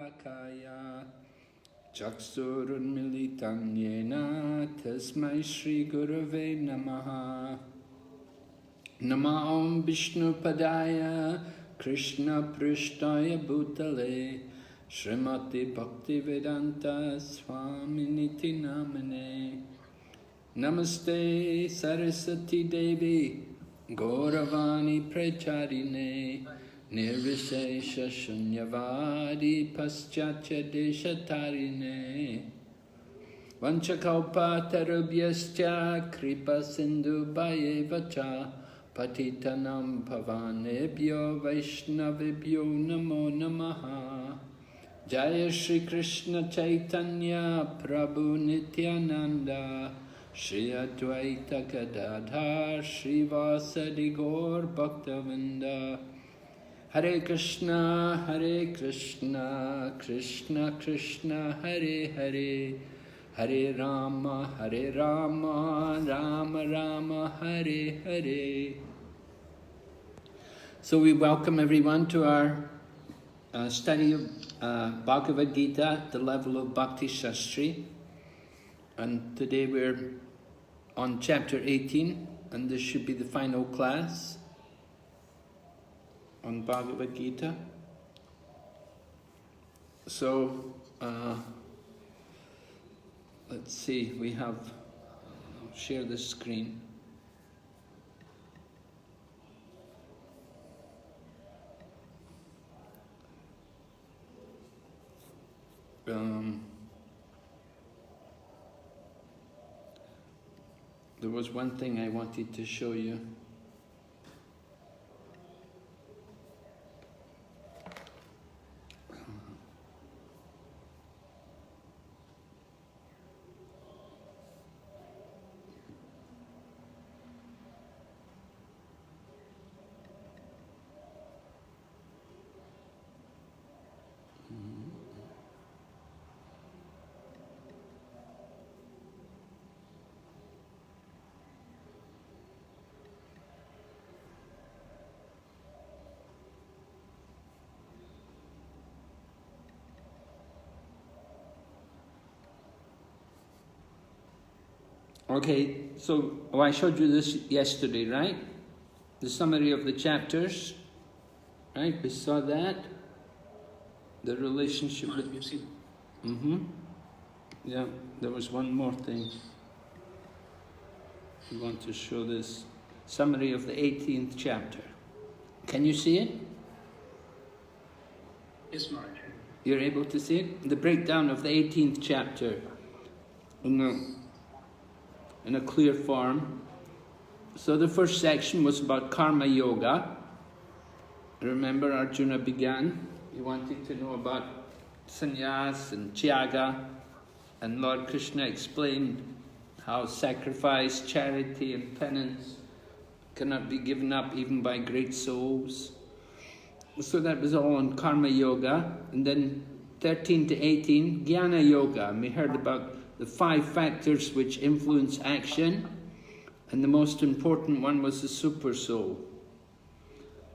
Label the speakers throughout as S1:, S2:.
S1: Sarvabhakaya Chaksurunmilitam Yena Tasmai Shri Gurave Namaha Nama Om Vishnu Padaya Krishna Prishtaya Bhutale Srimati Bhakti Vedanta Swaminiti Namane Namaste Saraswati Devi Gauravani Pracharine Nirvishesha Shunyavadi Paschatya Deshatarine Vanchakalpa Tarubhyascha Kripa Sindhu Bhayevacha Patitanam Pavanebhyo Vaishnavibhyo Namo Namaha Jaya Shri Krishna Chaitanya Prabhu Nityananda Shri Advaita Gadadhar Shri Vasadi Gaur Bhaktavinda Hare Krishna, Krishna Krishna, Hare Hare, Hare Rama, Rama Rama, Hare Hare. So we welcome everyone to our study of Bhagavad Gita at the level of Bhakti Sastri. And today we're on chapter 18, and this should be the final class on Bhagavad Gita. So, let's see, we have, I'll share the screen. There was one thing I wanted to show you. Okay, so I showed you this yesterday, right? The summary of the chapters, right? We saw that. The relationship with... Yeah, there was one more thing. We want to show this summary of the 18th chapter. Can you see it?
S2: Yes, Maharaj.
S1: You're able to see it? The breakdown of the 18th chapter in a clear form. So the first section was about karma yoga. Remember, Arjuna began. He wanted to know about sannyas and tyaga, and Lord Krishna explained how sacrifice, charity and penance cannot be given up even by great souls. So that was all on karma yoga. And then 13 to 18, jnana yoga. And we heard about the 5 factors which influence action, and the most important one was the super soul.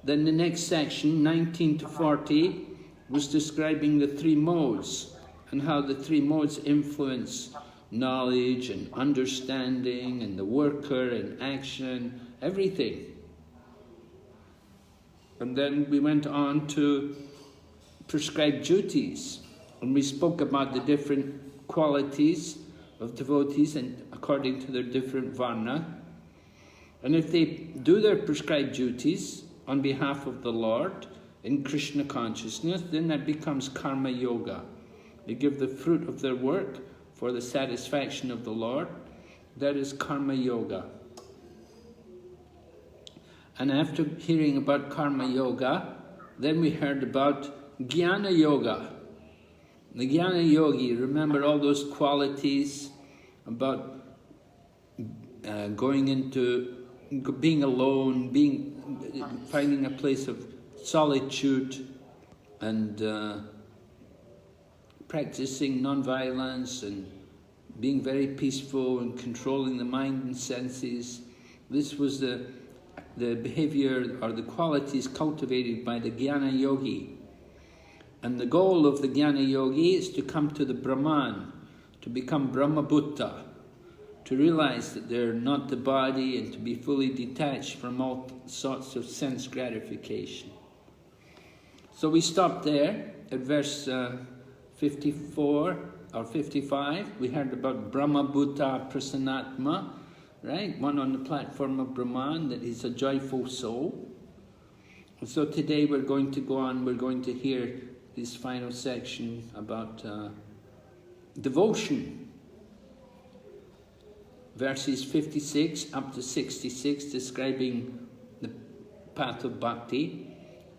S1: Then the next section, 19 to 40, was describing the 3 modes and how the 3 modes influence knowledge and understanding and the worker and action, everything. And then we went on to prescribed duties, and we spoke about the different qualities of devotees and according to their different varna. And if they do their prescribed duties on behalf of the Lord in Krishna consciousness, then that becomes karma yoga. They give the fruit of their work for the satisfaction of the Lord. That is karma yoga. And after hearing about karma yoga, then we heard about jnana yoga. The jnana yogi, remember all those qualities about going into being alone, finding a place of solitude, and practicing non-violence and being very peaceful and controlling the mind and senses. This was the behavior or the qualities cultivated by the jnana yogi. And the goal of the Jnana Yogi is to come to the Brahman, to become Brahmabhuta, to realize that they're not the body and to be fully detached from all sorts of sense gratification. So we stopped there at verse 54 or 55. We heard about Brahmabhuta Prasanatma, right? One on the platform of Brahman, that is a joyful soul. And so today we're going to go on, we're going to hear this final section about devotion. Verses 56 up to 66 describing the path of bhakti.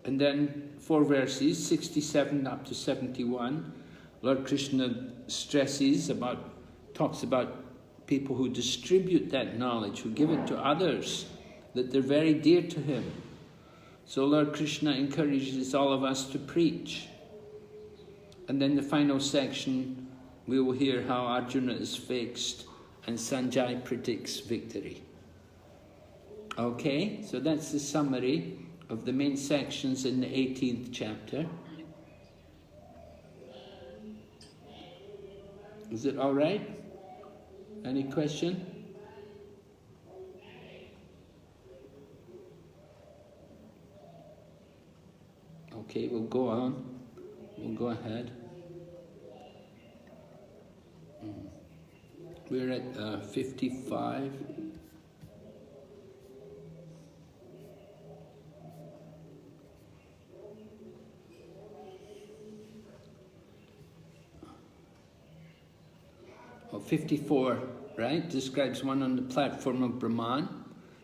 S1: And then 4 verses, 67 up to 71, Lord Krishna talks about people who distribute that knowledge, who give it to others, that they're very dear to him. So Lord Krishna encourages all of us to preach. And then the final section, we will hear how Arjuna is fixed and Sanjay predicts victory. Okay, so that's the summary of the main sections in the 18th chapter. Is it all right? Any question? Okay, we'll go on. We'll go ahead. We're at 55. Oh, 54, right? Describes one on the platform of Brahman,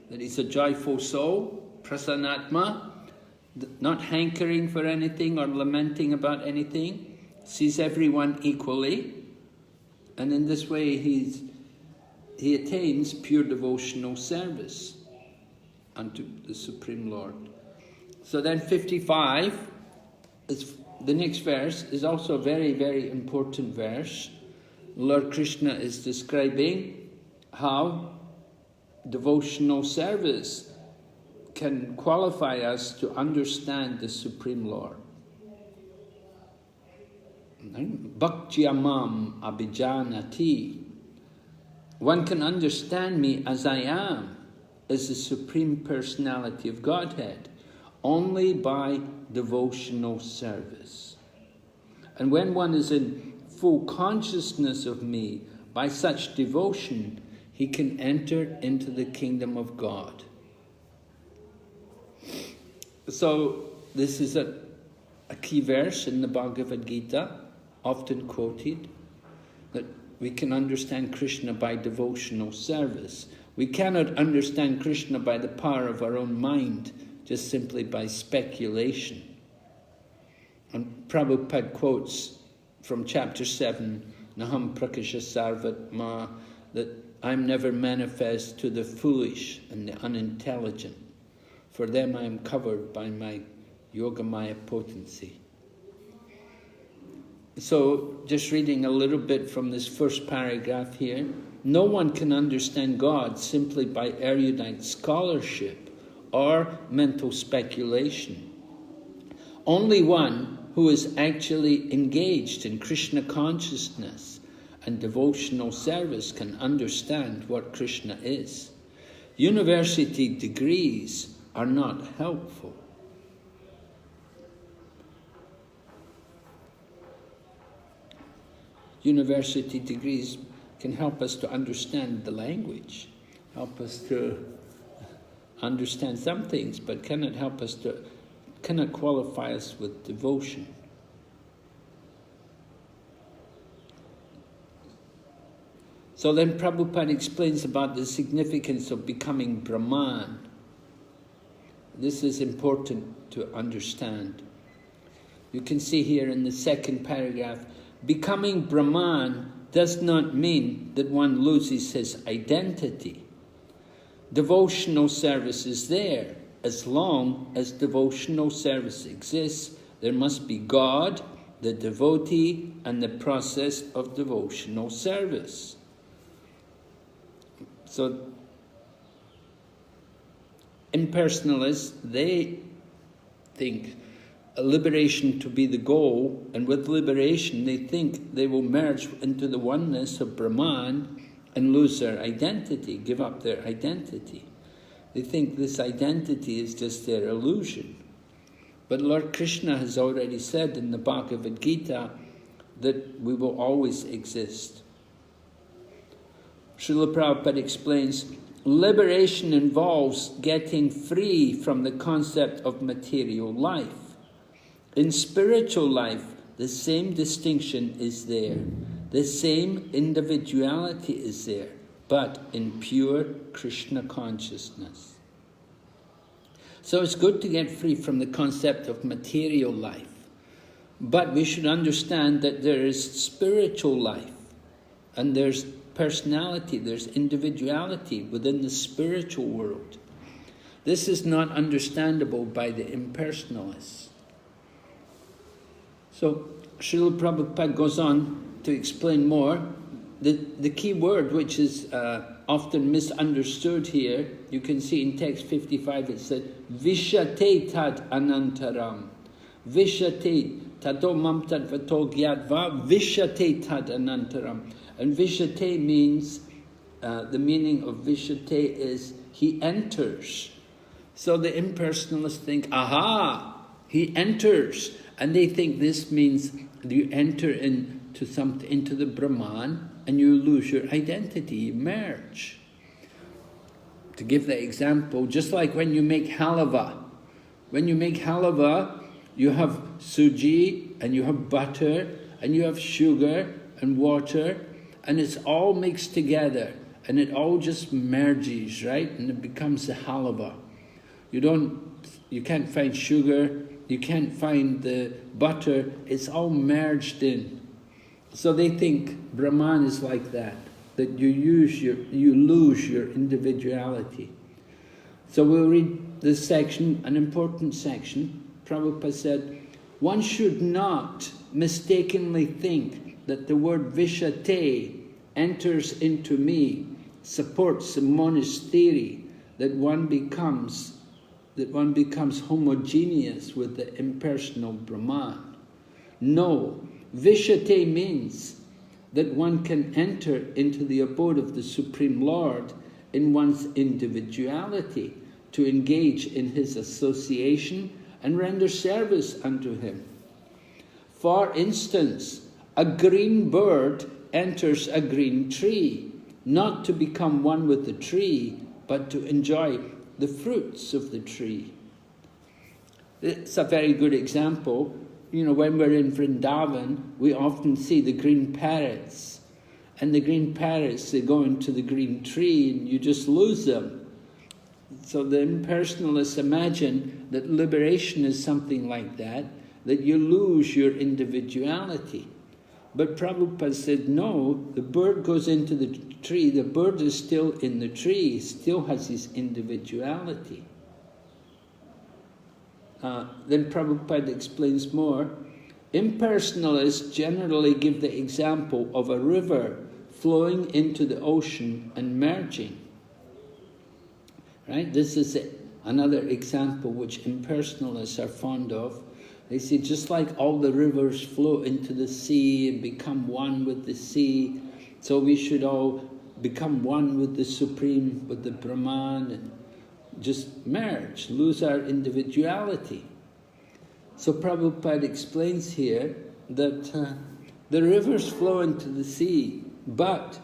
S1: that he's a joyful soul, prasanatma, not hankering for anything or lamenting about anything, sees everyone equally, and in this way he attains pure devotional service unto the Supreme Lord. So then 55, the next verse, is also a very, very important verse. Lord Krishna is describing how devotional service can qualify us to understand the Supreme Lord. Bhaktyamam abhijanati. One can understand me as I am, as the Supreme Personality of Godhead, only by devotional service. And when one is in full consciousness of me, by such devotion, he can enter into the kingdom of God. So this is a key verse in the Bhagavad Gita, often quoted, that we can understand Krishna by devotional service. We cannot understand Krishna by the power of our own mind, just simply by speculation. And Prabhupada quotes from chapter 7, Naham Prakasha Sarvatma, that I'm never manifest to the foolish and the unintelligent. For them I am covered by my Yogamaya potency. So, just reading a little bit from this first paragraph here, no one can understand God simply by erudite scholarship or mental speculation. Only one who is actually engaged in Krishna consciousness and devotional service can understand what Krishna is. University degrees are not helpful. University degrees can help us to understand the language, help us to understand some things, but cannot qualify us with devotion. So then Prabhupada explains about the significance of becoming Brahman. This is important to understand. You can see here in the second paragraph, becoming Brahman does not mean that one loses his identity. Devotional service is there. As long as devotional service exists, there must be God, the devotee, and the process of devotional service. So, impersonalists, they think liberation to be the goal, and with liberation they think they will merge into the oneness of Brahman and lose their identity, give up their identity. They think this identity is just their illusion. But Lord Krishna has already said in the Bhagavad Gita that we will always exist. Srila Prabhupada explains, liberation involves getting free from the concept of material life. In spiritual life, the same distinction is there. The same individuality is there, but in pure Krishna consciousness. So it's good to get free from the concept of material life. But we should understand that there is spiritual life, and there's personality, there's individuality within the spiritual world. This is not understandable by the impersonalists. So Srila Prabhupada goes on to explain more. The key word which is often misunderstood here, you can see in text 55, it said, Vishate tad anantaram. Vishate tado mam tad vato gyatva, Vishate tad anantaram. And Vishate means, the meaning of Vishate is, he enters. So the impersonalists think, aha, he enters. And they think this means you enter into the Brahman and you lose your identity, you merge. To give the example, just like when you make halava. When you make halava, you have suji and you have butter and you have sugar and water, and it's all mixed together and it all just merges, right? And it becomes the halava. You can't find sugar, you can't find the butter, it's all merged in. So they think Brahman is like that you lose your individuality. So we'll read this section, an important section. Prabhupada said, one should not mistakenly think that the word Vishate enters into me, supports the monist theory that one becomes homogeneous with the impersonal Brahman. No, Vishate means that one can enter into the abode of the Supreme Lord in one's individuality, to engage in his association and render service unto him. For instance, a green bird enters a green tree, not to become one with the tree, but to enjoy the fruits of the tree. It's a very good example. You know, when we're in Vrindavan, we often see the green parrots. And the green parrots, they go into the green tree and you just lose them. So the impersonalists imagine that liberation is something like that you lose your individuality. But Prabhupada said, no, the bird goes into the tree, the bird is still in the tree, still has his individuality. Then Prabhupada explains more. Impersonalists generally give the example of a river flowing into the ocean and merging. Right? This is another example which impersonalists are fond of. They say just like all the rivers flow into the sea and become one with the sea, so we should all become one with the Supreme, with the Brahman, and just merge, lose our individuality. So Prabhupada explains here that the rivers flow into the sea, but,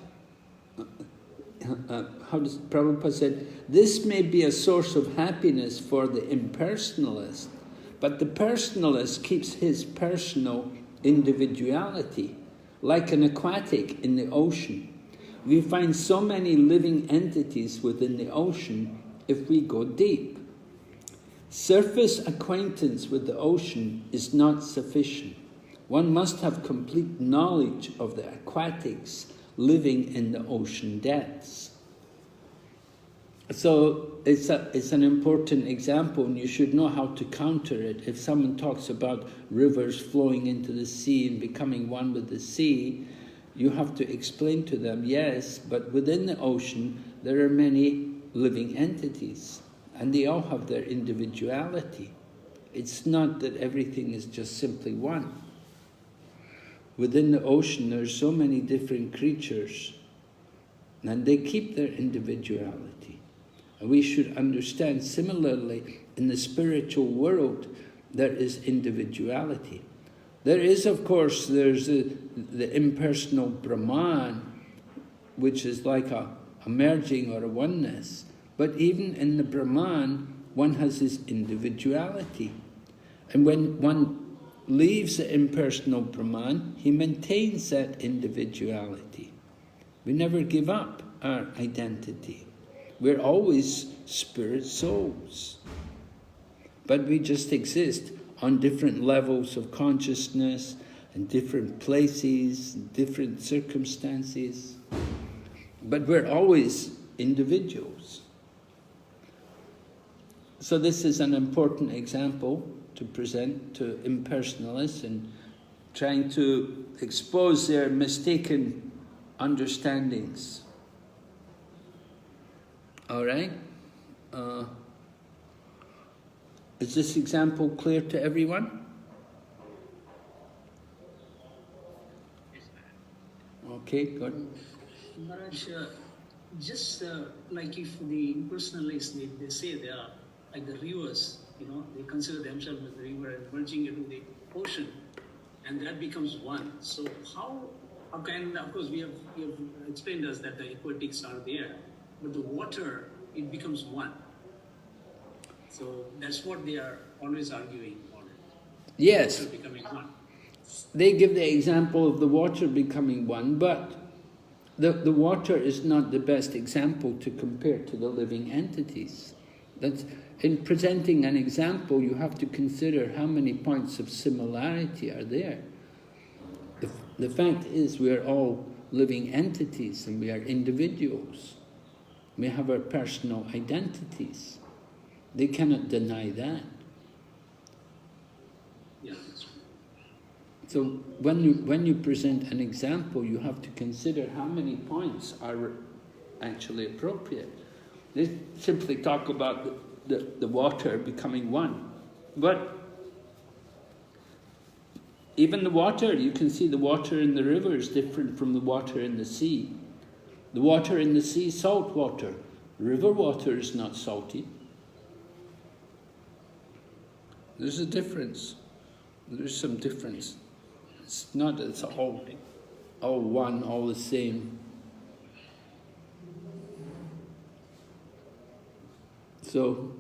S1: how does Prabhupada said, this may be a source of happiness for the impersonalist, but the personalist keeps his personal individuality, like an aquatic in the ocean. We find so many living entities within the ocean if we go deep. Surface acquaintance with the ocean is not sufficient. One must have complete knowledge of the aquatics living in the ocean depths. So it's an important example, and you should know how to counter it. If someone talks about rivers flowing into the sea and becoming one with the sea, you have to explain to them, yes, but within the ocean there are many living entities, and they all have their individuality. it's not that everything is just simply one. Within the ocean, there's so many different creatures, and they keep their individuality. And we should understand, similarly, in the spiritual world, there is individuality. There is, of course, there's the impersonal Brahman, which is like a merging or a oneness. But even in the Brahman, one has his individuality. And when one leaves the impersonal Brahman, he maintains that individuality. We never give up our identity. We're always spirit souls. But we just exist on different levels of consciousness, in different places, different circumstances. But we're always individuals. So this is an important example to present to impersonalists and trying to expose their mistaken understandings. All right? Is this example clear to everyone? Okay, good.
S2: Maharaj, just like if the impersonalists, they say they are like the rivers, they consider themselves as the river and merging into the ocean, and that becomes one. So how can, of course, we have explained us that the aquatics are there, but the water, it becomes one. So that's what they are always arguing on it.
S1: Yes.
S2: Water becoming one.
S1: They give the example of the water becoming one, but the water is not the best example to compare to the living entities. In presenting an example, you have to consider how many points of similarity are there. The fact is, we are all living entities and we are individuals. We have our personal identities. They cannot deny that.
S2: Yeah.
S1: So when you present an example, you have to consider how many points are actually appropriate. They simply talk about the water becoming one. But even the water, you can see the water in the river is different from the water in the sea. The water in the sea is salt water. River water is not salty. There's a difference. There's some difference. It's not, it's all one, all the same. So,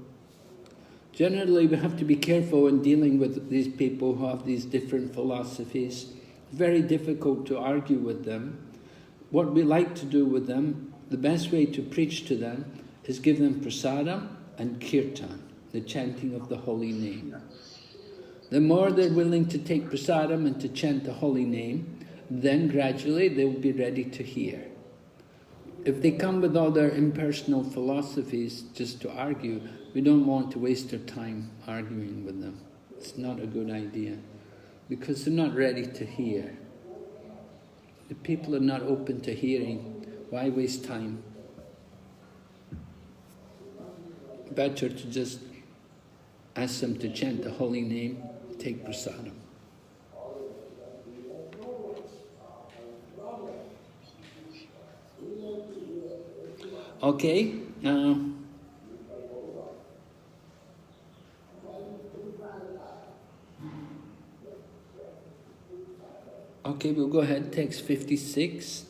S1: generally we have to be careful in dealing with these people who have these different philosophies. It's very difficult to argue with them. What we like to do with them, the best way to preach to them is give them prasadam and kirtan, the chanting of the holy name. The more they're willing to take prasadam and to chant the holy name, then gradually they will be ready to hear. If they come with all their impersonal philosophies just to argue, we don't want to waste our time arguing with them. It's not a good idea, because they're not ready to hear. The people are not open to hearing. Why waste time? Better to just ask them to chant the holy name, take prasadam. Okay, okay, we'll go ahead, text 56.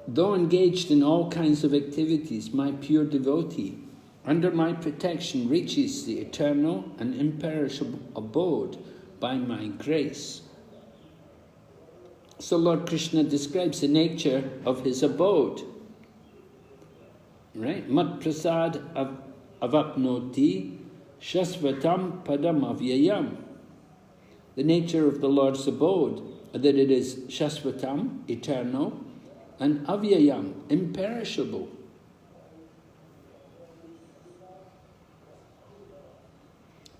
S1: Though engaged in all kinds of activities, my pure devotee, under my protection, reaches the eternal and imperishable abode by my grace. So Lord Krishna describes the nature of his abode. Right? Mat prasad avapnoti shasvatam padam avyayam. The nature of the Lord's abode, that it is shasvatam, eternal, and avyayam, imperishable.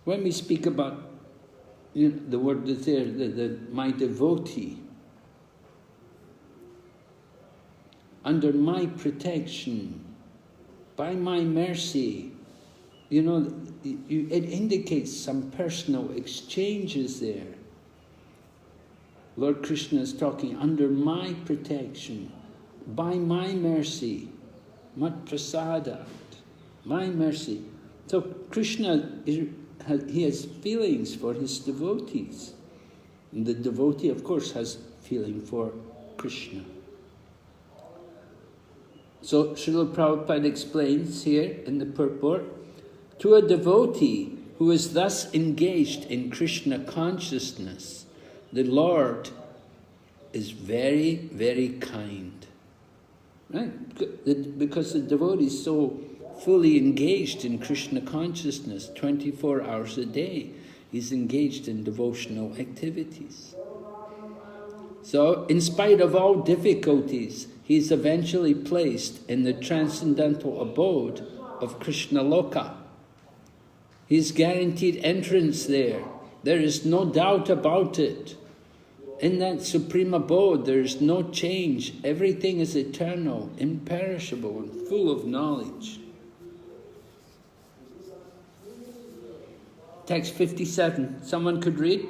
S1: When we speak about the word that's there, my devotee, under my protection, by my mercy. You know, it indicates some personal exchanges there. Lord Krishna is talking under my protection, by my mercy, mat prasada, my mercy. So Krishna, he has feelings for his devotees. And the devotee, of course, has feeling for Krishna. So Srila Prabhupada explains here in the purport, to a devotee who is thus engaged in Krishna consciousness, the Lord is very, very kind. Right? Because the devotee is so fully engaged in Krishna consciousness, 24 hours a day, he's engaged in devotional activities. So, in spite of all difficulties, he's eventually placed in the transcendental abode of Krishna Loka. He's guaranteed entrance there. There is no doubt about it. In that supreme abode, there is no change. Everything is eternal, imperishable, and full of knowledge. Text 57. Someone could read?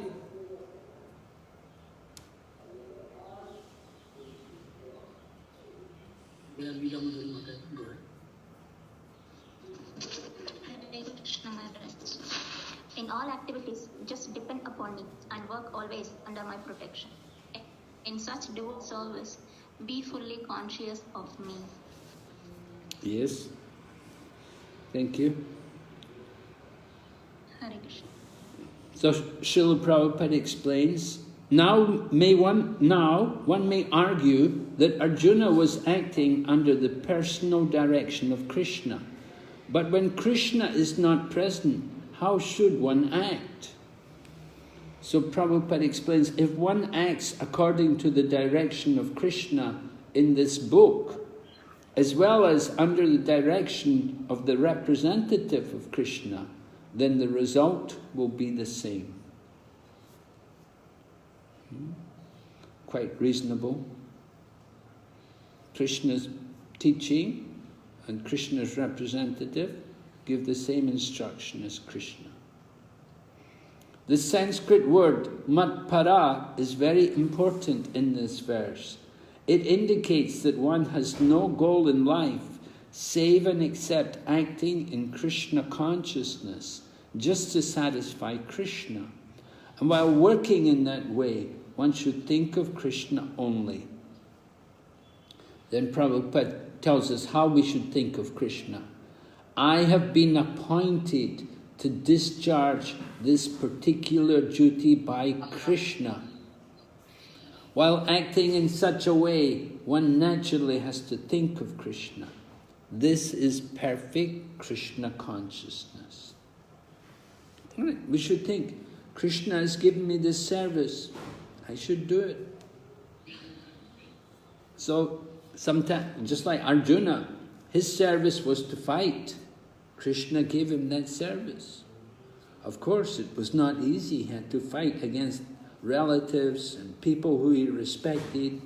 S3: In all activities, just depend upon me and work always under my protection. In such devout service, be fully conscious of me.
S1: Yes. Thank you.
S3: Hare Krishna.
S1: So Srila Prabhupada explains, now one may argue that Arjuna was acting under the personal direction of Krishna. But when Krishna is not present, how should one act? So Prabhupada explains, if one acts according to the direction of Krishna in this book, as well as under the direction of the representative of Krishna, then the result will be the same. Quite reasonable. Krishna's teaching and Krishna's representative give the same instruction as Krishna. The Sanskrit word matpara is very important in this verse. It indicates that one has no goal in life save and except acting in Krishna consciousness, just to satisfy Krishna. And while working in that way, one should think of Krishna only. Then Prabhupada tells us how we should think of Krishna. I have been appointed to discharge this particular duty by Krishna. While acting in such a way, one naturally has to think of Krishna. This is perfect Krishna consciousness. We should think, Krishna has given me this service, I should do it. So, sometimes, just like Arjuna, his service was to fight. Krishna gave him that service. Of course, it was not easy. He had to fight against relatives and people who he respected.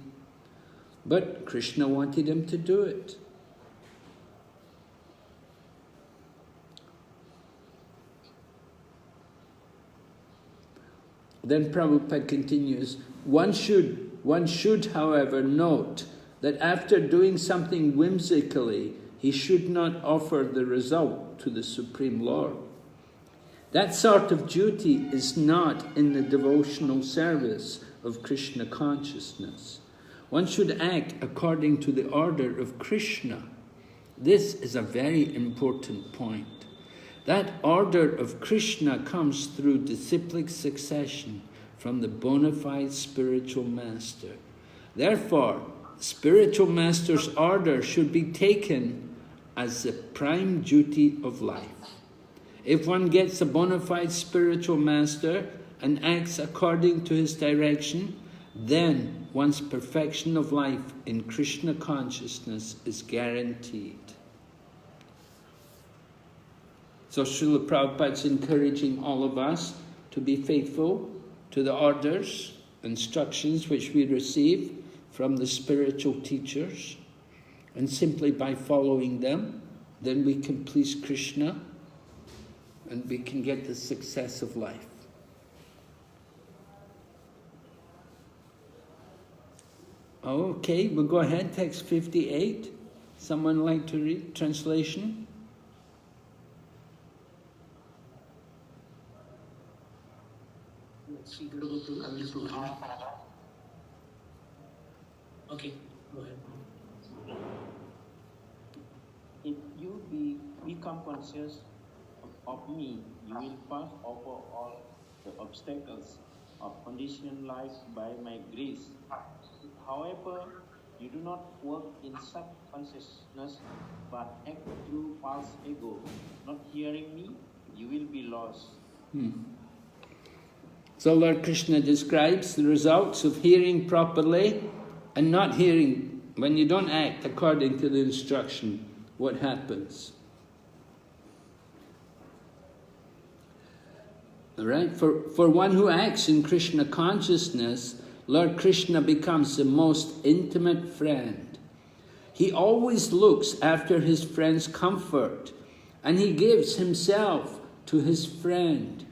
S1: But Krishna wanted him to do it. Then Prabhupada continues, one should, however, note that after doing something whimsically, he should not offer the result to the Supreme Lord. That sort of duty is not in the devotional service of Krishna consciousness. One should act according to the order of Krishna. This is a very important point. That order of Krishna comes through disciplic succession from the bona fide spiritual master. Therefore, spiritual master's order should be taken as the prime duty of life. If one gets a bona fide spiritual master and acts according to his direction, then one's perfection of life in Krishna consciousness is guaranteed. So Srila Prabhupada is encouraging all of us to be faithful to the orders, instructions which we receive from the spiritual teachers, and simply by following them, then we can please Krishna and we can get the success of life. Okay, we'll go ahead, text 58. Someone like to read translation?
S2: Let's see, okay, go ahead.
S4: If you become conscious of me, you will pass over all the obstacles of conditioned life by my grace. However, you do not work in self-consciousness, but act through false ego. Not hearing me, you will be lost.
S1: So Lord Krishna describes the results of hearing properly and not hearing. When you don't act according to the instruction, what happens? All right? For one who acts in Krishna consciousness, Lord Krishna becomes the most intimate friend. He always looks after his friend's comfort, and he gives himself to his friend,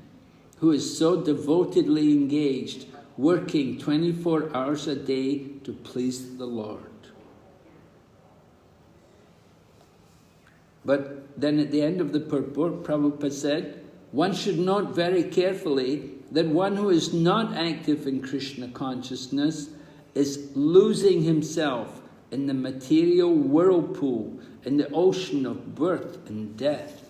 S1: who is so devotedly engaged, working 24 hours a day to please the Lord. But then at the end of the purport, Prabhupada said, one should note very carefully that one who is not active in Krishna consciousness is losing himself in the material whirlpool, in the ocean of birth and death.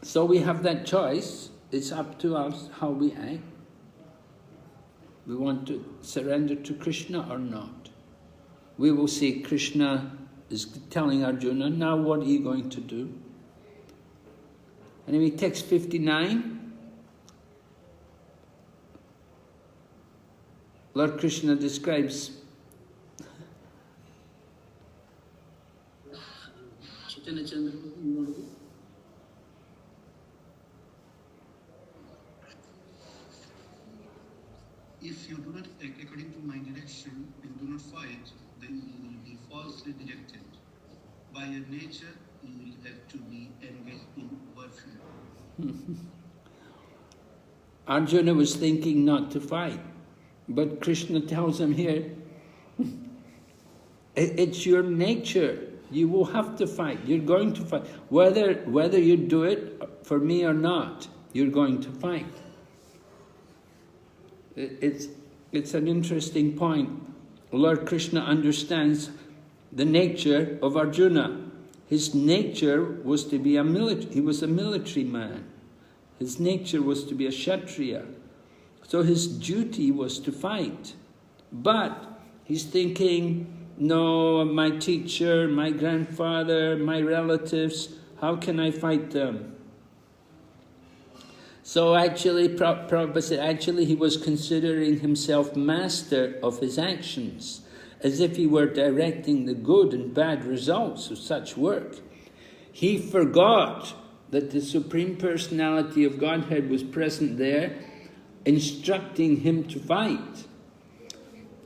S1: So we have that choice. It's up to us how we act. We want to surrender to Krishna or not. We will see Krishna is telling Arjuna, now what are you going to do? Anyway, text 59. Lord Krishna describes
S2: Chaitanya Chandra, you want to go?
S5: If you do not act according to my direction and do not fight, then you will be falsely directed. By your nature, you will have to be engaged in warfare.
S1: Arjuna was thinking not to fight, but Krishna tells him here, it's your nature. You will have to fight. You're going to fight. Whether you do it for me or not, you're going to fight. It's an interesting point. Lord Krishna understands the nature of Arjuna. His nature was to be he was a military man. His nature was to be a Kshatriya. So his duty was to fight. But he's thinking, no, my teacher, my grandfather, my relatives, how can I fight them? So actually, Prabhupada said, actually he was considering himself master of his actions, as if he were directing the good and bad results of such work. He forgot that the Supreme Personality of Godhead was present there, instructing him to fight.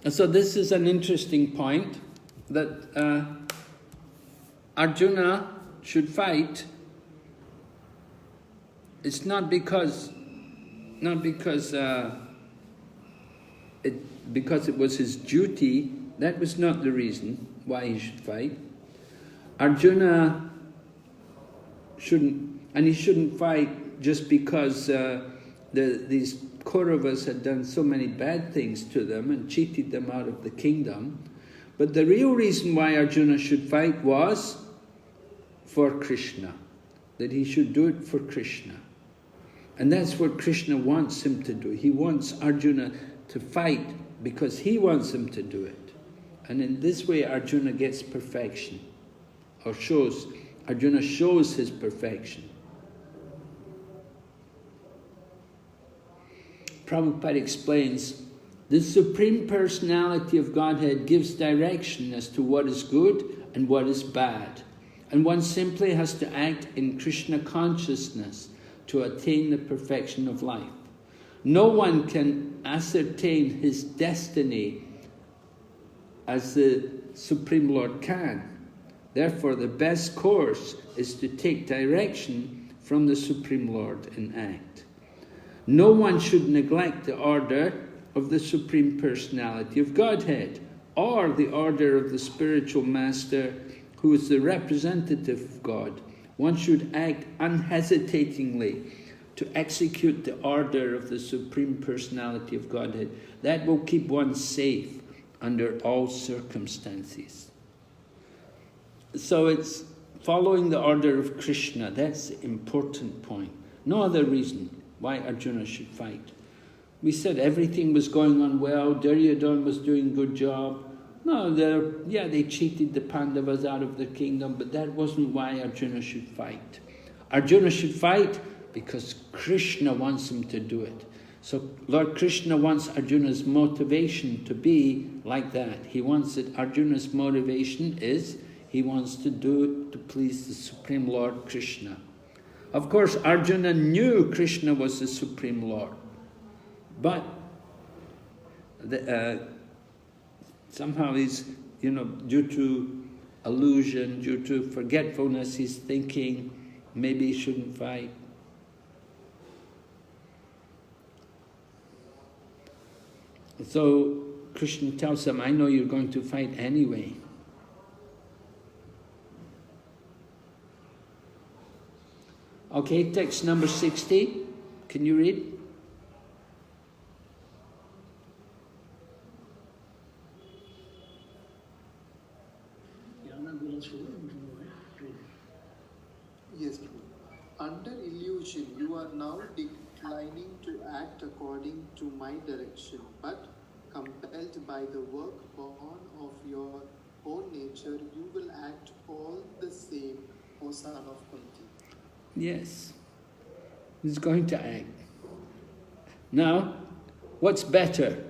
S1: And so this is an interesting point, that Arjuna should fight. It's not because it was his duty. That was not the reason why he should fight. Arjuna shouldn't fight just because these Kauravas had done so many bad things to them and cheated them out of the kingdom. But the real reason why Arjuna should fight was for Krishna, that he should do it for Krishna. And that's what Krishna wants him to do. He wants Arjuna to fight because he wants him to do it. And in this way Arjuna gets perfection, or Arjuna shows his perfection. Prabhupada explains, the Supreme Personality of Godhead gives direction as to what is good and what is bad. And one simply has to act in Krishna consciousness to attain the perfection of life. No one can ascertain his destiny as the Supreme Lord can. Therefore, the best course is to take direction from the Supreme Lord and act. No one should neglect the order of the Supreme Personality of Godhead, or the order of the spiritual master who is the representative of God. One should act unhesitatingly to execute the order of the Supreme Personality of Godhead. That will keep one safe under all circumstances. So it's following the order of Krishna. That's the important point. No other reason why Arjuna should fight. We said everything was going on well, Duryodhana was doing a good job. No, they cheated the Pandavas out of the kingdom, but that wasn't why Arjuna should fight. Arjuna should fight because Krishna wants him to do it. So Lord Krishna wants Arjuna's motivation to be like that. He wants that Arjuna's motivation is, he wants to do it to please the Supreme Lord Krishna. Of course, Arjuna knew Krishna was the Supreme Lord, but somehow he's, due to illusion, due to forgetfulness, he's thinking maybe he shouldn't fight. So Krishna tells him, I know you're going to fight anyway. Okay, text number 60. Can you read?
S6: Yes, under illusion, you are now declining to act according to my direction, but compelled by the work born of your own nature, you will act all the same, O son of Kunti.
S1: Yes, he's going to act. Now, what's better?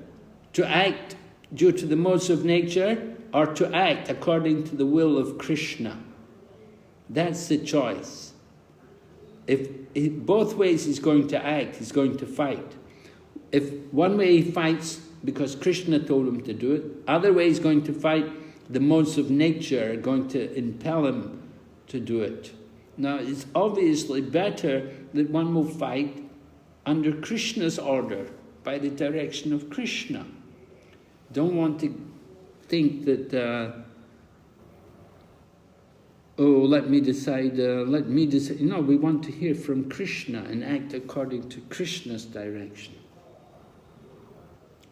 S1: To act due to the modes of nature or to act according to the will of Krishna? That's the choice. Both ways he's going to act, he's going to fight. If one way he fights because Krishna told him to do it, other way he's going to fight, the modes of nature are going to impel him to do it. Now, it's obviously better that one will fight under Krishna's order, by the direction of Krishna. Don't want to think that, let me decide. No, we want to hear from Krishna and act according to Krishna's direction.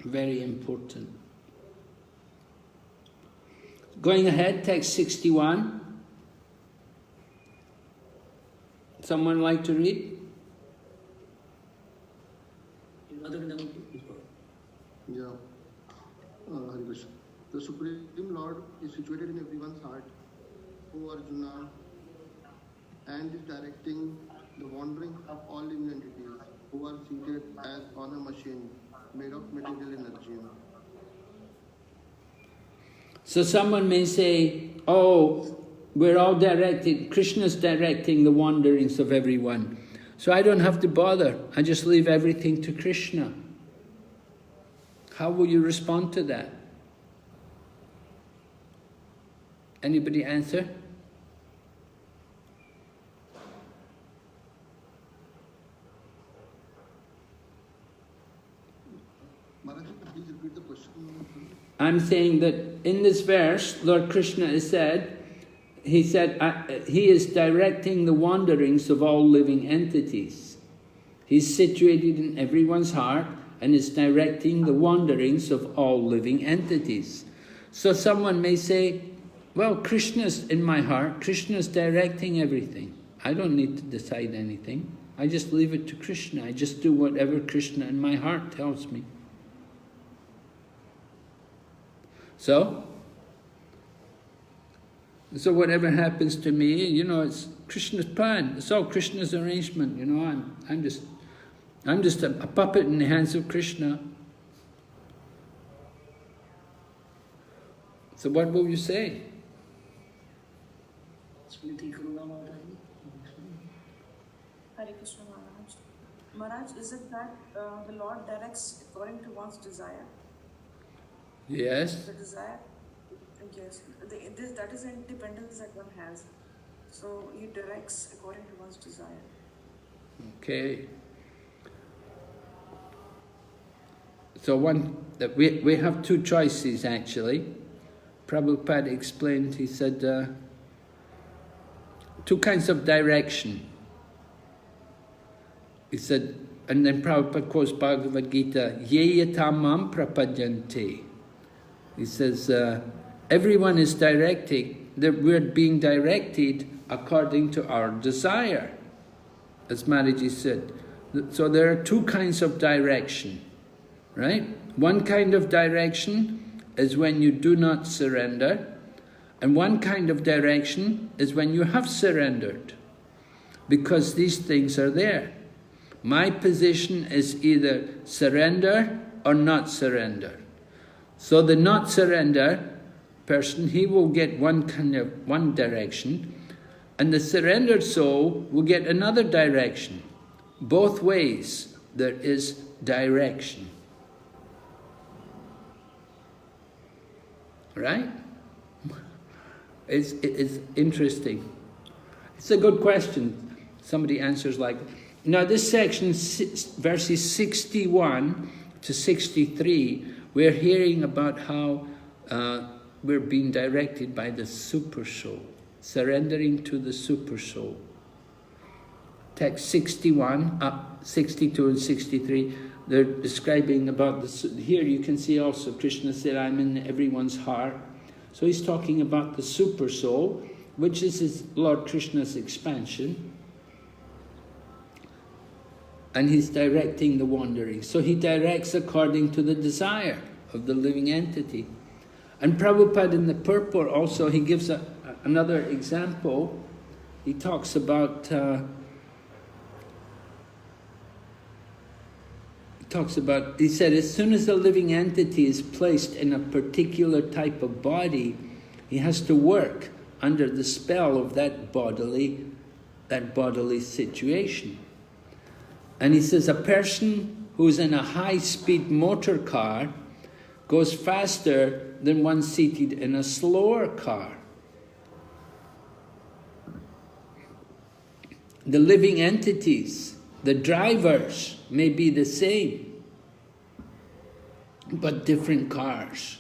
S1: Very important. Going ahead, text 61. Someone like to read?
S6: Yeah. Hare Krishna. The Supreme Lord is situated in everyone's heart, O Arjuna, and is directing the wandering of all living entities who are seated as on a machine made of material energy.
S1: So someone may say, we're all directed, Krishna's directing the wanderings of everyone. So I don't have to bother, I just leave everything to Krishna. How will you respond to that? Anybody answer?
S6: Maharaj, please repeat the question.
S1: I'm saying that in this verse, Lord Krishna has said, he is directing the wanderings of all living entities. He's situated in everyone's heart and is directing the wanderings of all living entities. So someone may say, well, Krishna's in my heart, Krishna's directing everything. I don't need to decide anything. I just leave it to Krishna. I just do whatever Krishna in my heart tells me. So whatever happens to me, it's Krishna's plan. It's all Krishna's arrangement. I'm just a puppet in the hands of Krishna. So what will you say?
S7: Hare Krishna Maharaj. Maharaj, is it that the Lord directs according to one's desire?
S1: Yes.
S7: The desire Yes, that is independence that one has. So he directs according to one's desire.
S1: Okay. So we have two choices actually. Prabhupada explained, he said, two kinds of direction. He said, and then Prabhupada quotes Bhagavad Gita, Ye yatamam prapadyante. He says, everyone is directing, that we're being directed according to our desire, as Maharaji said. So there are two kinds of direction, right? One kind of direction is when you do not surrender, and one kind of direction is when you have surrendered, because these things are there. My position is either surrender or not surrender. So the not surrender person, he will get one direction, and the surrendered soul will get another direction. Both ways there is direction. Right? It's interesting. It's a good question. Somebody answers like, now this section, verses 61 to 63, we're hearing about how we're being directed by the Super Soul, surrendering to the Super Soul. Text 61, 62 and 63, they're describing about the... Here you can see also Krishna said, I'm in everyone's heart. So he's talking about the Super Soul, which is Lord Krishna's expansion. And he's directing the wandering. So he directs according to the desire of the living entity. And Prabhupada in the purport also, he gives another example. He talks about... he said, as soon as a living entity is placed in a particular type of body, he has to work under the spell of that bodily situation. And he says, a person who's in a high-speed motor car goes faster than one seated in a slower car. The living entities, the drivers, may be the same, but different cars.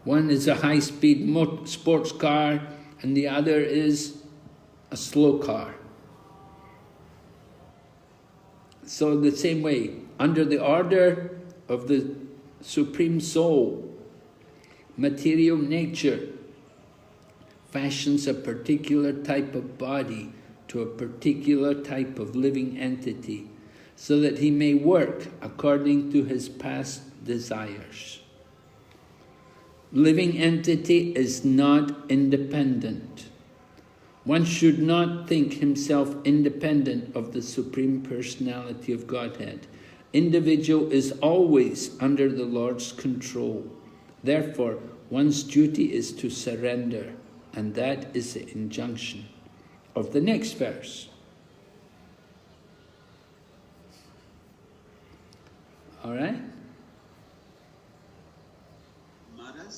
S1: One is a high-speed sports car, and the other is a slow car. So the same way, under the order of the Supreme Soul, material nature fashions a particular type of body to a particular type of living entity, so that he may work according to his past desires. Living entity is not independent. One should not think himself independent of the Supreme Personality of Godhead. Individual is always under the Lord's control. Therefore, one's duty is to surrender, and that is the injunction of the next verse. All right?
S5: Maharaj,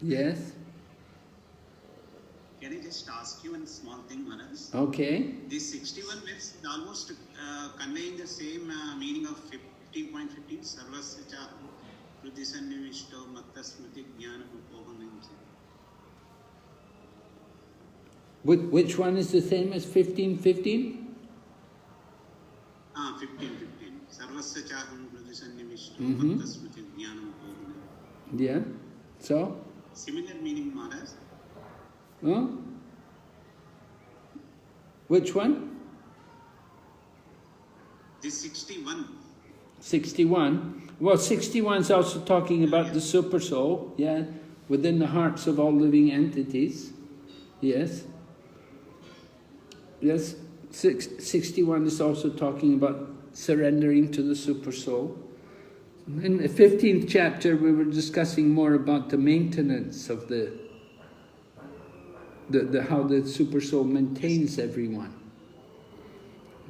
S1: Yes?
S5: Can I just ask you one small thing, Maharaj?
S1: Okay.
S5: This 61 verse is almost conveying the same meaning of 15.15. Sarvasya cha Krudisannivishto Mattasmriti Jnana Upohanam.
S1: Which one is the same as 15:15?
S5: 15:15. Sarvasya cha Krudisannivishto Mattasmriti Jnana Upohanam.
S1: Yeah. So?
S5: Similar meaning, Maharaj.
S1: Huh? Which one?
S5: This 61.
S1: 61. Well, 61 is also talking about the Super Soul, yeah, within the hearts of all living entities. Yes. Yes, 61 is also talking about surrendering to the Super Soul. In the 15th chapter, we were discussing more about the maintenance of how the Super Soul maintains everyone.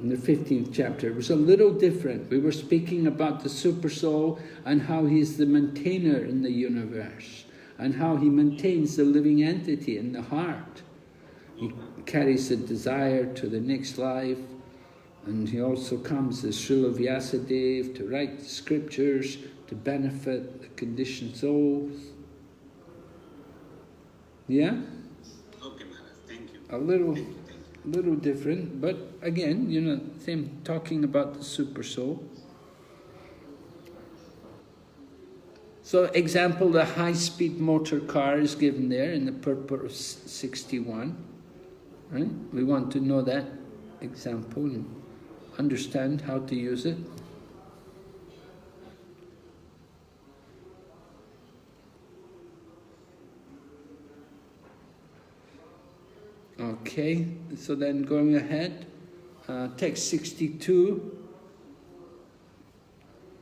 S1: In the 15th chapter, it was a little different. We were speaking about the Super Soul and how he's the maintainer in the universe. and how he maintains the living entity in the heart. He carries the desire to the next life, and he also comes as Srila Vyasadeva to write the scriptures to benefit the conditioned souls. Yeah?
S5: Okay, Maharaj, thank you.
S1: A little different, but again, you know, same, talking about the super soul. So, example, the high-speed motor car is given there in the purport of 61. Right? We want to know that example and understand how to use it. Okay, so then going ahead, text 62,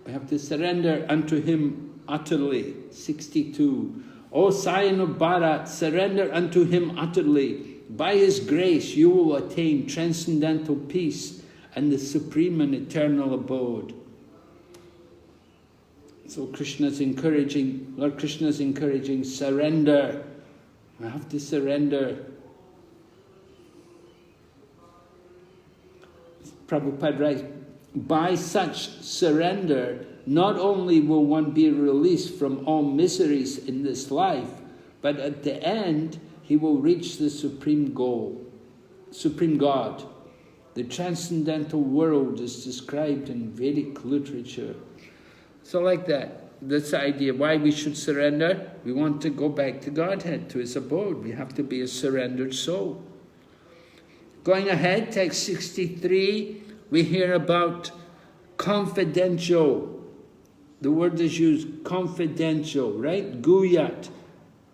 S1: we have to surrender unto him utterly. 62. O Scion of Bharat, surrender unto him utterly. By his grace you will attain transcendental peace and the supreme and eternal abode. So Lord Krishna is encouraging surrender. We have to surrender. Prabhupada writes, by such surrender, not only will one be released from all miseries in this life, but at the end, he will reach the supreme goal, supreme God. The transcendental world is described in Vedic literature. So like that, that's the idea. Why we should surrender? We want to go back to Godhead, to his abode. We have to be a surrendered soul. Going ahead, text 63, we hear about confidential. The word is used, confidential, right? Guyat,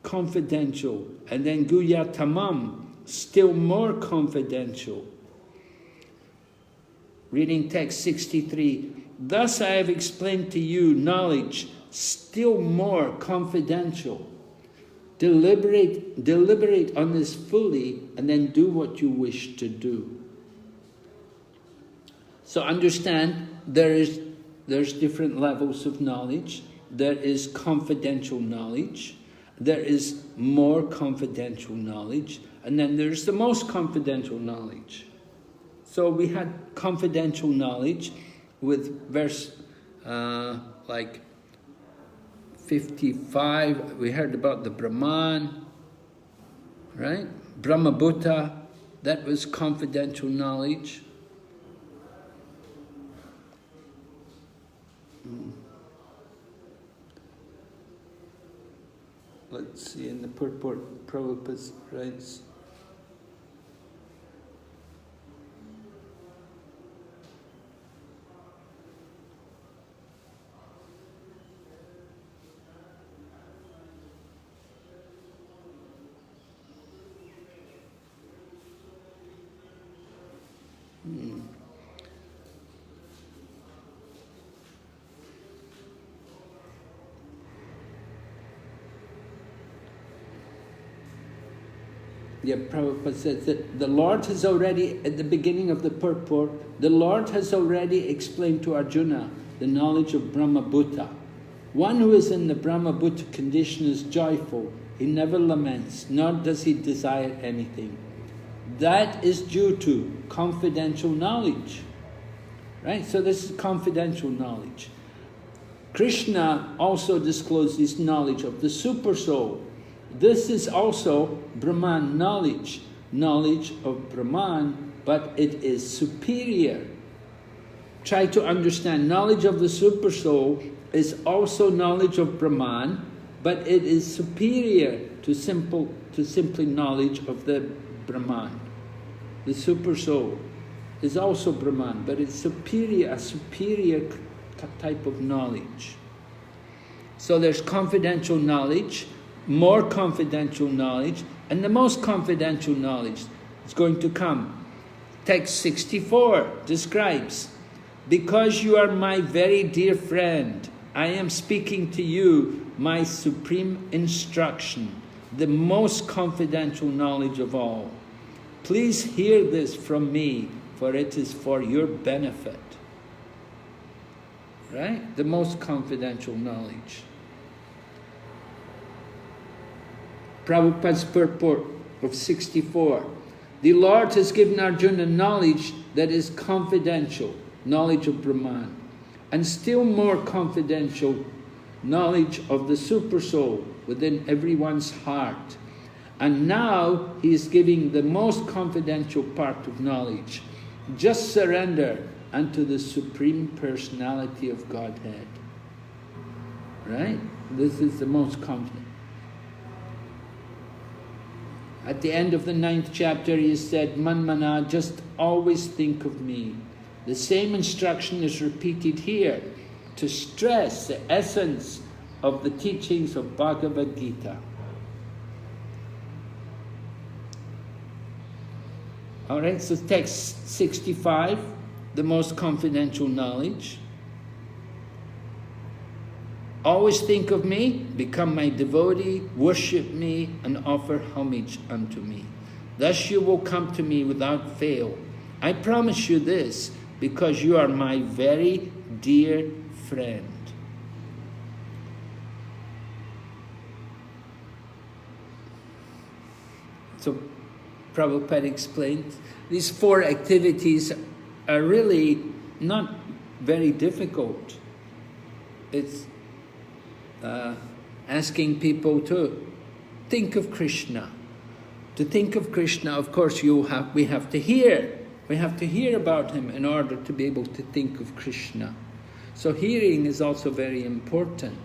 S1: confidential. And then guyatamam, still more confidential. Reading text 63. Thus I have explained to you knowledge still more confidential. Deliberate on this fully and then do what you wish to do. So understand, there's different levels of knowledge. There is confidential knowledge. There is more confidential knowledge. And then there's the most confidential knowledge. So we had confidential knowledge with verse like 55. We heard about the Brahman, right? Brahmabhuta, that was confidential knowledge. Let's see, in the purport, Prabhupada writes, yeah, Prabhupada says that the Lord has already, at the beginning of the purport, the Lord has already explained to Arjuna the knowledge of Brahmabhuta. One who is in the Brahmabhuta condition is joyful. He never laments, nor does he desire anything. That is due to confidential knowledge. Right? So this is confidential knowledge. Krishna also discloses knowledge of the super soul. This is also Brahman knowledge of Brahman, but it is superior. Try to understand, knowledge of the super soul is also knowledge of Brahman, but it is superior to simply knowledge of the Brahman. The super soul is also Brahman, but it's a superior type of knowledge. So there's confidential knowledge, more confidential knowledge, and the most confidential knowledge is going to come. Text 64 describes, because you are my very dear friend, I am speaking to you my supreme instruction, the most confidential knowledge of all. Please hear this from me, for it is for your benefit. Right? The most confidential knowledge. Prabhupada's purport of 64. The Lord has given Arjuna knowledge that is confidential, knowledge of Brahman, and still more confidential knowledge of the Supersoul within everyone's heart. And now he is giving the most confidential part of knowledge. Just surrender unto the Supreme Personality of Godhead. Right? This is the most confident. At the end of the 9th chapter, he said, Manmana, just always think of me. The same instruction is repeated here to stress the essence of the teachings of Bhagavad Gita. All right, so text 65, the most confidential knowledge. Always think of me, become my devotee, worship me, and offer homage unto me. Thus you will come to me without fail. I promise you this, because you are my very dear friend. So Prabhupada explained, these 4 activities are really not very difficult. It's asking people to think of Krishna. To think of Krishna, of course, we have to hear. We have to hear about him in order to be able to think of Krishna. So hearing is also very important.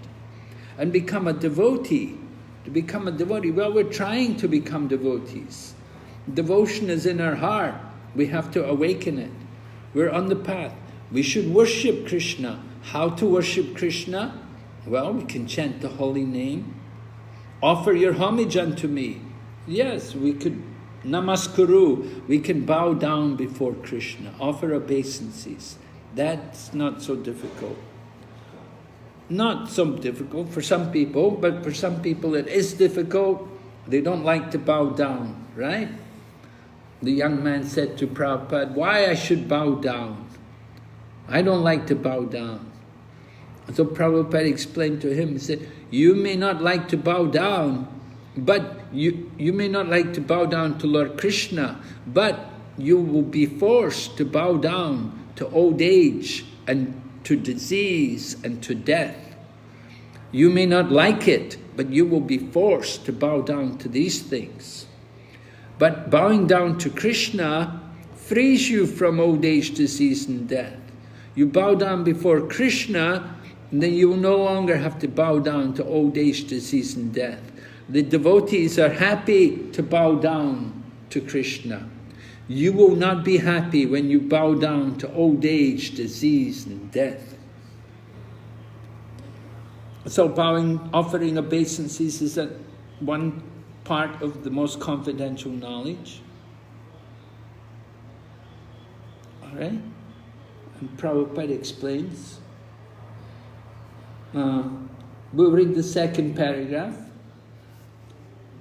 S1: And become a devotee. To become a devotee, well, we're trying to become devotees. Devotion is in our heart. We have to awaken it. We're on the path. We should worship Krishna. How to worship Krishna? Well, we can chant the holy name. Offer your homage unto me. Yes, we could namaskuru. We can bow down before Krishna. Offer obeisances. That's not so difficult. Not so difficult for some people, but for some people it is difficult. They don't like to bow down, right? The young man said to Prabhupada, why I should bow down? I don't like to bow down. So Prabhupada explained to him, he said, you may not like to bow down, but you may not like to bow down to Lord Krishna, but you will be forced to bow down to old age and to disease and to death. You may not like it, but you will be forced to bow down to these things. But bowing down to Krishna frees you from old age, disease and death. You bow down before Krishna, and then you will no longer have to bow down to old age, disease and death. The devotees are happy to bow down to Krishna. You will not be happy when you bow down to old age, disease and death. So offering obeisances is one part of the most confidential knowledge. All right? And Prabhupada explains. We'll read the second paragraph.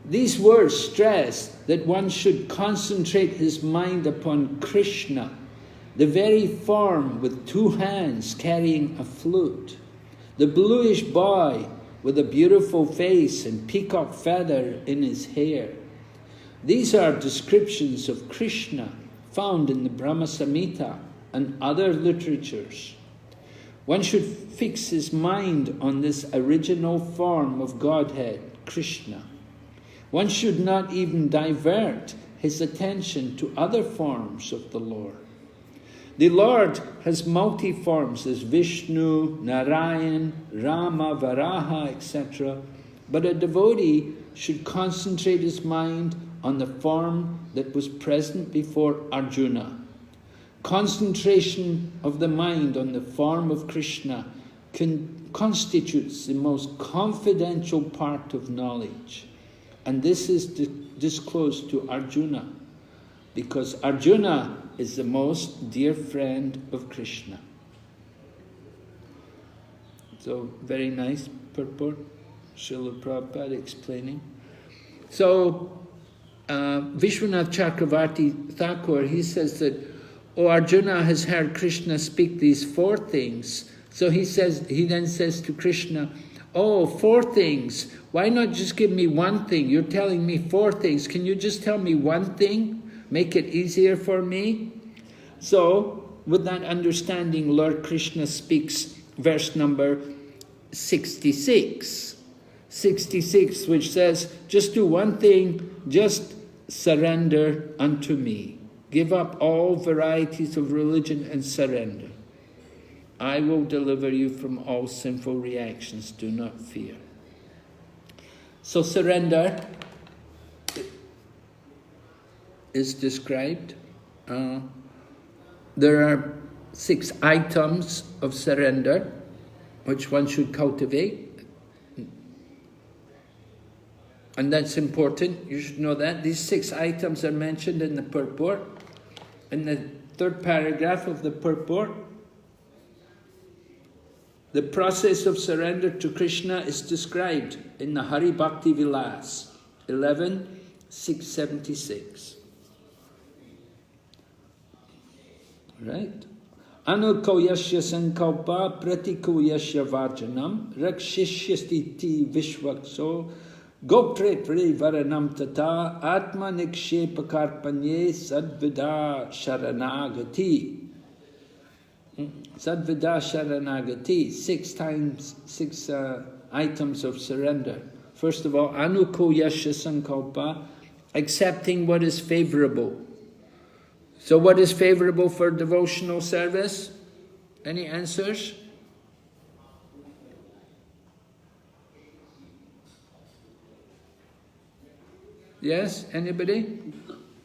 S1: These words stress that one should concentrate his mind upon Krishna, the very form with 2 hands carrying a flute, the bluish boy with a beautiful face and peacock feather in his hair. These are descriptions of Krishna found in the Brahma Samhita and other literatures. One should fix his mind on this original form of Godhead, Krishna. One should not even divert his attention to other forms of the Lord. The Lord has multi-forms as Vishnu, Narayan, Rama, Varaha, etc. But a devotee should concentrate his mind on the form that was present before Arjuna. Concentration of the mind on the form of Krishna constitutes the most confidential part of knowledge. And this is disclosed to Arjuna, because Arjuna is the most dear friend of Krishna. So, very nice purport, Srila Prabhupada explaining. So, Vishwanath Chakravarti Thakur, he says that, oh, Arjuna has heard Krishna speak these 4 things. So he then says to Krishna, Oh, 4 things. Why not just give me one thing? You're telling me 4 things. Can you just tell me one thing? Make it easier for me? So, with that understanding, Lord Krishna speaks verse number 66. 66, which says, just do one thing, just surrender unto me. Give up all varieties of religion and surrender. I will deliver you from all sinful reactions, do not fear. So surrender is described. There are 6 items of surrender which one should cultivate. And that's important, you should know that. These 6 items are mentioned in the purport. In the 3rd paragraph of the purport, the process of surrender to Krishna is described in the Hari Bhakti Vilas, 11.676. Right? Anukoyasya sankalpa pratikoyasya varjanam rakshishyastiti vishvakso Gopre pre varanam tata atma nikshepa karpanye sadvida sharanagati. Sadvida sharanagati, 6 times, 6 items of surrender. First of all, anuko yasha sankalpa, accepting what is favorable. So what is favorable for devotional service? Any answers? Yes, anybody?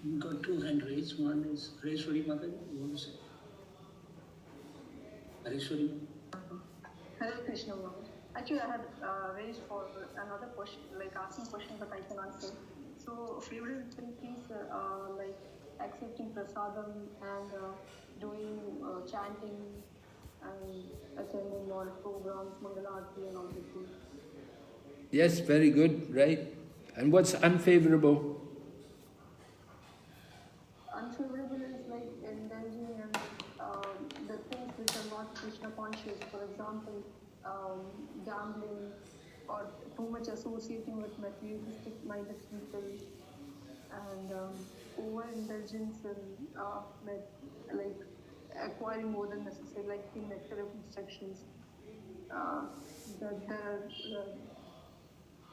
S2: We've got 2 hand raised. One is Hareshwari Mataji. You want to say? Hareshwari.
S8: Hare Krishna. Actually, I had raised for another question, like asking question, but I can answer. So, favorite activities like accepting prasadam and doing chanting and attending all programs, Mangalarti and all the things.
S1: Yes, very good, right? And what's unfavorable?
S8: Unfavorable is like indulging in the things which are not Krishna conscious. For example, gambling or too much associating with materialistic minded people and overindulgence in like acquiring more than necessary, like the nectar of instructions. That there are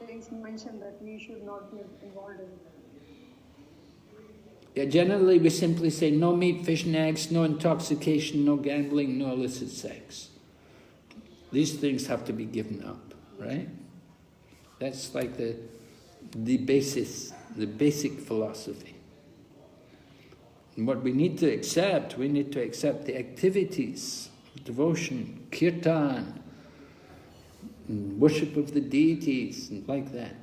S8: things mentioned that we should not be involved in.
S1: Yeah, generally we simply say no meat, fish and eggs, no intoxication, no gambling, no illicit sex. These things have to be given up, right? That's like the basic philosophy. And what we need to accept the activities, devotion, kirtan, worship of the deities, and like that.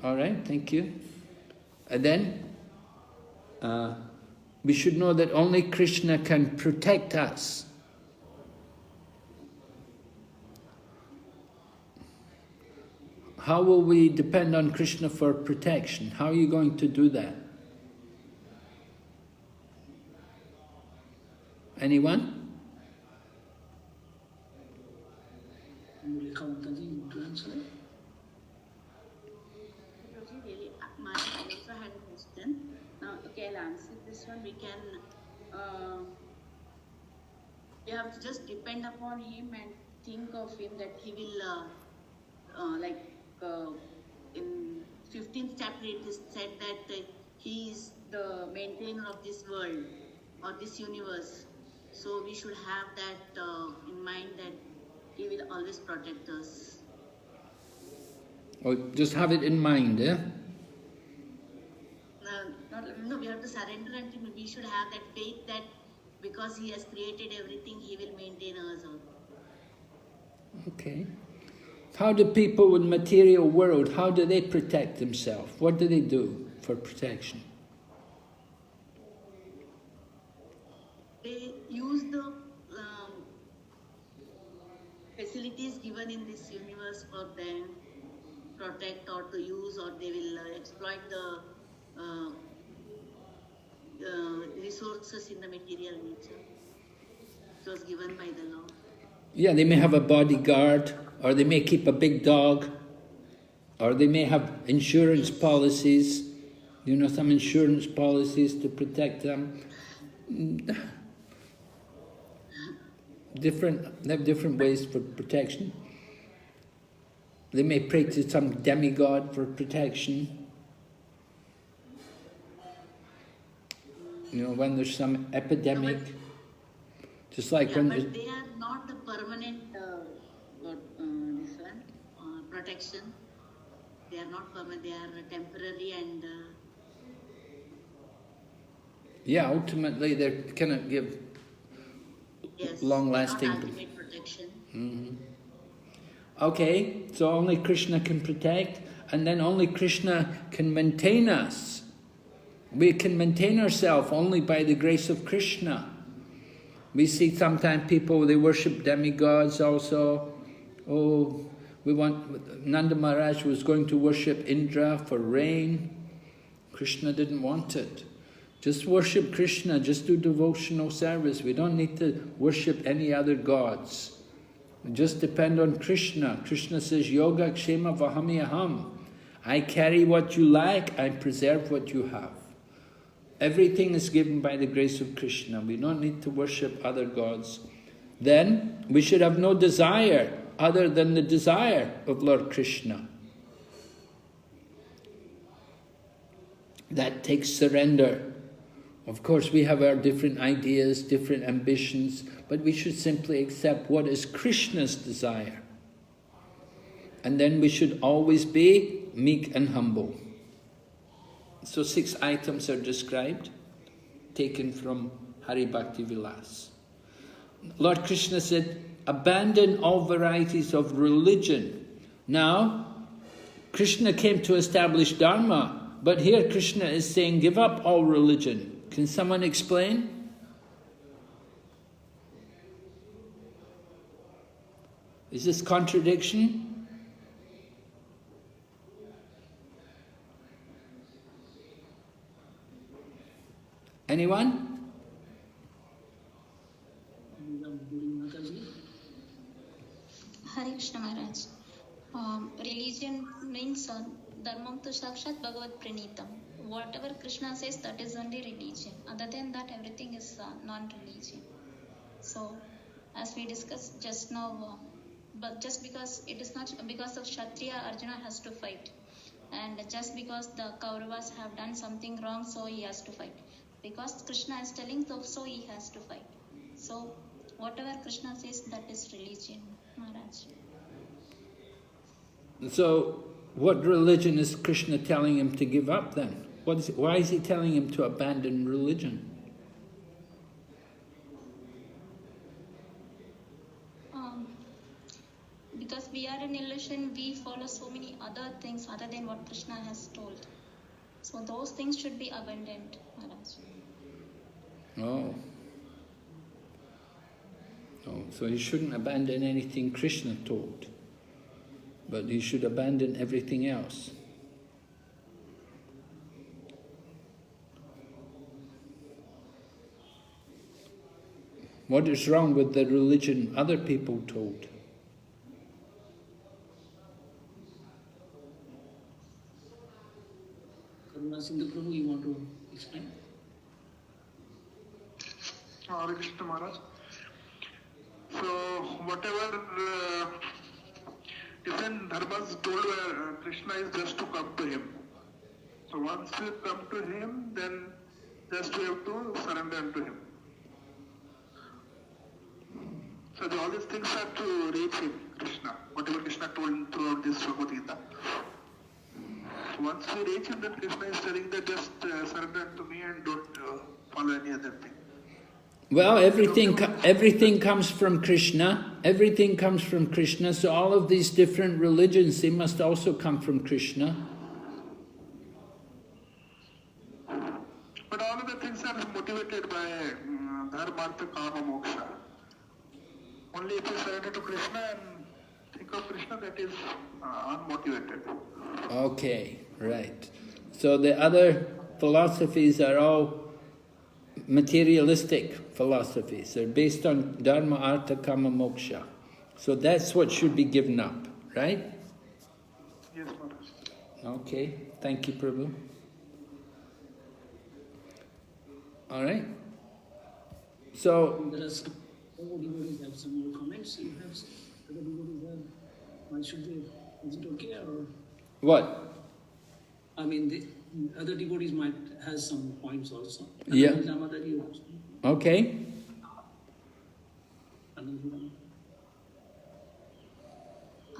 S1: All right, thank you. And then, we should know that only Krishna can protect us. How will we depend on Krishna for protection? How are you going to do that? Anyone?
S2: To answer it?
S9: Really, I also had a question. Now, okay, I'll answer this one. We have to just depend upon him and think of him that he will, in 15th chapter it is said that he is the maintainer of this world or this universe. So we should have that in mind that he will always protect us.
S1: Or just have it in mind, eh?
S9: No, we have to surrender and we should have that faith that because he has created everything, he will maintain us all.
S1: Okay. How do people in the material world, how do they protect themselves? What do they do for protection?
S9: They use the facilities given in this universe for them protect or to use, or they will exploit the resources in the material nature. It was given by the law.
S1: Yeah, they may have a bodyguard, or they may keep a big dog, or they may have insurance policies, some insurance policies to protect them. They have different ways for protection. They may pray to some demigod for protection. When there's some epidemic, just like when...
S9: But they are not the permanent protection. They are not permanent, they are temporary and...
S1: Yeah, ultimately they cannot give long-lasting...
S9: ultimate protection.
S1: Mm-hmm. Okay, so only Krishna can protect, and then only Krishna can maintain us. We can maintain ourselves only by the grace of Krishna. We see sometimes people, they worship demigods also. Nanda Maharaj was going to worship Indra for rain. Krishna didn't want it. Just worship Krishna, just do devotional service. We don't need to worship any other gods. We just depend on Krishna. Krishna says, Yoga Kshema Vahami Aham. I carry what you lack, I preserve what you have. Everything is given by the grace of Krishna. We don't need to worship other gods. Then we should have no desire other than the desire of Lord Krishna. That takes surrender. Of course, we have our different ideas, different ambitions, but we should simply accept what is Krishna's desire. And then we should always be meek and humble. So 6 items are described, taken from Hari Bhakti Vilas. Lord Krishna said, abandon all varieties of religion. Now, Krishna came to establish Dharma, but here Krishna is saying, give up all religion. Can someone explain? Is this contradiction? Anyone?
S3: Hare Krishna Maharaj. Religion means Dharmam tu Sakshat Bhagavad Pranitam. Whatever Krishna says, that is only religion. Other than that, everything is non-religion. So, as we discussed just now, but just because it is not because of Kshatriya, Arjuna has to fight. And just because the Kauravas have done something wrong, so he has to fight. Because Krishna is telling so he has to fight. So, whatever Krishna says, that is religion, Maharaj.
S1: So, what religion is Krishna telling him to give up then? Why is he telling him to abandon religion?
S3: Because we are in illusion, we follow so many other things other than what Krishna has told. So those things should be abandoned, Maharaj.
S1: Oh, so he shouldn't abandon anything Krishna told, but he should abandon everything else. What is wrong with the religion other people told?
S2: Sindhu Prabhu, you want to explain?
S5: Hare Krishna Maharaj. So, whatever different dharmas told Krishna is just to come to him. So, once you come to him, then just you have to surrender to him. So, all these things are to reach him, Krishna. Whatever Krishna told throughout this Bhagavad Gita. Once we reach him, then Krishna is telling that just surrender to me and don't follow any other thing.
S1: Well, everything comes from Krishna. Everything comes from Krishna. So all of these different religions, they must also come from Krishna.
S5: But all of the things are motivated by dharma, artha, kama, moksha. Only if you surrender to Krishna and think of Krishna, that is unmotivated.
S1: Okay, right. So the other philosophies are all materialistic philosophies. They're based on dharma, artha, kama, moksha. So that's what should be given up, right?
S5: Yes, Maharaj.
S1: Okay, thank you, Prabhu. All right. So
S2: There are some other devotees have some more comments. You have some other devotees have. Why should they? Is it okay or?
S1: what?
S2: I mean, the other devotees might have some points also.
S1: Yeah.
S2: Damadari, you have some.
S1: Okay.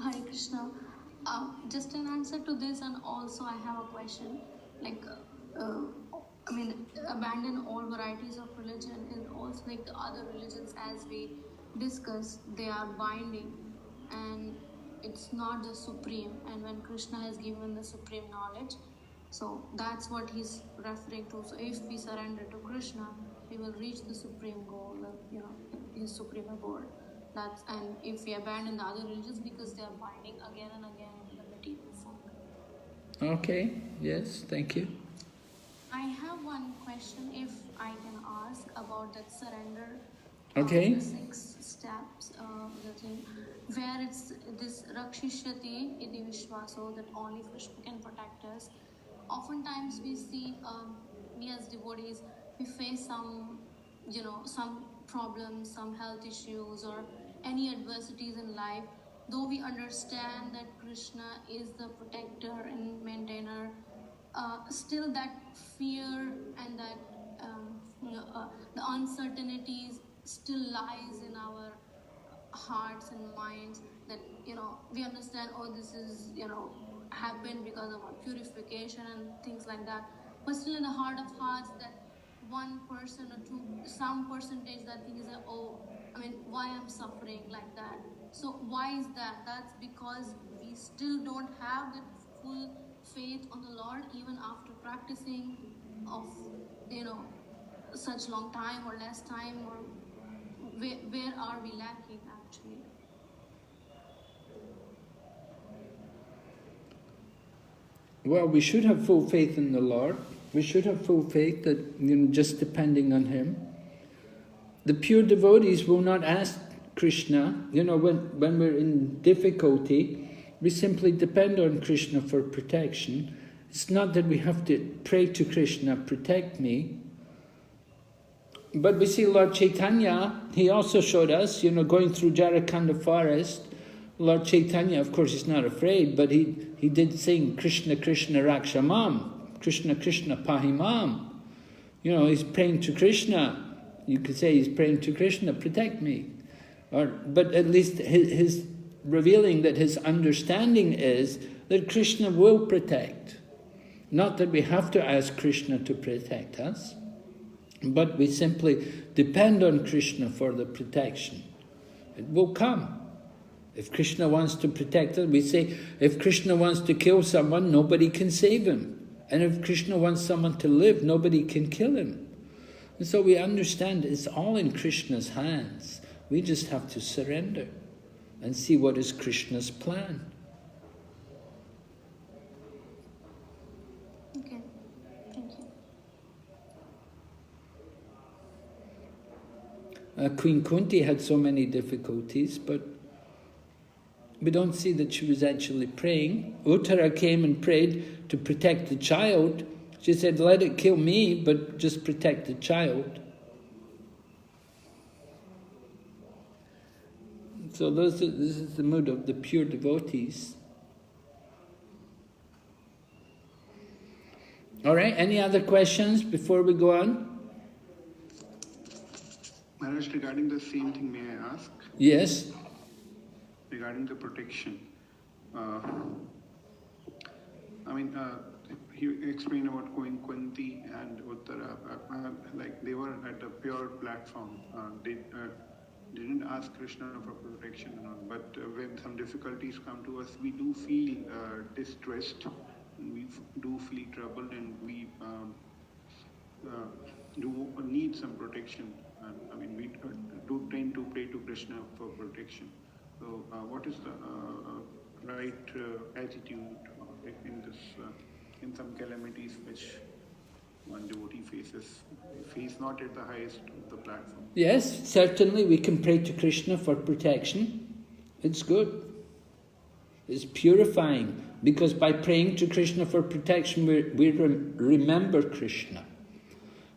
S8: Hare Krishna. Just an answer to this, and also I have a question. Like, abandon all varieties of religion is also like the other religions, as we discussed, they are binding, and it's not the supreme. And when Krishna has given the supreme knowledge, so that's what he's referring to. So if we surrender to Krishna, we will reach the supreme goal, his supreme abode. And if we abandon the other religions because they are binding again and again in the material form.
S1: Okay. Yes, thank you.
S8: I have one question, if I can ask, about that surrender.
S1: Okay.
S8: The 6 steps, the thing, where it's this Rakshishyati iti Vishwaso, that only Krishna can protect us. Oftentimes we see, we as devotees, we face some problems, some health issues, or any adversities in life. Though we understand that Krishna is the protector and maintainer, still that fear and that the uncertainties still lies in our hearts and minds, that we understand, oh, this is happened because of our purification and things like that, but still in the heart of hearts, that 1% or 2, some percentage that thinks that, oh, why I'm suffering like that. So why is that? That's because we still don't have that full faith on the Lord, even after practicing of such long time or less time, or where are we lacking actually?
S1: Well, we should have full faith in the Lord. We should have full faith that, just depending on Him. The pure devotees will not ask Krishna, when we're in difficulty, we simply depend on Krishna for protection. It's not that we have to pray to Krishna, protect me. But we see Lord Chaitanya, he also showed us, going through Jarakanda forest, Lord Chaitanya, of course, is not afraid, but he did sing Krishna Krishna Rakshamam, Krishna Krishna Pahimam. He's praying to Krishna. You could say he's praying to Krishna, protect me. But at least his revealing that his understanding is that Krishna will protect. Not that we have to ask Krishna to protect us, but we simply depend on Krishna for the protection. It will come. If Krishna wants to protect us, we say, if Krishna wants to kill someone, nobody can save him. And if Krishna wants someone to live, nobody can kill him. And so we understand it's all in Krishna's hands. We just have to surrender and see what is Krishna's plan.
S8: Okay, thank you.
S1: Queen Kunti had so many difficulties, but we don't see that she was actually praying. Uttara came and prayed to protect the child. She said, let it kill me, but just protect the child. So this is the mood of the pure devotees. All right, any other questions before we go on?
S5: Maharaj, regarding the same thing, may I ask?
S1: Yes.
S5: Regarding the protection. He explained about Queen Kunti and Uttara, like they were at a pure platform. They didn't ask Krishna for protection and all, but when some difficulties come to us, we do feel distressed, we do feel troubled, and we do need some protection. We do tend to pray to Krishna for protection. So what is the right attitude in this, in some calamities which one devotee faces, if he's not at the highest of the platform?
S1: Yes, certainly we can pray to Krishna for protection. It's good. It's purifying, because by praying to Krishna for protection, we remember Krishna.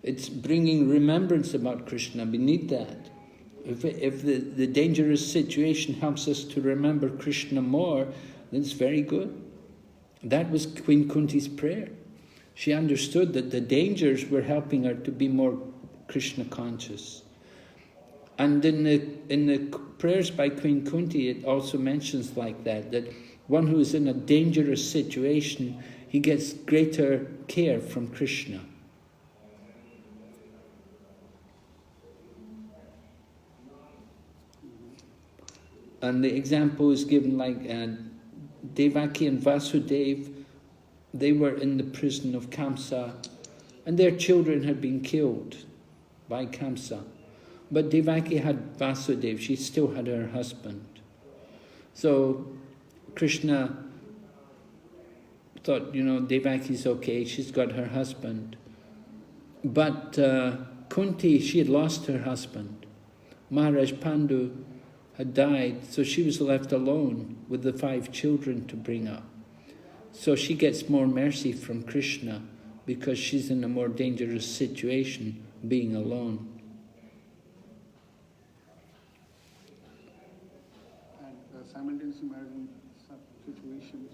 S1: It's bringing remembrance about Krishna beneath that. If the dangerous situation helps us to remember Krishna more, then it's very good. That was Queen Kunti's prayer. She understood that the dangers were helping her to be more Krishna conscious. And in the prayers by Queen Kunti, it also mentions like that one who is in a dangerous situation, he gets greater care from Krishna. And the example is given like Devaki and Vasudev. They were in the prison of Kamsa, and their children had been killed by Kamsa. But Devaki had Vasudev, she still had her husband. So Krishna thought, Devaki's okay, she's got her husband. But Kunti, she had lost her husband. Maharaj Pandu had died, so she was left alone with the 5 children to bring up. So she gets more mercy from Krishna because she's in a more dangerous situation, being alone.
S10: And simultaneously managing situations,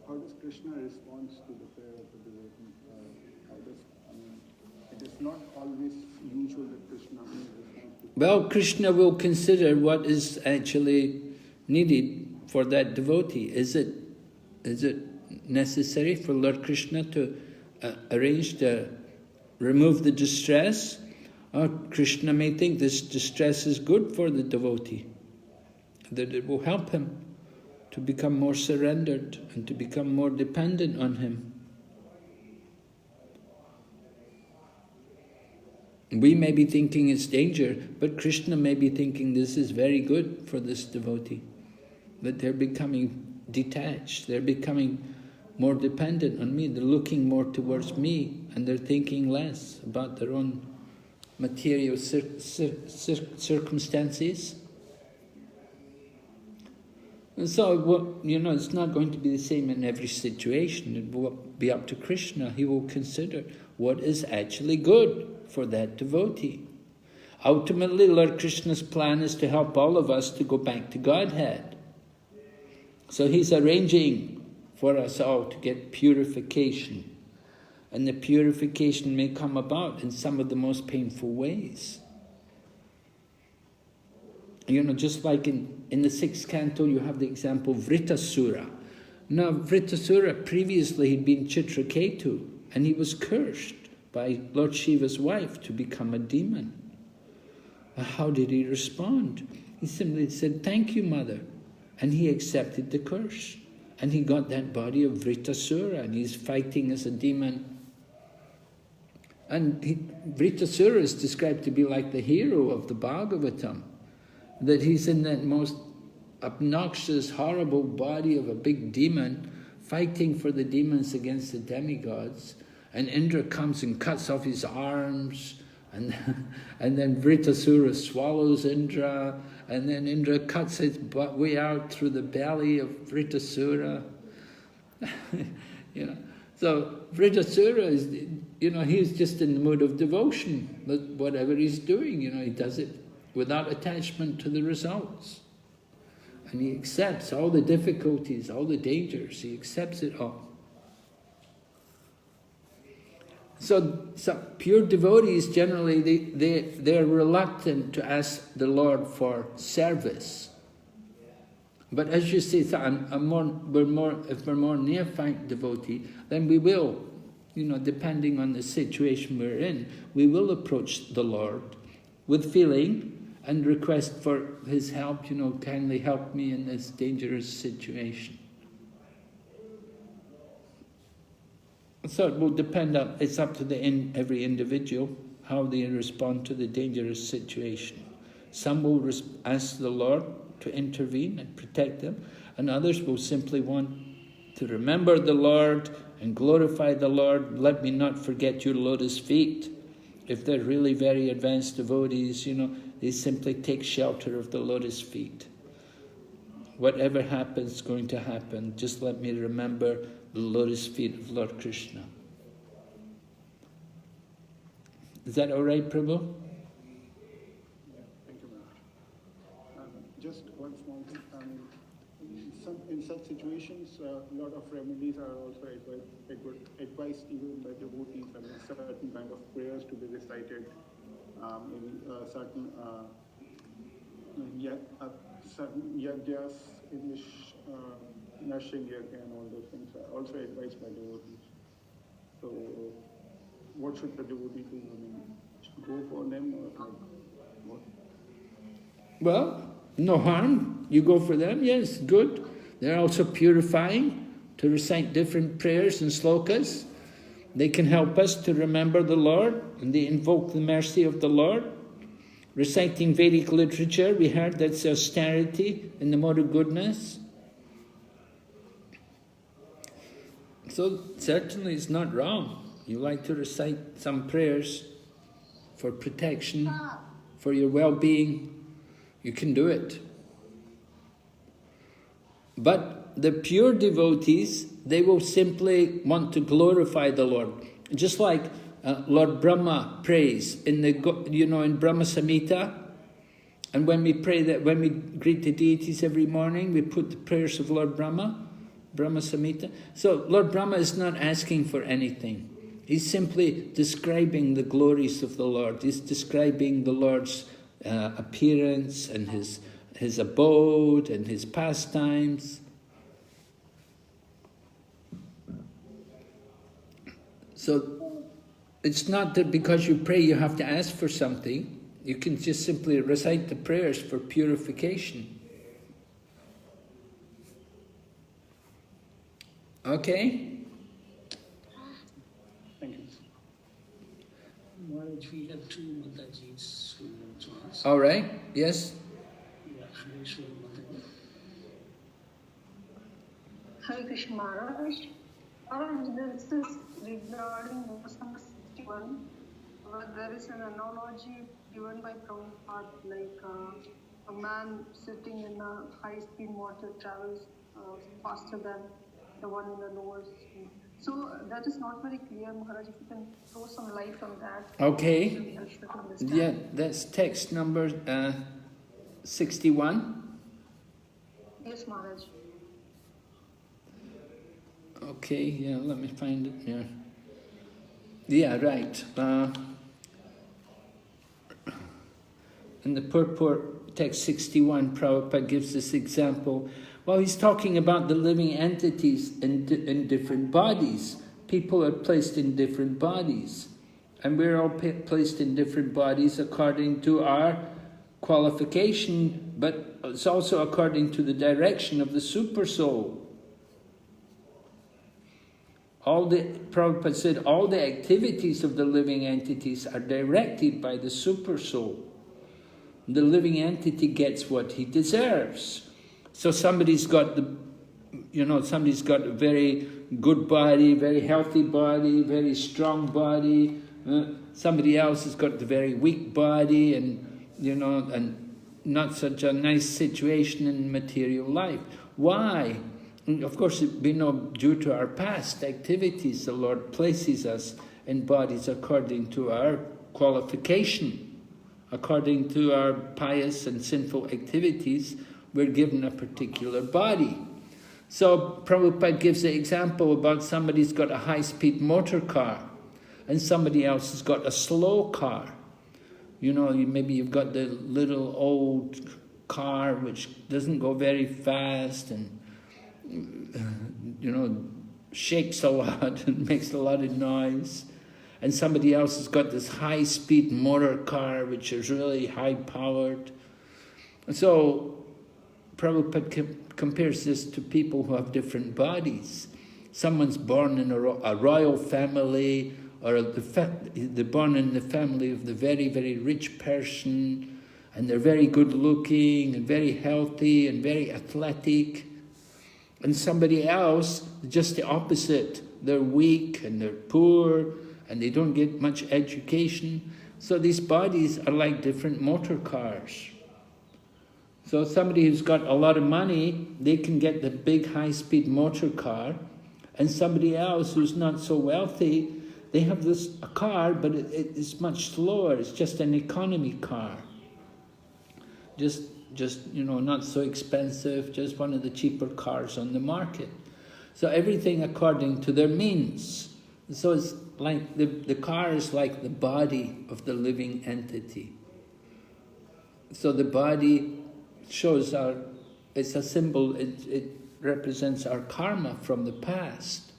S10: how does Krishna respond to the prayer of the devotee? It is not always usual that Krishna responds to.
S1: Well, Krishna will consider what is actually needed for that devotee. Is it necessary for Lord Krishna to arrange to remove the distress? Or Krishna may think this distress is good for the devotee, that it will help him to become more surrendered and to become more dependent on him. We may be thinking it's danger, but Krishna may be thinking this is very good for this devotee, that they're becoming detached, they're becoming more dependent on me, they're looking more towards me, and they're thinking less about their own material circumstances. And so, it's not going to be the same in every situation. It will be up to Krishna. He will consider what is actually good for that devotee. Ultimately, Lord Krishna's plan is to help all of us to go back to Godhead. So he's arranging for us all to get purification. And the purification may come about in some of the most painful ways. Just like in the 6th canto, you have the example of Vritasura. Now, Vritasura, previously he'd been Chitraketu, and he was cursed by Lord Shiva's wife to become a demon. How did he respond? He simply said, "Thank you, mother." And he accepted the curse. And he got that body of Vritasura, and he's fighting as a demon. And Vritasura is described to be like the hero of the Bhagavatam, that he's in that most obnoxious, horrible body of a big demon, fighting for the demons against the demigods. And Indra comes and cuts off his arms, and then Vritasura swallows Indra, and then Indra cuts his way out through the belly of Vritasura. So Vritasura is, he's just in the mood of devotion. Whatever he's doing, he does it without attachment to the results. And he accepts all the difficulties, all the dangers, he accepts it all. So pure devotees generally, they're reluctant to ask the Lord for service. But as you say, if we're more neophyte devotee, then we will, depending on the situation we're in, we will approach the Lord with feeling and request for his help, kindly help me in this dangerous situation. So it will depend on, it's up to every individual how they respond to the dangerous situation. Some will ask the Lord to intervene and protect them, and others will simply want to remember the Lord and glorify the Lord. Let me not forget your lotus feet. If they're really very advanced devotees, they simply take shelter of the lotus feet. whatever happens is going to happen. Just let me remember the lotus feet of Lord Krishna. Is that all right, Prabhu?
S10: Yeah, thank you very much. Just one small thing. In such situations, a lot of remedies are also advised even by devotees. I mean, certain kind of prayers to be recited, maybe certain yagyas, English nursing yagya and all those things are also advised by devotees. So, what should the devotee do? I mean, go for them or like what?
S1: Well, no harm. You go for them, yes, good. They're also purifying to recite different prayers and slokas. They can help us to remember the Lord, and they invoke the mercy of the Lord. Reciting Vedic literature, we heard that's austerity in the mode of goodness. So certainly it's not wrong. You like to recite some prayers for protection, for your well-being, you can do it. But the pure devotees, they will simply want to glorify the Lord. Just like Lord Brahma prays in the, in Brahma Samhita. And when we pray that, when we greet the deities every morning, we put the prayers of Lord Brahma, Brahma Samhita. So Lord Brahma is not asking for anything. He's simply describing the glories of the Lord. He's describing the Lord's appearance and his abode and his pastimes. So it's not that because you pray you have to ask for something. You can just simply recite the prayers for purification. Okay?
S10: Thank you.
S2: Maharaj, we have two Matajis who want to ask.
S1: All right, yes?
S2: Yeah, Hare Mataji.
S8: Hare Krishna Maharaj. Maharaj, this is regarding verse number 61, where there is an analogy given by Prabhupada, like a man sitting in a high-speed motor travels faster than the one in the lower speed. So that is not very clear, Maharaj. If you can throw some light on that.
S1: Okay.
S8: It will help us understand.
S1: Yeah, that's text number 61.
S8: Yes, Maharaj.
S1: Okay, yeah, let me find it here. Yeah, right. In the purport, text 61, Prabhupada gives this example. Well, he's talking about the living entities in different bodies. People are placed in different bodies. And we're all placed in different bodies according to our qualification, but it's also according to the direction of the super soul. Prabhupada said, all the activities of the living entities are directed by the super soul. The living entity gets what he deserves. So somebody's got somebody's got a very good body, very healthy body, very strong body. Somebody else has got the very weak body and not such a nice situation in material life. Why? Of course, due to our past activities, the Lord places us in bodies according to our qualification. According to our pious and sinful activities, we're given a particular body. So Prabhupada gives the example about somebody's got a high-speed motor car and somebody else has got a slow car. Maybe you've got the little old car which doesn't go very fast and shakes a lot and makes a lot of noise. And somebody else has got this high-speed motor car which is really high-powered. And so Prabhupada compares this to people who have different bodies. Someone's born in a royal family, or they're born in the family of the very, very rich person, and they're very good-looking and very healthy and very athletic. And somebody else, just the opposite. They're weak and they're poor and they don't get much education. So these bodies are like different motor cars. So somebody who's got a lot of money, they can get the big high-speed motor car, and somebody else who's not so wealthy, they have a car, but it's much slower. It's just an economy car. Just not so expensive, just one of the cheaper cars on the market. So everything according to their means. So it's like the car is like the body of the living entity. So the body shows it's a symbol, it represents our karma from the past.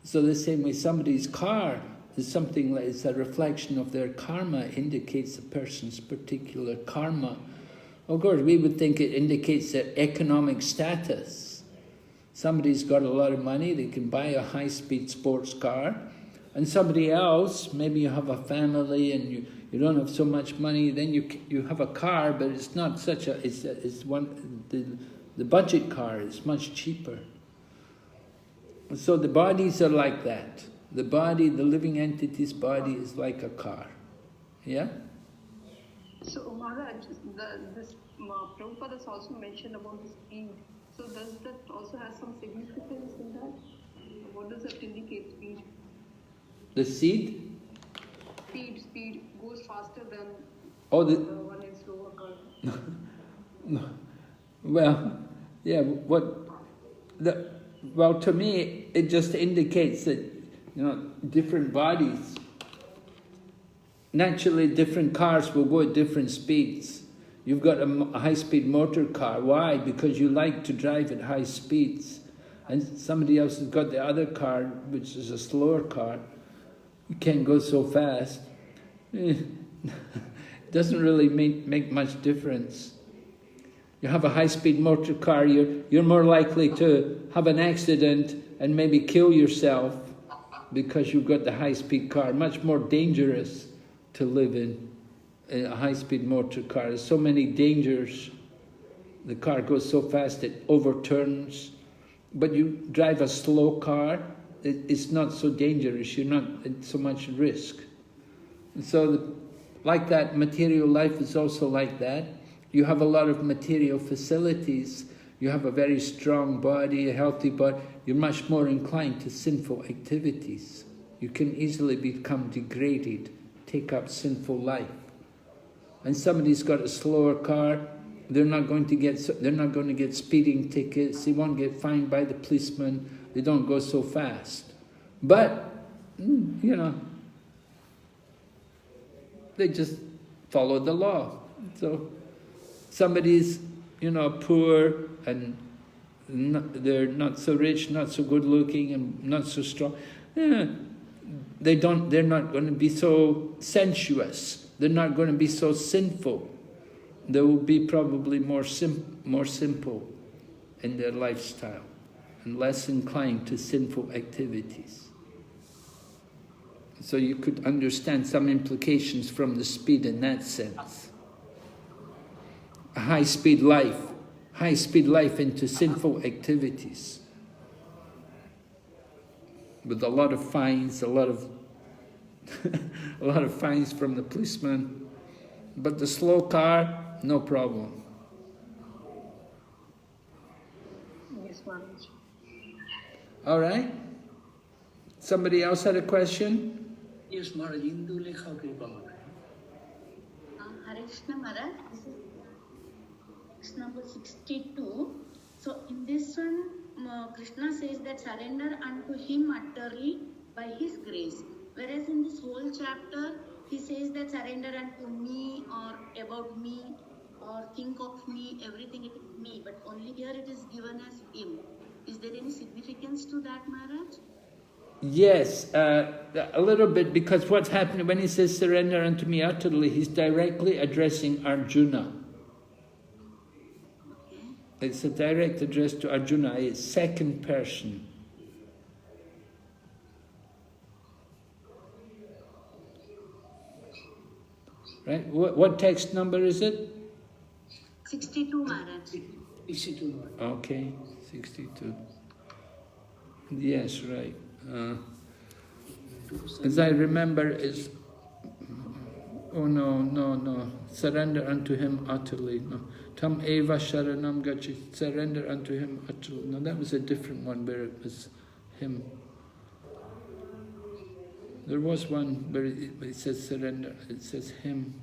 S1: So the same way somebody's car is something like, it's a reflection of their karma, indicates a person's particular karma. Of course, we would think it indicates their economic status. Somebody's got a lot of money, they can buy a high-speed sports car, and somebody else, maybe you have a family and you don't have so much money, then you have a car, but it's not such a, it's one, the budget car is much cheaper. So the bodies are like that. The body, the living entity's body is like a car. Yeah?
S8: So Maharaj, this Prabhupada has also mentioned about the speed. So does that also have some significance in that? What does that indicate, speed?
S1: The seed?
S8: Speed goes faster than
S1: the
S8: one in slower car.
S1: No. Well, yeah, well, to me, it just indicates that, different bodies, naturally different cars will go at different speeds. You've got a high-speed motor car. Why? Because you like to drive at high speeds. And somebody else has got the other car, which is a slower car. You can't go so fast. It doesn't really make much difference. You have a high-speed motor car, you're more likely to have an accident and maybe kill yourself because you've got the high-speed car. Much more dangerous to live in a high-speed motor car. There's so many dangers. The car goes so fast it overturns. But you drive a slow car, it's not so dangerous. You're not at so much risk. And so, like that, material life is also like that. You have a lot of material facilities. You have a very strong body, a healthy body. You're much more inclined to sinful activities. You can easily become degraded, take up sinful life. And somebody's got a slower car, they're not going to get speeding tickets, they won't get fined by the policeman, they don't go so fast. But, they just follow the law. So somebody's, poor and they're not so rich, not so good looking and not so strong. They're not going to be so sensuous. They're not going to be so sinful. They will be probably more simple in their lifestyle and less inclined to sinful activities. So you could understand some implications from the speed in that sense. A high-speed life into sinful activities. With a lot of fines, a lot of fines from the policeman. But the slow car, no problem.
S8: Yes, Maharaj.
S1: All right. Somebody else had a question?
S2: Yes, Maharaj, Hindu Lekha Kripa Maharaj.
S9: Hare Krishna Maharaj, this is number 62. So in this one, Krishna says that surrender unto him utterly by his grace. Whereas in this whole chapter, he says that surrender unto me or about me or think of me, everything it is me. But only here it is given as him. Is there any significance to that, Maharaj?
S1: Yes, a little bit, because what's happening when he says surrender unto me utterly, he's directly addressing Arjuna.
S9: Okay.
S1: It's a direct address to Arjuna, it's second person. Right? What text number is it?
S9: 62, Maharaj.
S2: 62 Maharaj.
S1: Okay, 62. Yes, right. As I remember, Oh no, no, no. Surrender unto him utterly. No. Tam eva sharanam gachi. Surrender unto him utterly. No, that was a different one where it was him. There was one where it says surrender. It says him.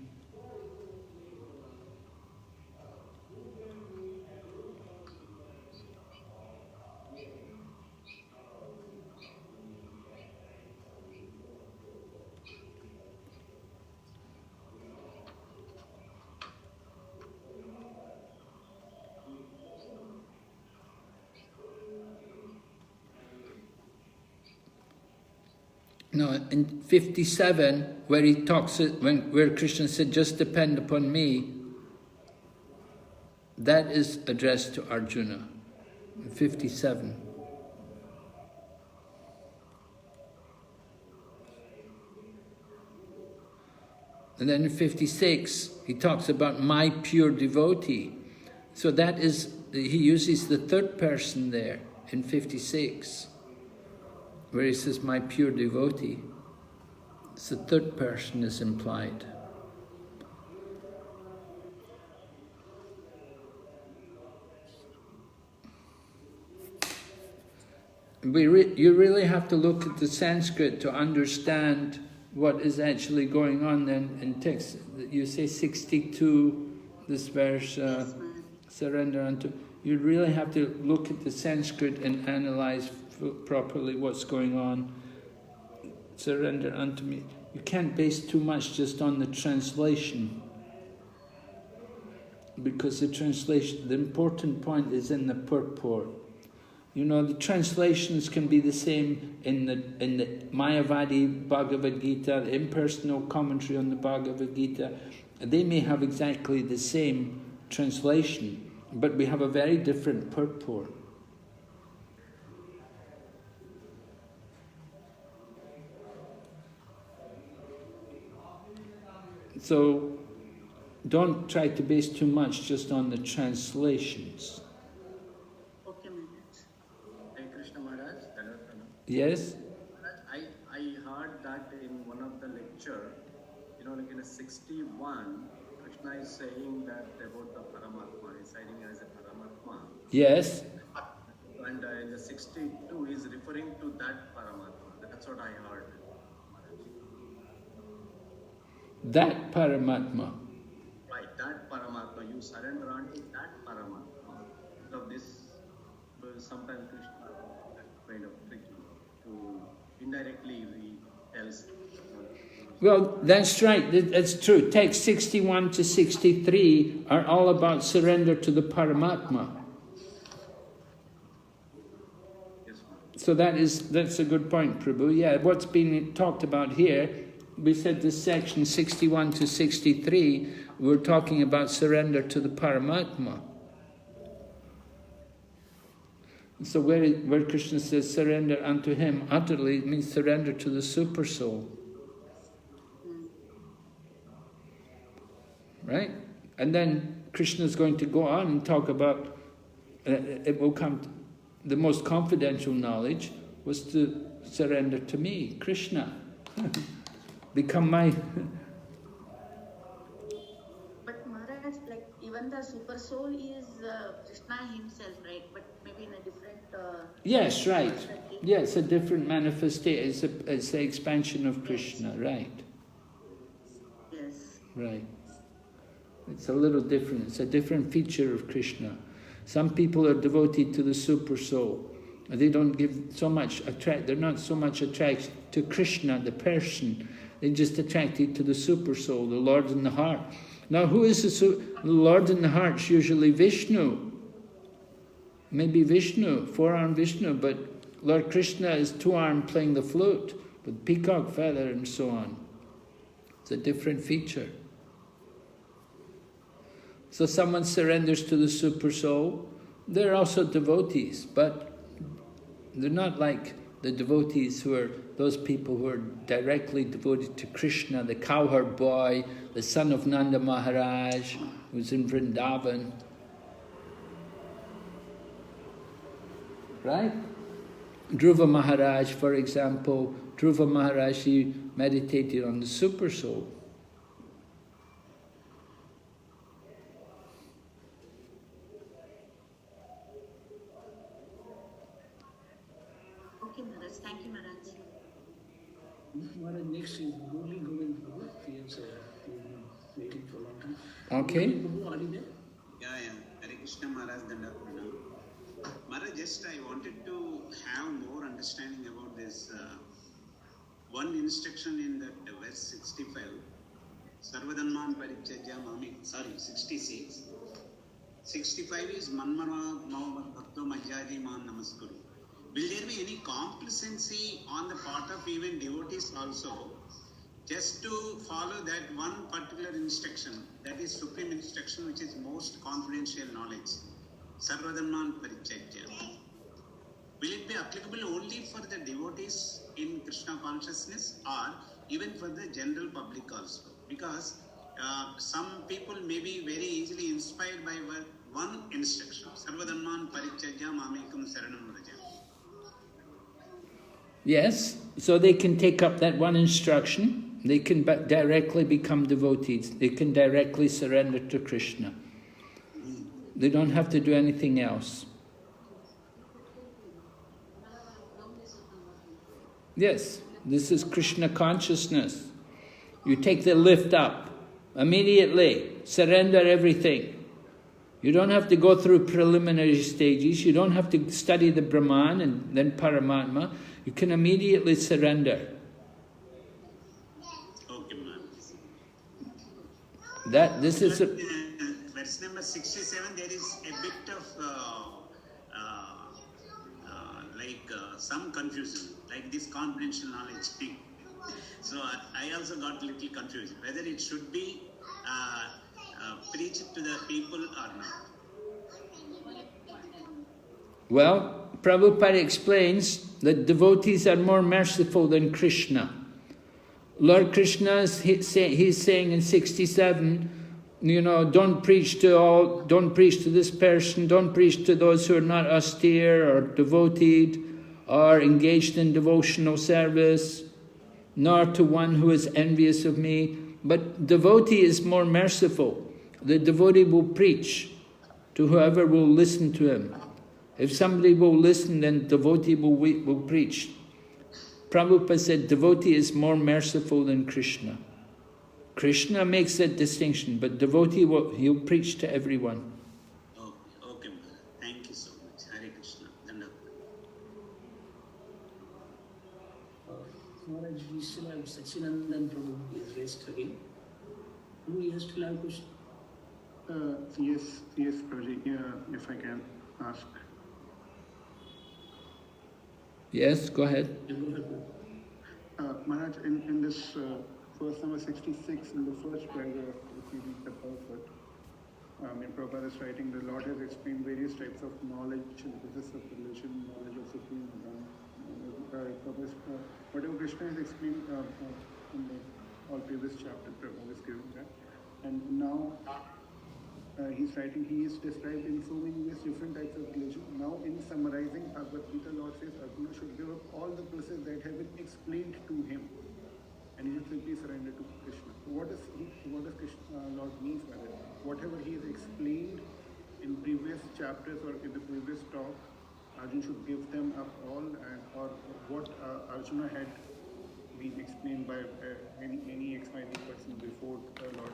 S1: No, in 57, where he talks, where Krishna said, "Just depend upon me," that is addressed to Arjuna. In 57. And then in 56, he talks about my pure devotee. So that is, he uses the third person there in 56. Where he says, my pure devotee. It's the third person is implied. You really have to look at the Sanskrit to understand what is actually going on then in text. You say 62, this verse, surrender unto. You really have to look at the Sanskrit and analyze properly what's going on. Surrender unto me. You can't base too much just on the translation, because the translation, the important point is in the purport. You know, the translations can be the same in the Mayavadi Bhagavad Gita, the impersonal commentary on the Bhagavad Gita. They may have exactly the same translation, but we have a very different purport. So, don't try to base too much just on the translations.
S9: Okay, Maharaj.
S11: Hey Krishna Maharaj,
S1: Yes?
S11: I heard that in one of the lecture, you know, like in a 61, Krishna is saying that about the Paramatma, residing as a Paramatma.
S1: Yes.
S11: And in the 62, is referring to that Paramatma. That's what I heard.
S1: That Paramatma.
S11: Right, that Paramatma. You surrender unto that Paramatma. So this sometimes Krishna kind of tricky to indirectly he tells.
S1: Well, that's right, that's true. Text 61 to 63 are all about surrender to the Paramatma. So that's a good point, Prabhu. Yeah, what's being talked about here, we said this section 61 to 63, we're talking about surrender to the Paramatma. So where Krishna says surrender unto him utterly, it means surrender to the super soul. Right? And then Krishna is going to go on and talk about, it will come, the most confidential knowledge was to surrender to me, Krishna. Become my...
S9: But Maharaj, like even the super soul is Krishna himself, right? But maybe in a different...
S1: Yes, right. Yeah, it's a different manifestation. It's the expansion of Krishna, right?
S9: Yes.
S1: Right. It's a little different. It's a different feature of Krishna. Some people are devoted to the super soul. They don't give so much they're not so much attracted to Krishna, the person. They're just attracted to the super soul, the Lord in the heart. Now, who is the Lord in the heart? It's usually Vishnu. Maybe Vishnu, four-armed Vishnu, but Lord Krishna is two-armed playing the flute with peacock feather and so on. It's a different feature. So someone surrenders to the super soul. They're also devotees, but they're not like the devotees who are those people who are directly devoted to Krishna, the cowherd boy, the son of Nanda Maharaj, who's in Vrindavan. Right? Dhruva Maharaj, for example, Dhruva Maharaj, he meditated on the super soul.
S9: Maharaj. Thank you, Maharaj.
S2: Maharaj, next is Murli Govind Prabhu. He has been waiting for a long time.
S1: Okay.
S2: Murli Prabhu, are you there?
S12: Yeah. Hare Krishna Maharaj Dandapranam. Maharaj, just I wanted to have more understanding about this one instruction in that verse 65. Sarvadhanman Parityajya Mami, 66. 65 is Manmara Mohammed Bhakto Majjaji Man Namaskuru. Will there be any complacency on the part of even devotees also, just to follow that one particular instruction, that is supreme instruction, which is most confidential knowledge, Sarvadhanman Parityajya? Will it be applicable only for the devotees in Krishna consciousness or even for the general public also? Because some people may be very easily inspired by one instruction, Sarvadhanman Parityajya Mamekam Saranam Vraja.
S1: Yes, so they can take up that one instruction, they can directly become devotees, they can directly surrender to Krishna. They don't have to do anything else. Yes, this is Krishna consciousness. You take the lift up, immediately, surrender everything. You don't have to go through preliminary stages, you don't have to study the Brahman and then Paramatma. You can immediately surrender.
S12: Okay, ma'am.
S1: This is a...
S12: Verse number 67, there is a bit of some confusion, like this confidential knowledge thing. So I also got a little confused, whether it should be preached to the people or not.
S1: Well, Prabhupada explains that devotees are more merciful than Krishna. Lord Krishna, he's saying in 67, don't preach to this person, don't preach to those who are not austere or devoted or engaged in devotional service, nor to one who is envious of me. But devotee is more merciful. The devotee will preach to whoever will listen to him. If somebody will listen, then devotee will preach. Prabhupada said devotee is more merciful than Krishna. Krishna makes that distinction, but devotee, he'll preach to everyone.
S12: Okay, thank you so much. Hare Krishna.
S2: Maharaj, we still have Sachinandan Prabhu is raised again. Do you still have a question?
S10: Yes, Prabhuji. Yeah, if I can ask.
S1: Yes, go ahead.
S10: Maharaj, in this verse number 66, in the first paragraph, if you read the purport, Prabhupada is writing, the Lord has explained various types of knowledge and business of religion, knowledge of Supreme whatever Krishna has explained in all previous chapters, Prabhupada is giving that. And now he's writing, he is described in so many ways different types of religion. Now in summarizing Bhagavad Gita, Lord says Arjuna should give up all the process that have been explained to him, and he should simply surrender to Krishna. What does Krishna Lord means by that? Whatever he has explained in previous chapters or in the previous talk, Arjuna should give them up all, or what Arjuna had been explained by any XYZ person before Lord.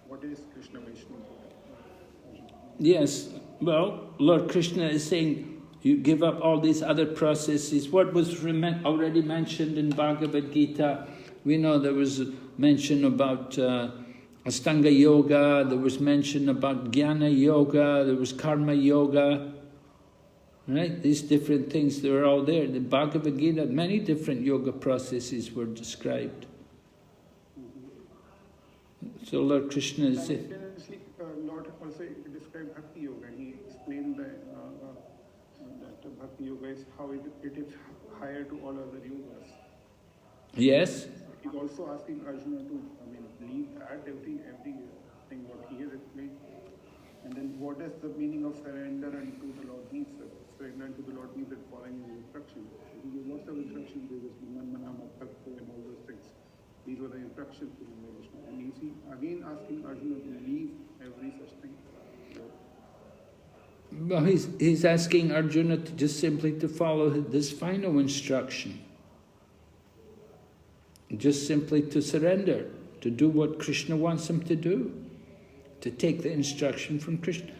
S10: What is Krishna Vishnu?
S1: Yes, well, Lord Krishna is saying, you give up all these other processes. What was already mentioned in Bhagavad Gita, we know there was mention about Astanga Yoga, there was mention about Jnana Yoga, there was Karma Yoga, right? These different things, they were all there. The Bhagavad Gita, many different yoga processes were described. So Lord Krishna is saying...
S10: Lord also described Bhakti Yoga, and he explained that Bhakti Yoga is how it is higher to all other yogas.
S1: Yes.
S10: He's also asking Arjuna to leave everything what he has explained. And then what is the meaning of surrender unto the Lord means? Surrender unto the Lord means that following his instructions. He gives lots of instructions, there is and all those things. These were the instructions to Krishna. And you see, again asking Arjuna to leave every such thing.
S1: Well, he's asking Arjuna to just simply to follow this final instruction. Just simply to surrender, to do what Krishna wants him to do, to take the instruction from Krishna.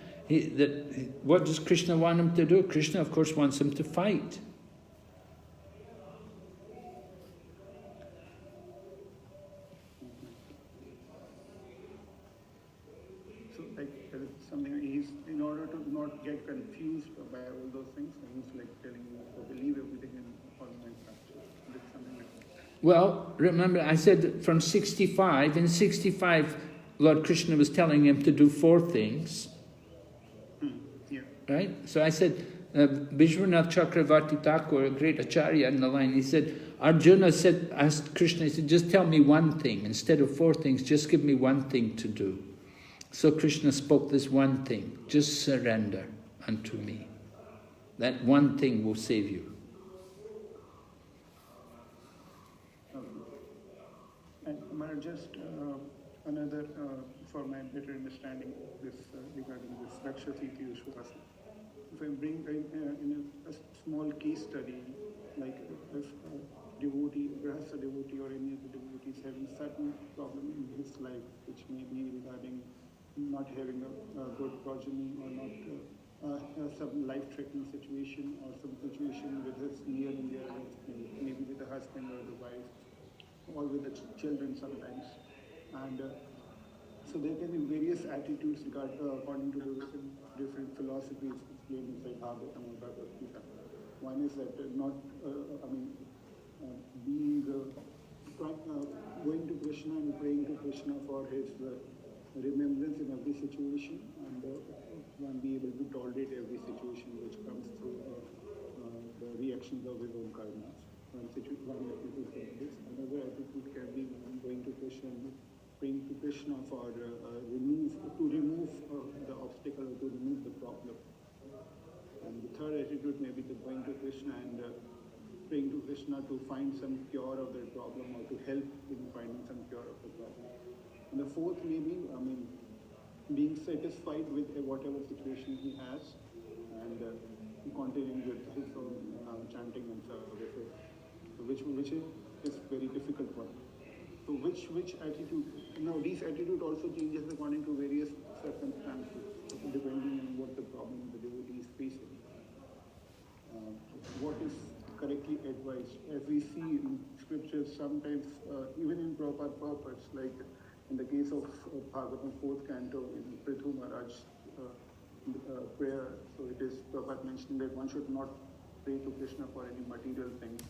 S1: What does Krishna want him to do? Krishna, of course, wants him to fight.
S10: So, like, something he's, in order to not get confused by all those things, he's like telling you to believe everything in all my structure. Something like that.
S1: Well, remember I said from 65, in 65, Lord Krishna was telling him to do 4 things.
S10: Yeah.
S1: Right? So I said, Vishwanath Chakravarti Thakur, a great acharya in the line, he said, Arjuna asked Krishna, he said, just tell me one thing. Instead of 4 things, just give me one thing to do. So Krishna spoke this one thing, just surrender unto me. That one thing will save you.
S10: And just another, for my better understanding, this regarding this Rakshasiti Vishwasa. If I bring in a small case study, like if a devotee, perhaps a devotee or any of the devotees having certain problem in his life, which may be regarding not having a good progeny or not some life-threatening situation or some situation with his near and dear, maybe with the husband or the wife, or with the children sometimes. And so there can be various attitudes according to the different philosophies explained inside Bhagavatam and Bhagavad Gita. One is that going to Krishna and praying to Krishna for his remembrance in every situation, and one be able to tolerate every situation which comes through the reactions of his own karmas. One attitude can be this. Another attitude can be going to Krishna and praying to Krishna for remove the obstacle or to remove the problem. And the third attitude may be going to Krishna and praying to Krishna to find some cure of their problem or to help in finding some cure of the problem. And the fourth may be, being satisfied with whatever situation he has and continuing with his own chanting and service, which is very difficult one. So which attitude? Now these attitude also changes according to various circumstances, depending on what the problem the devotee is facing. What is correctly advised? As we see in scriptures, sometimes even in Prabhupada purpose, like in the case of Bhagavatam 4th canto in Prithu Maharaj's prayer, so it is Prabhupada mentioning that one should not pray to Krishna for any material things.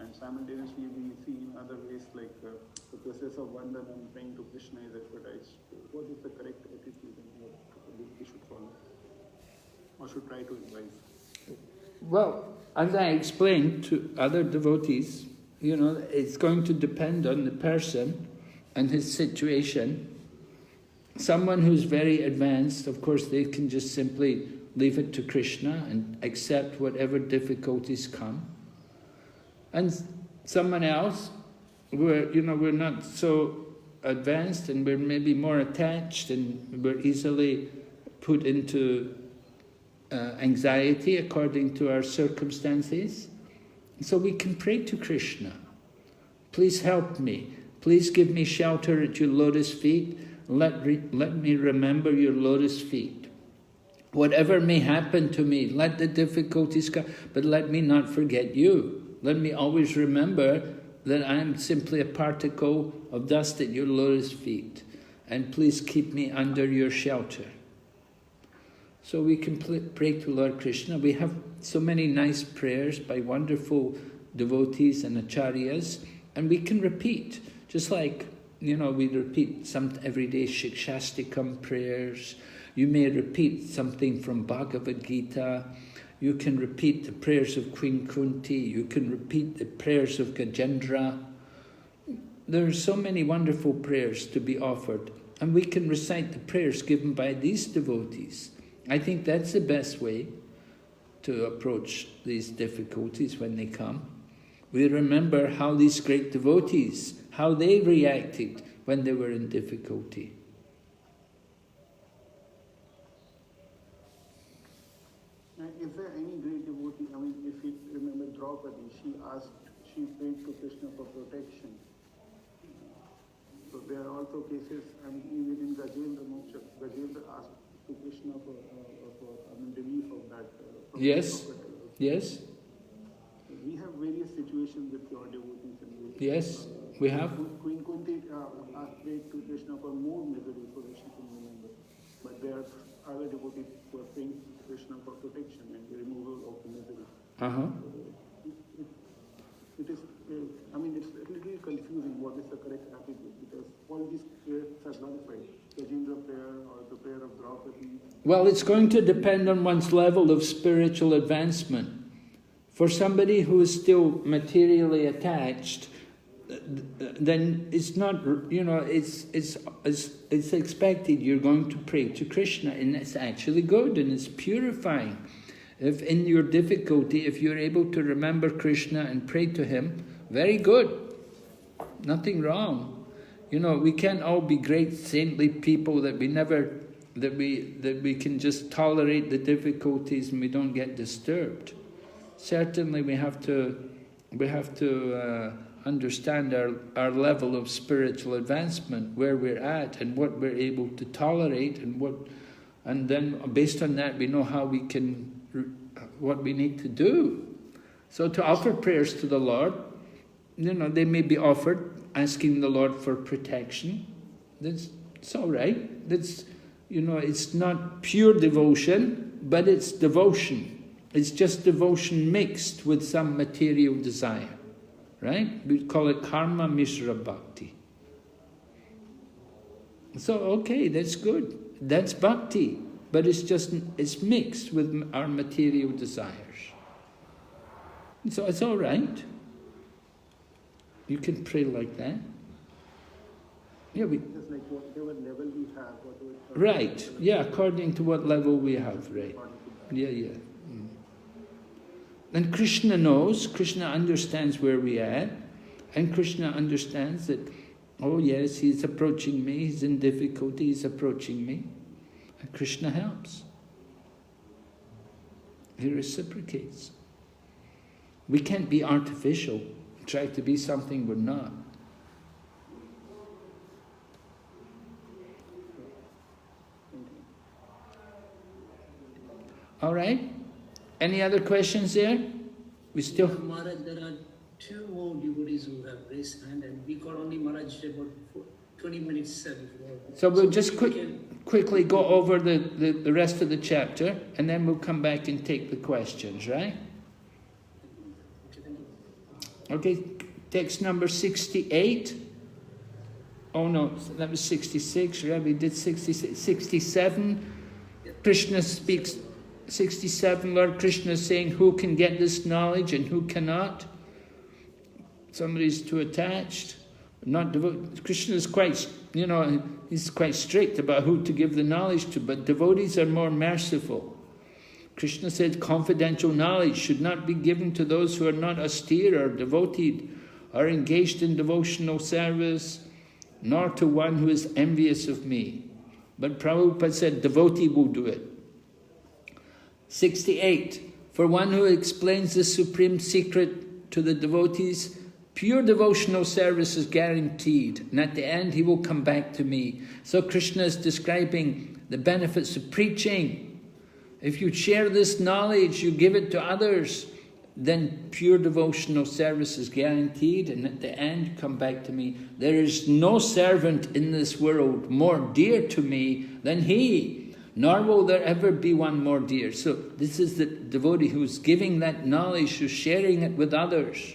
S10: And simultaneously we see in other ways like the process of Vandana and praying to Krishna is advertised. What is the correct attitude and what we should follow or should try to advise?
S1: Well, as I explained to other devotees, it's going to depend on the person and his situation. Someone who's very advanced, of course, they can just simply leave it to Krishna and accept whatever difficulties come. And someone else, we're not so advanced and we're maybe more attached and we're easily put into anxiety according to our circumstances. So we can pray to Krishna. Please help me. Please give me shelter at your lotus feet. Let me remember your lotus feet. Whatever may happen to me, let the difficulties come, but let me not forget you. Let me always remember that I am simply a particle of dust at your lotus feet. And please keep me under your shelter. So we can pray to Lord Krishna. We have so many nice prayers by wonderful devotees and acharyas, and we can repeat, just like, we repeat some everyday Shikshastikam prayers. You may repeat something from Bhagavad Gita. You can repeat the prayers of Queen Kunti. You can repeat the prayers of Gajendra. There are so many wonderful prayers to be offered, and we can recite the prayers given by these devotees. I think that's the best way to approach these difficulties when they come. We remember how these great devotees, how they reacted when they were in difficulty.
S10: And is there any great devotee, I mean, if you remember Draupadi, she prayed to Krishna for protection. So there are also cases, I mean, even in Gajendra Moksha, Gajendra asked to Krishna for relief of that.
S1: Yes, yes.
S10: We have various situations with your devotees.
S1: Yes, we have.
S10: Queen Kunti prayed to Krishna for more misery so that she can remember. But there are other devotees who are praying to Krishna for protection and the removal of the misery. It is, I mean, it's a little confusing what is the correct attitude, because all these prayers are glorified. Gajendra prayer or the prayer of Draupadi.
S1: Well, it's going to depend on one's level of spiritual advancement. For somebody who is still materially attached, then it's not, you know, it's expected you're going to pray to Krishna, and it's actually good and it's purifying. If in your difficulty, if you're able to remember Krishna and pray to him, very good. Nothing wrong. You know, we can't all be great saintly people that we can just tolerate the difficulties and we don't get disturbed. Certainly we have to understand our level of spiritual advancement, where we're at and what we're able to tolerate, and then based on that we know how we can, what we need to do. So to offer prayers to the Lord, you know, they may be offered asking the Lord for protection. It's all right. That's, you know, it's not pure devotion, but it's devotion. It's just devotion mixed with some material desire, right? We call it karma mishra bhakti. So, okay, that's good. That's bhakti, but it's mixed with our material desires. So it's all right. You can pray like that. Yeah,
S10: just like whatever level we have.
S1: Right, yeah, according to what level we have, right. Yeah. And Krishna knows, Krishna understands where we are, and Krishna understands that, oh yes, he's approaching me, he's in difficulty, he's approaching me. And Krishna helps. He reciprocates. We can't be artificial, try to be something we're not. All right? Any other questions there? We still...
S2: Maharaj, there are two more devotees who have raised hand, and we got only Maharaj about 20 minutes before.
S1: So we'll just quickly go over the rest of the chapter, and then we'll come back and take the questions, right? Okay, text number 68. Oh no, that was 66, right? We did 66. 67, Krishna speaks... 67, Lord Krishna is saying who can get this knowledge and who cannot. Somebody's too attached, not devoted. Krishna is quite, you know, he's quite strict about who to give the knowledge to, but devotees are more merciful. Krishna said confidential knowledge should not be given to those who are not austere or devoted or engaged in devotional service, nor to one who is envious of me. But Prabhupada said devotee will do it. 68. For one who explains the supreme secret to the devotees, pure devotional service is guaranteed, and at the end he will come back to me. So Krishna is describing the benefits of preaching. If you share this knowledge, you give it to others, then pure devotional service is guaranteed, and at the end come back to me. There is no servant in this world more dear to me than he, nor will there ever be one more dear. So this is the devotee who's giving that knowledge, who's sharing it with others.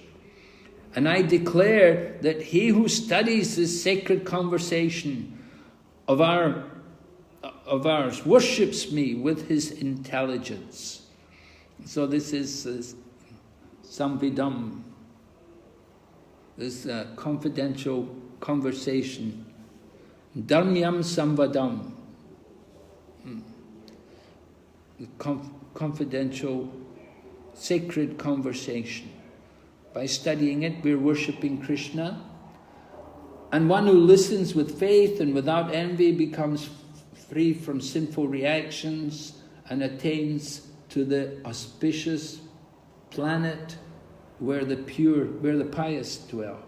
S1: And I declare that he who studies this sacred conversation of ours worships me with his intelligence. So this is samvidam, this confidential conversation. Dharmyam samvadam. Confidential, sacred conversation. By studying it, we're worshipping Krishna. And one who listens with faith and without envy becomes free from sinful reactions and attains to the auspicious planet where the pious dwell.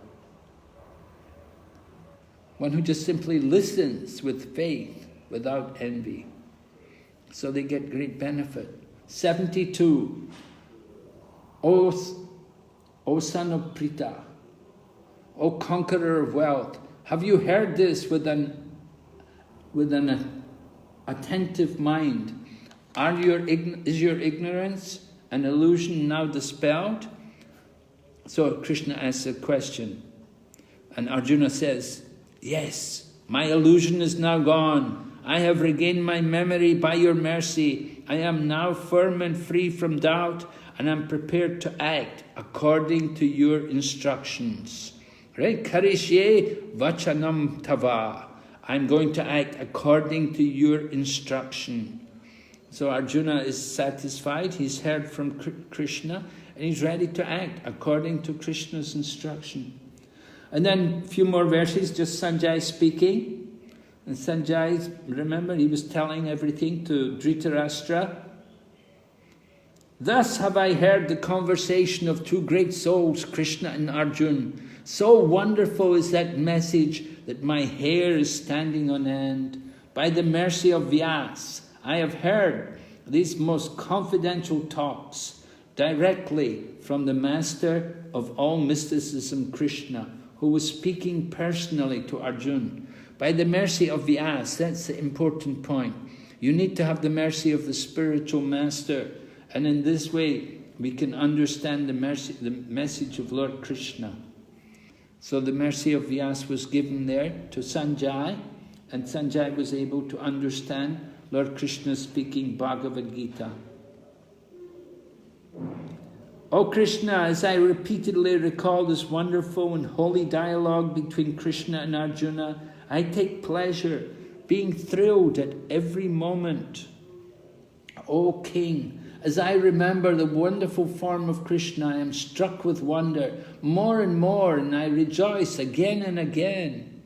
S1: One who just simply listens with faith, without envy. So they get great benefit. 72. O son of Prita, O conqueror of wealth, have you heard this with an attentive mind? Is your ignorance and illusion now dispelled? So Krishna asks a question, and Arjuna says, yes, my illusion is now gone. I have regained my memory by your mercy. I am now firm and free from doubt, and I'm prepared to act according to your instructions. Right? Karishye vachanam tava. I'm going to act according to your instruction. So Arjuna is satisfied. He's heard from Krishna, and he's ready to act according to Krishna's instruction. And then a few more verses, just Sanjay speaking. And Sanjay, remember, he was telling everything to Dhritarashtra. Thus have I heard the conversation of two great souls, Krishna and Arjuna. So wonderful is that message that my hair is standing on end. By the mercy of Vyas, I have heard these most confidential talks directly from the master of all mysticism, Krishna, who was speaking personally to Arjuna. By the mercy of Vyas, that's the important point. You need to have the mercy of the spiritual master, and in this way we can understand the message of Lord Krishna. So the mercy of Vyas was given there to Sanjay, and Sanjay was able to understand Lord Krishna speaking Bhagavad Gita. O Krishna, as I repeatedly recall this wonderful and holy dialogue between Krishna and Arjuna, I take pleasure, being thrilled at every moment. O King, as I remember the wonderful form of Krishna, I am struck with wonder more and more, and I rejoice again and again.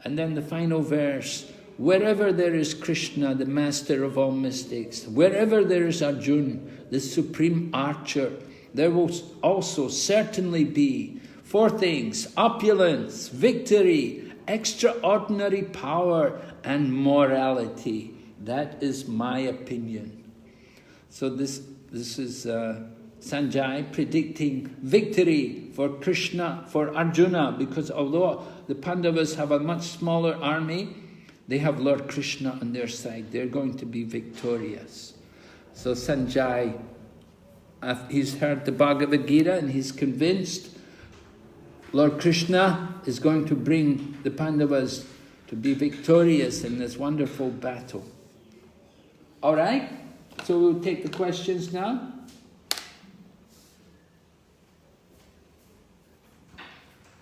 S1: And then the final verse, wherever there is Krishna, the master of all mystics, wherever there is Arjuna, the supreme archer, there will also certainly be four things: opulence, victory, extraordinary power, and morality. That is my opinion. So this is Sanjay predicting victory for Krishna, for Arjuna, because although the Pandavas have a much smaller army, they have Lord Krishna on their side. They're going to be victorious. So Sanjay, he's heard the Bhagavad Gita and he's convinced Lord Krishna is going to bring the Pandavas to be victorious in this wonderful battle. All right? So we'll take the questions now.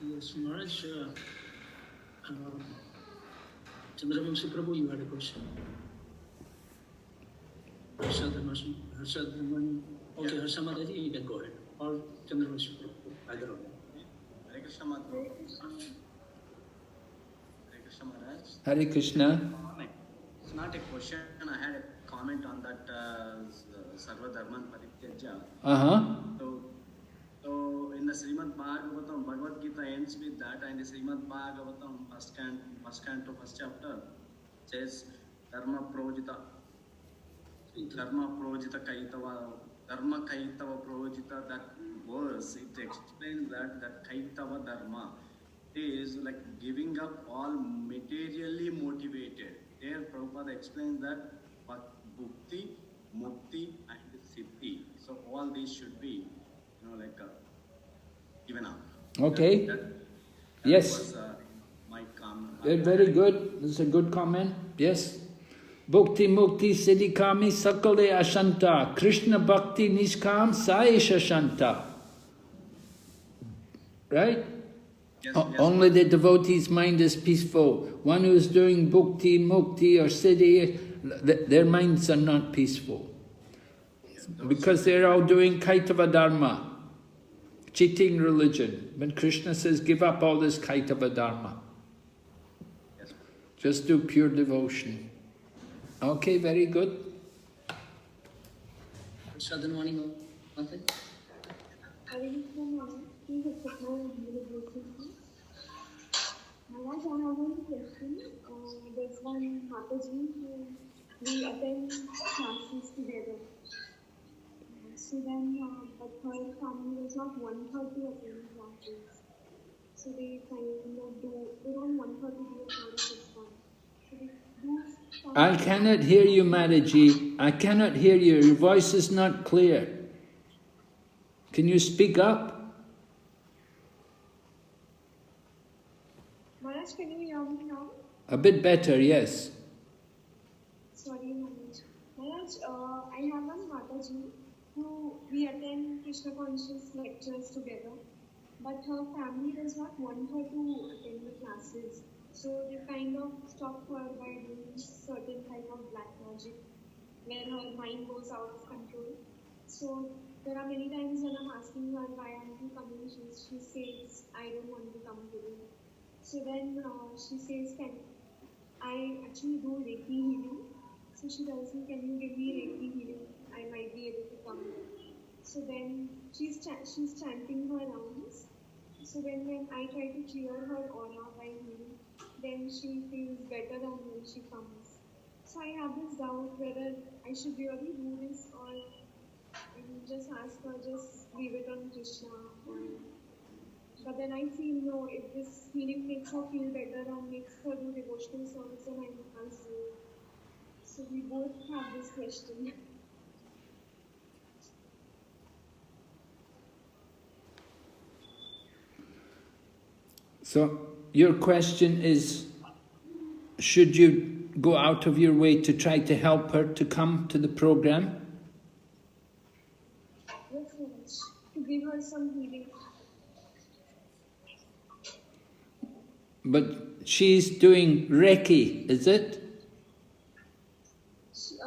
S2: Yes, Maharaj. Chandramukhi Prabhu, you had a question. Harshad, okay, Harsha Mataji, you can go ahead. Or Chandramukhi Prabhu, either of them.
S11: Hare Krishna Madhu. Hare Krishna Maharaj.
S1: Hare Krishna.
S11: It's not a question, I had a comment on that Sarva Dharman Parityajya. So in the Srimad Bhagavatam, Bhagavad Gita ends with that, and the Srimad Bhagavatam first canto, first chapter says Dharma Projita Kaitava Projita. That verse, it explains that Kaitava Dharma is like giving up all materially motivated. There Prabhupada explains that Bhakti, Mukti and Siddhi. So all these should be, given up.
S1: Okay.
S11: That
S1: yes.
S11: was my comment.
S1: Very good. This is a good comment. Yes. Bhakti Mukti Siddhi Kami Sakale Ashanta. Krishna Bhakti Nishkam Saisha Shanta. Right?
S11: Yes,
S1: Only the devotee's mind is peaceful. One who is doing Bhakti, Mukti or Siddhi, their minds are not peaceful. Because they're all doing Kaitava Dharma, cheating religion. When Krishna says, give up all this Kaitava Dharma.
S11: Yes.
S1: Just do pure devotion. Okay, very good.
S2: Shraddhanwani Mataji.
S8: Please accept my humble obeisance. Maharaj, I have one question. There's one Mataji who we attend classes together. So then, but her family does not want her to attend classes. So they kind of they don't want her to be a part of this one. So they do.
S1: I cannot hear you, Mataji. I cannot hear you. Your voice is not clear. Can you speak up?
S8: Maharaj, can you hear me now?
S1: A bit better, yes.
S8: Sorry, Maharaj. Maharaj, I have one Mataji who we attend Krishna conscious lectures together, but her family does not want her to attend the classes. So they kind of stop her by doing certain type of black magic where her mind goes out of control. So there are many times when I'm asking her why aren't you coming, she says, I don't want to come today. So then she says, can I actually do Reiki healing? So she tells me, can you give me Reiki healing? I might be able to come. So then she's chanting her rounds. So then when I try to clear her aura by healing, then she feels better than when she comes. So I have this doubt whether I should really do this or just ask her, just leave it on Krishna. But then I feel, no, if this healing makes her feel better and makes her do devotional service, then I must do it. So we both have this question.
S1: So your question is, should you go out of your way to try to help her to come to the program?
S8: Yes, to give her some healing.
S1: But she's doing Reiki, is it?
S8: She's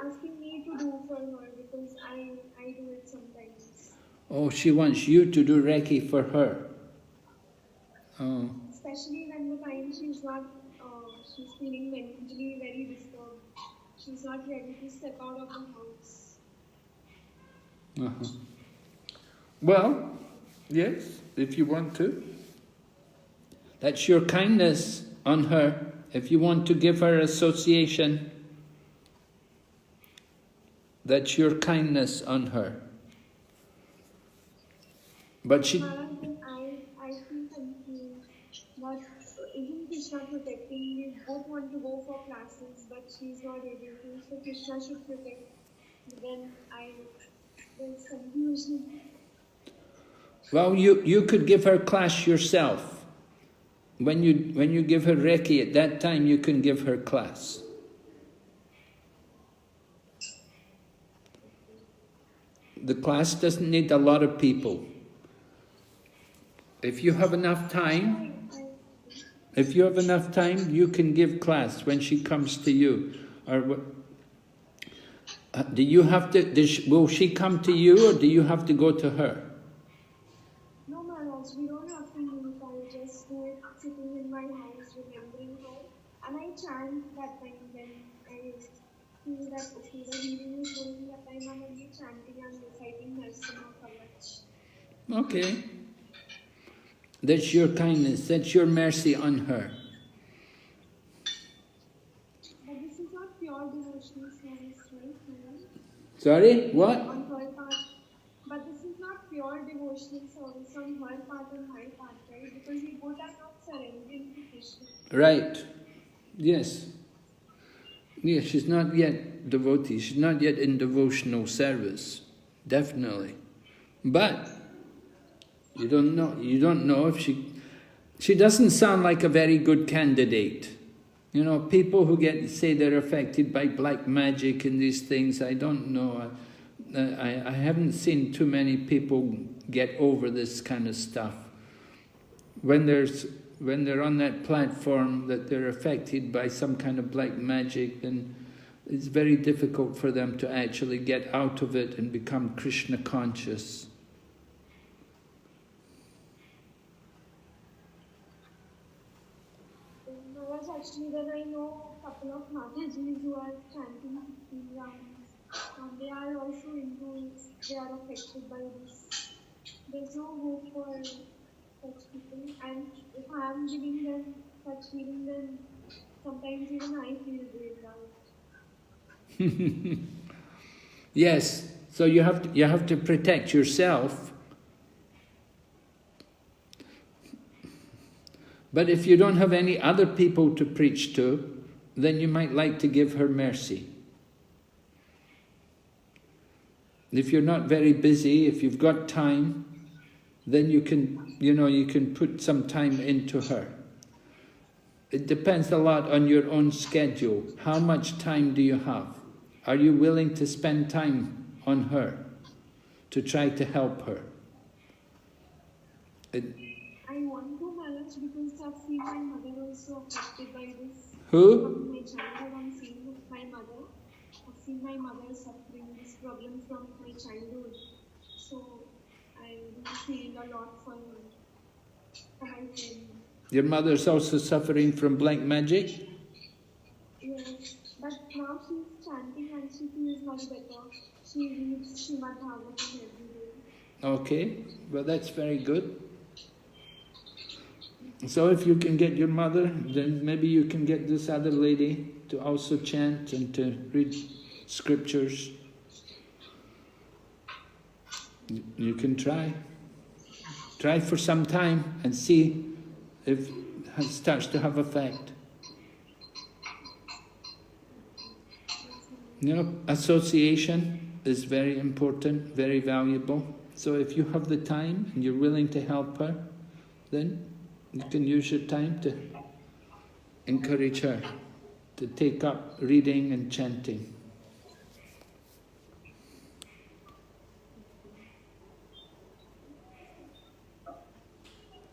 S8: asking me to do for her because I do it sometimes.
S1: Oh, she wants you to do Reiki for her. Oh.
S8: Especially when the time she's not, she's feeling mentally very disturbed. She's not ready to step out of the house.
S1: Uh-huh. Well, yes, if you want to. That's your kindness on her. If you want to give her association, that's your kindness on her. But she...
S8: I feel confused. But isn't Krishna protecting? We both want to go for classes, but she's not able to. So Krishna should protect. Then there's confusion.
S1: Well, you could give her class yourself. When you give her Reiki, at that time you can give her class. The class doesn't need a lot of people. If you have enough time, you can give class when she comes to you. Or do you have to? Will she come to you, or do you have to go to her?
S8: No, Maharaj, we don't have to move. I just do it sitting in my house, remembering her, and I chant that time. Then I feel that okay, the healing is going. That time I'm only chanting and reciting Narsimha Kavach.
S1: Okay. That's your kindness, that's your mercy on her.
S8: But this is not pure devotional service, right?
S1: Sorry? What?
S8: On her part. But this is not pure devotional service on her part and my part, right? Because we both are not surrendering to Krishna.
S1: Right. Yes. Yes, she's not yet devotee, she's not yet in devotional service. Definitely. But you don't know if she doesn't sound like a very good candidate. You know, people who say they're affected by black magic and these things, I don't know. I haven't seen too many people get over this kind of stuff. When they're on that platform that they're affected by some kind of black magic, then it's very difficult for them to actually get out of it and become Krishna conscious.
S8: Actually, then I know a couple of Matajis who are chanting 15 rounds, and they are are also into, they are affected by this. There's no hope for such people, and if I am giving them such healing, then sometimes even I feel drained out.
S1: Yes, so you have to protect yourself. But if you don't have any other people to preach to, then you might like to give her mercy. If you're not very busy, if you've got time, then you can put some time into her. It depends a lot on your own schedule. How much time do you have? Are you willing to spend time on her to try to help her?
S8: I want to manage because I've seen my mother also affected by this.
S1: Who?
S8: From my childhood, I'm seeing my mother. I've seen my mother suffering this problem from my childhood. So I'm feeling a lot for my friend.
S1: Your mother's also suffering from black magic?
S8: Yes, but now she's chanting and she feels much better. She reads Srimad Bhagavatam every day.
S1: Okay, well that's very good. So if you can get your mother, then maybe you can get this other lady to also chant and to read scriptures. You can try. Try for some time and see if it starts to have effect. Association is very important, very valuable. So if you have the time and you're willing to help her, then you can use your time to encourage her to take up reading and chanting.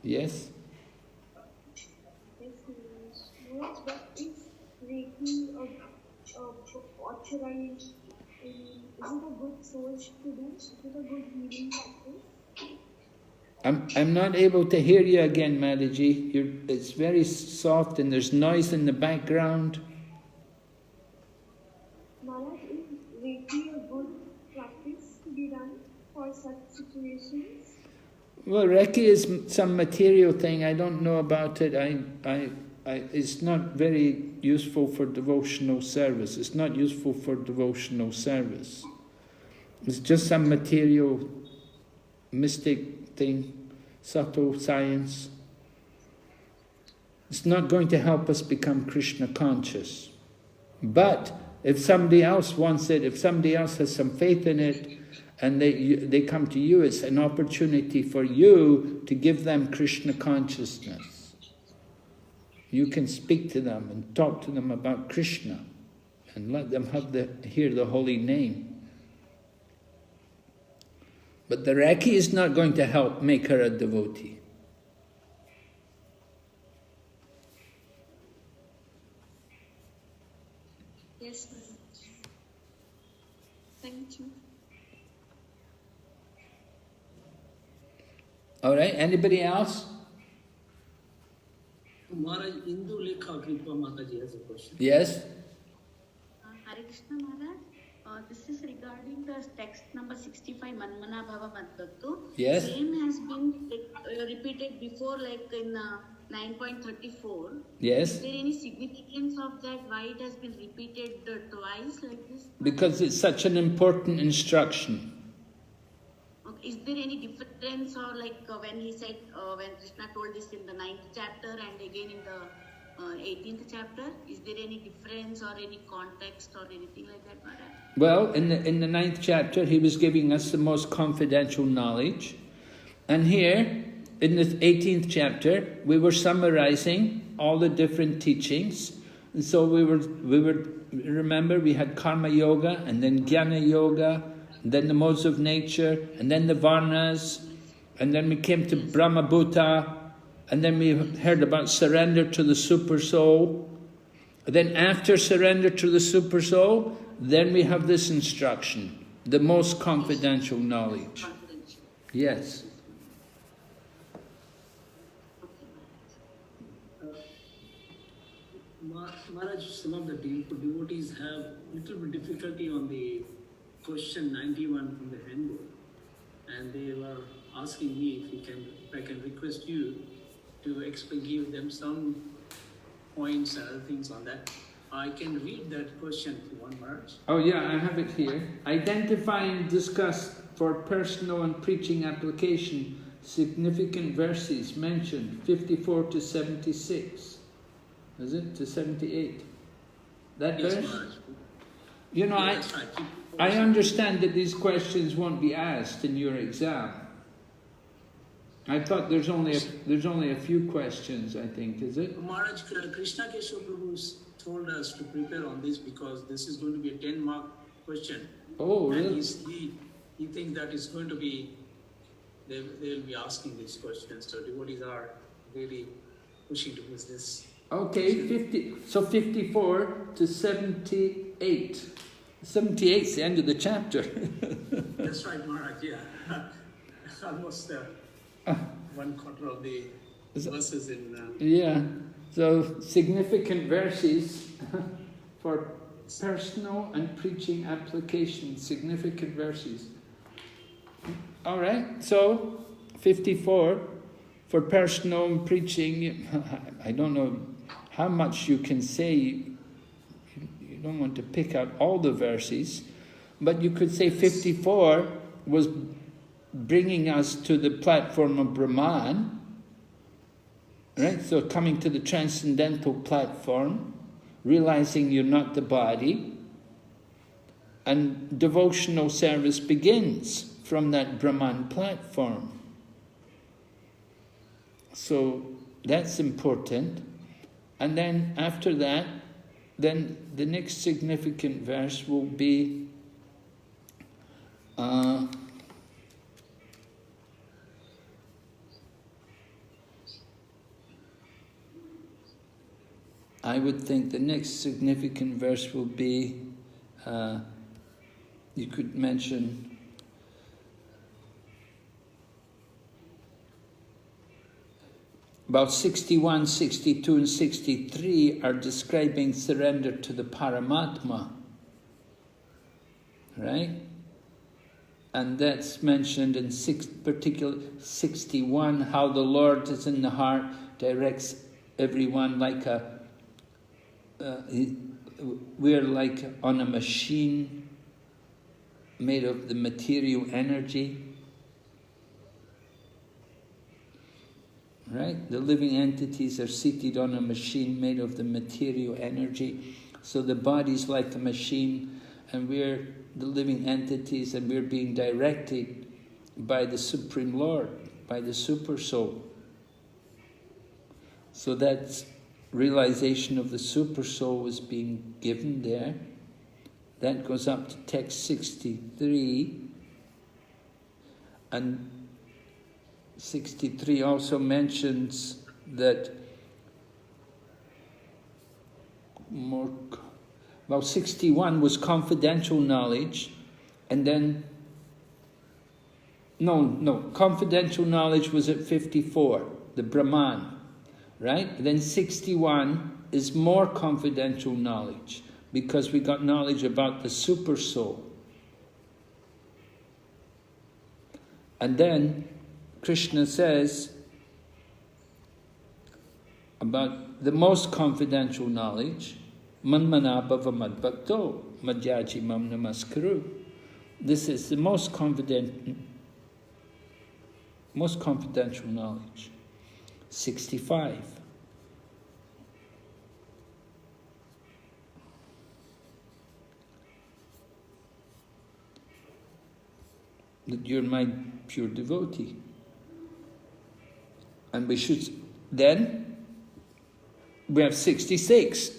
S1: Yes?
S8: But is Reiki authorized? Is it a good source to do? Is it a good healing practice?
S1: I'm not able to hear you again, Madaji. It's very soft and there's noise in the background.
S8: Maharaj, is Reiki a good practice to be done for such situations?
S1: Well, Reiki is some material thing. I don't know about it. It's not very useful for devotional service. It's not useful for devotional service. It's just some material, mystic thing, subtle science. It's not going to help us become Krishna conscious. But if somebody else wants it, if somebody else has some faith in it, and they come to you, it's an opportunity for you to give them Krishna consciousness. You can speak to them and talk to them about Krishna and let them hear the holy name. But the Reiki is not going to help make her a devotee.
S8: Yes, thank you.
S1: All right, anybody else?
S2: Maharaj, Indu Lekha Kripa Mataji has a question.
S1: Yes?
S9: Hare Krishna Maharaj. This is regarding the text number 65, Manmana Bhava Madhatu.
S1: Yes.
S9: Same has been repeated before, like in 9.34.
S1: Yes.
S9: Is there any significance of that? Why it has been repeated twice like this?
S1: Because it's such an important instruction.
S9: Okay. Is there any difference, or like when he said, when Krishna told this in the 9th chapter and again in the 18th chapter, is there any difference or any context or anything like that, Maharaj?
S1: Well, in the 9th chapter, he was giving us the most confidential knowledge. And here, in the 18th chapter, we were summarizing all the different teachings. And so we were remember, we had Karma Yoga, and then Jnana Yoga, and then the modes of nature, and then the Varnas, and then we came to Brahma Bhuta, and then we heard about surrender to the Super Soul. Then after surrender to the Super Soul, then we have this instruction, the most confidential knowledge. Yes.
S2: Maharaj, some of the devotees have little bit difficulty on the question 91 from the handbook, and they were asking me if I can request you to give them some points and other things on that. I can read that question if you want, Maharaj.
S1: Oh yeah, I have it here. Identify and discuss for personal and preaching application significant verses mentioned 54 to 76. Is it? To 78. That
S2: Yes,
S1: verse?
S2: Maharaj.
S1: You know,
S2: Yes,
S1: I understand that these questions won't be asked in your exam. I thought there's only a few questions, I think, is it?
S2: Maharaj, Krishna Keshav Prabhu told us to prepare on this because this is going to be a 10-mark question.
S1: Oh, really?
S2: And he thinks that it's going to be, they will be asking these questions. So devotees are really pushing towards this.
S1: Okay, 54 to 78. 78 is the end of the chapter.
S2: That's right, Maharaj, yeah. Almost one quarter of the verses in...
S1: Yeah, so significant verses for personal and preaching application, significant verses. All right, so 54 for personal and preaching. I don't know how much you can say. You don't want to pick out all the verses, but you could say 54 was bringing us to the platform of Brahman, right? So coming to the transcendental platform, realizing you're not the body, and devotional service begins from that Brahman platform. So that's important. And then after that, then the next significant verse will be I would think the next significant verse will be, you could mention about 61, 62 and 63 are describing surrender to the Paramatma, right? And that's mentioned in particular 61, how the Lord is in the heart, directs everyone like we're like on a machine made of the material energy. Right? The living entities are seated on a machine made of the material energy. So the body's like a machine, and we're the living entities, and we're being directed by the Supreme Lord, by the Super Soul. So that's realization of the Super Soul is being given there. That goes up to text 63. And 63 also mentions that well, 61 was confidential knowledge, and then confidential knowledge was at 54, the Brahman, right? Then 61 is more confidential knowledge, because we got knowledge about the Super Soul. And then Krishna says about the most confidential knowledge, Manmana bhava madbhakto madhyaji mam namaskaru. This is the most confidential knowledge. 65. That you're my pure devotee. And we should, then, we have 66.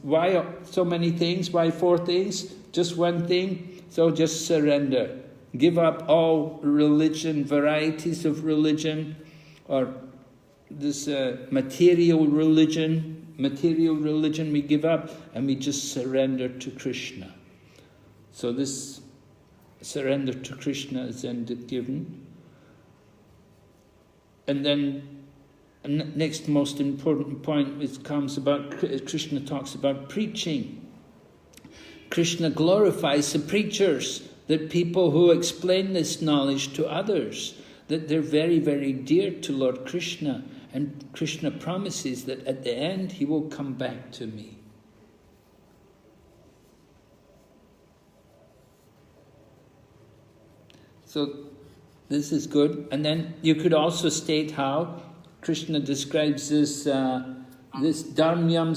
S1: Why so many things? Why 4 things? Just one thing? So just surrender. Give up all religion, varieties of religion, or this material religion we give up, and we just surrender to Krishna. So this surrender to Krishna is then given. And then next most important point comes about, Krishna talks about preaching. Krishna glorifies the preachers, that people who explain this knowledge to others, that they're very, very dear to Lord Krishna, and Krishna promises that at the end he will come back to me. So this is good. And then you could also state how Krishna describes this this dharmyam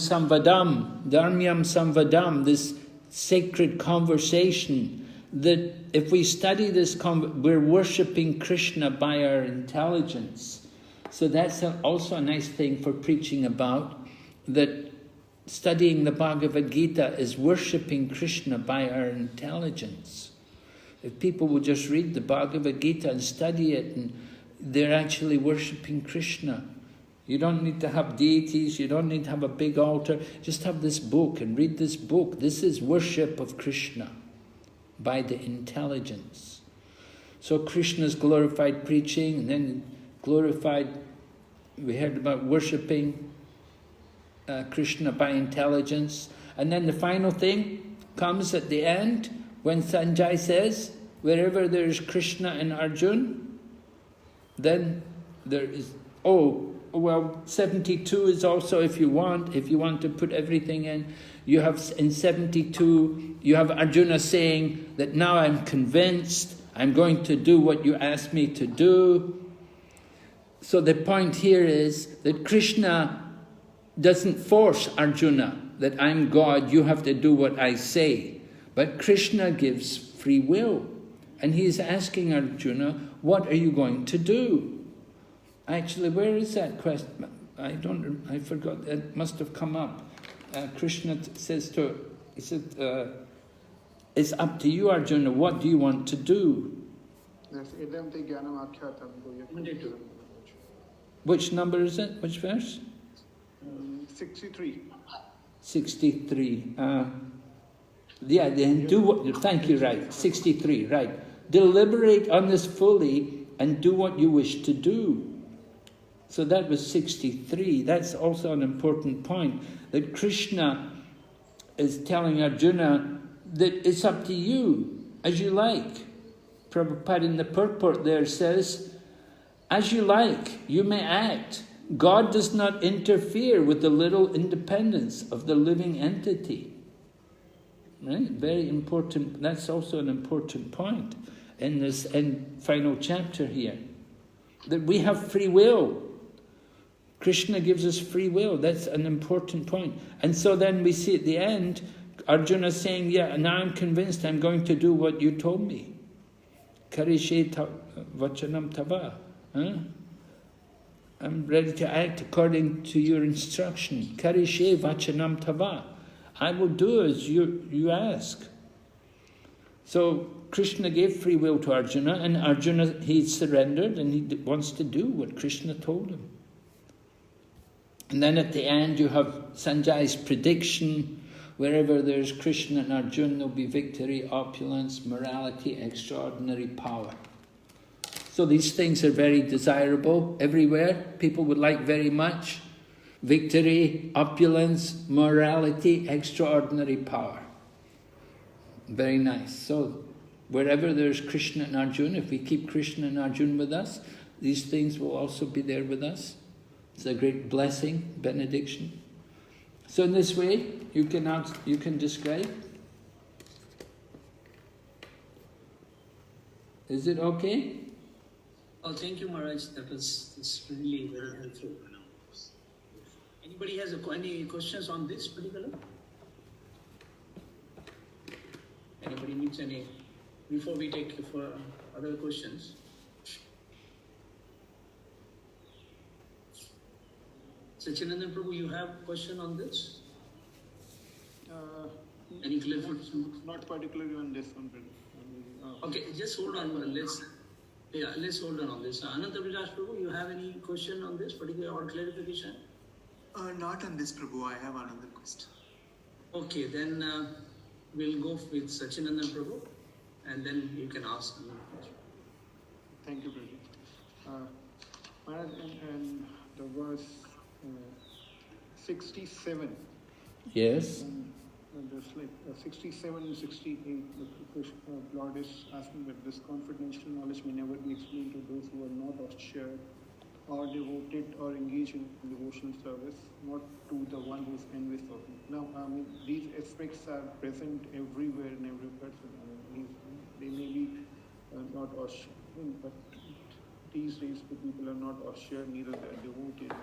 S1: samvadam, this sacred conversation, that if we study this, we're worshipping Krishna by our intelligence. So that's also a nice thing for preaching about, that studying the Bhagavad Gita is worshipping Krishna by our intelligence. If people will just read the Bhagavad Gita and study it, and they're actually worshipping Krishna. You don't need to have deities, you don't need to have a big altar, just have this book and read this book. This is worship of Krishna by the intelligence. So Krishna's glorified preaching, and then glorified, we heard about worshipping Krishna by intelligence. And then the final thing comes at the end, when Sanjay says, wherever there is Krishna and Arjuna, then there is, 72 is also, if you want to put everything in, you have in 72, you have Arjuna saying that now I'm convinced, I'm going to do what you asked me to do. So the point here is that Krishna doesn't force Arjuna that I'm God, you have to do what I say. But Krishna gives free will. And he is asking Arjuna, what are you going to do? Actually, where is that question? I forgot, it must have come up. Krishna says to, he said, it's up to you, Arjuna, what do you want to do? Which number is it? Which verse?
S10: 63.
S1: 63. Yeah, then do what, thank you, right, 63, right. Deliberate on this fully and do what you wish to do. So that was 63. That's also an important point, that Krishna is telling Arjuna that it's up to you, as you like. Prabhupada in the purport there says, as you like, you may act. God does not interfere with the little independence of the living entity. Right? Very important. That's also an important point in this final chapter here. That we have free will. Krishna gives us free will. That's an important point. And so then we see at the end, Arjuna saying, yeah, now I'm convinced I'm going to do what you told me. Karishe vachanam tava. I'm ready to act according to your instruction. Karishe vachanam tava. I will do as you ask. So Krishna gave free will to Arjuna, and Arjuna, he surrendered and he wants to do what Krishna told him. And then at the end you have Sanjay's prediction, wherever there's Krishna and Arjuna, there'll be victory, opulence, morality, extraordinary power. So these things are very desirable everywhere. People would like very much. Victory, opulence, morality, extraordinary power. Very nice. So wherever there's Krishna and Arjuna, if we keep Krishna and Arjuna with us, these things will also be there with us. It's a great blessing, benediction. So in this way, you can describe. Is it okay?
S2: Oh, thank you, Maharaj. It's really very helpful. Anybody has any questions on this particular? Anybody needs any? Before we take for other questions. Sachinandan Prabhu, you have a question on this? Any clarification?
S10: Not particularly on this one.
S2: Okay, just hold on. Let's hold on this. Ananta Vilas Prabhu, you have any question on this particular or clarification?
S13: Not on this, Prabhu. I have another question.
S2: Okay, then we'll go with Sachinandan Prabhu, and then you can ask me.
S10: Thank you, Prabhu. Maharaj, and the verse 67.
S1: Yes.
S10: there's like 67 and 68, Lord is asking that this confidential knowledge may never be explained to those who are not austere or devoted or engaged in devotional service, not to the one who is envious of him. Now, I mean, these aspects are present everywhere in every person. I mean, they may be not austere, but these days the people are not austere, neither they are devoted,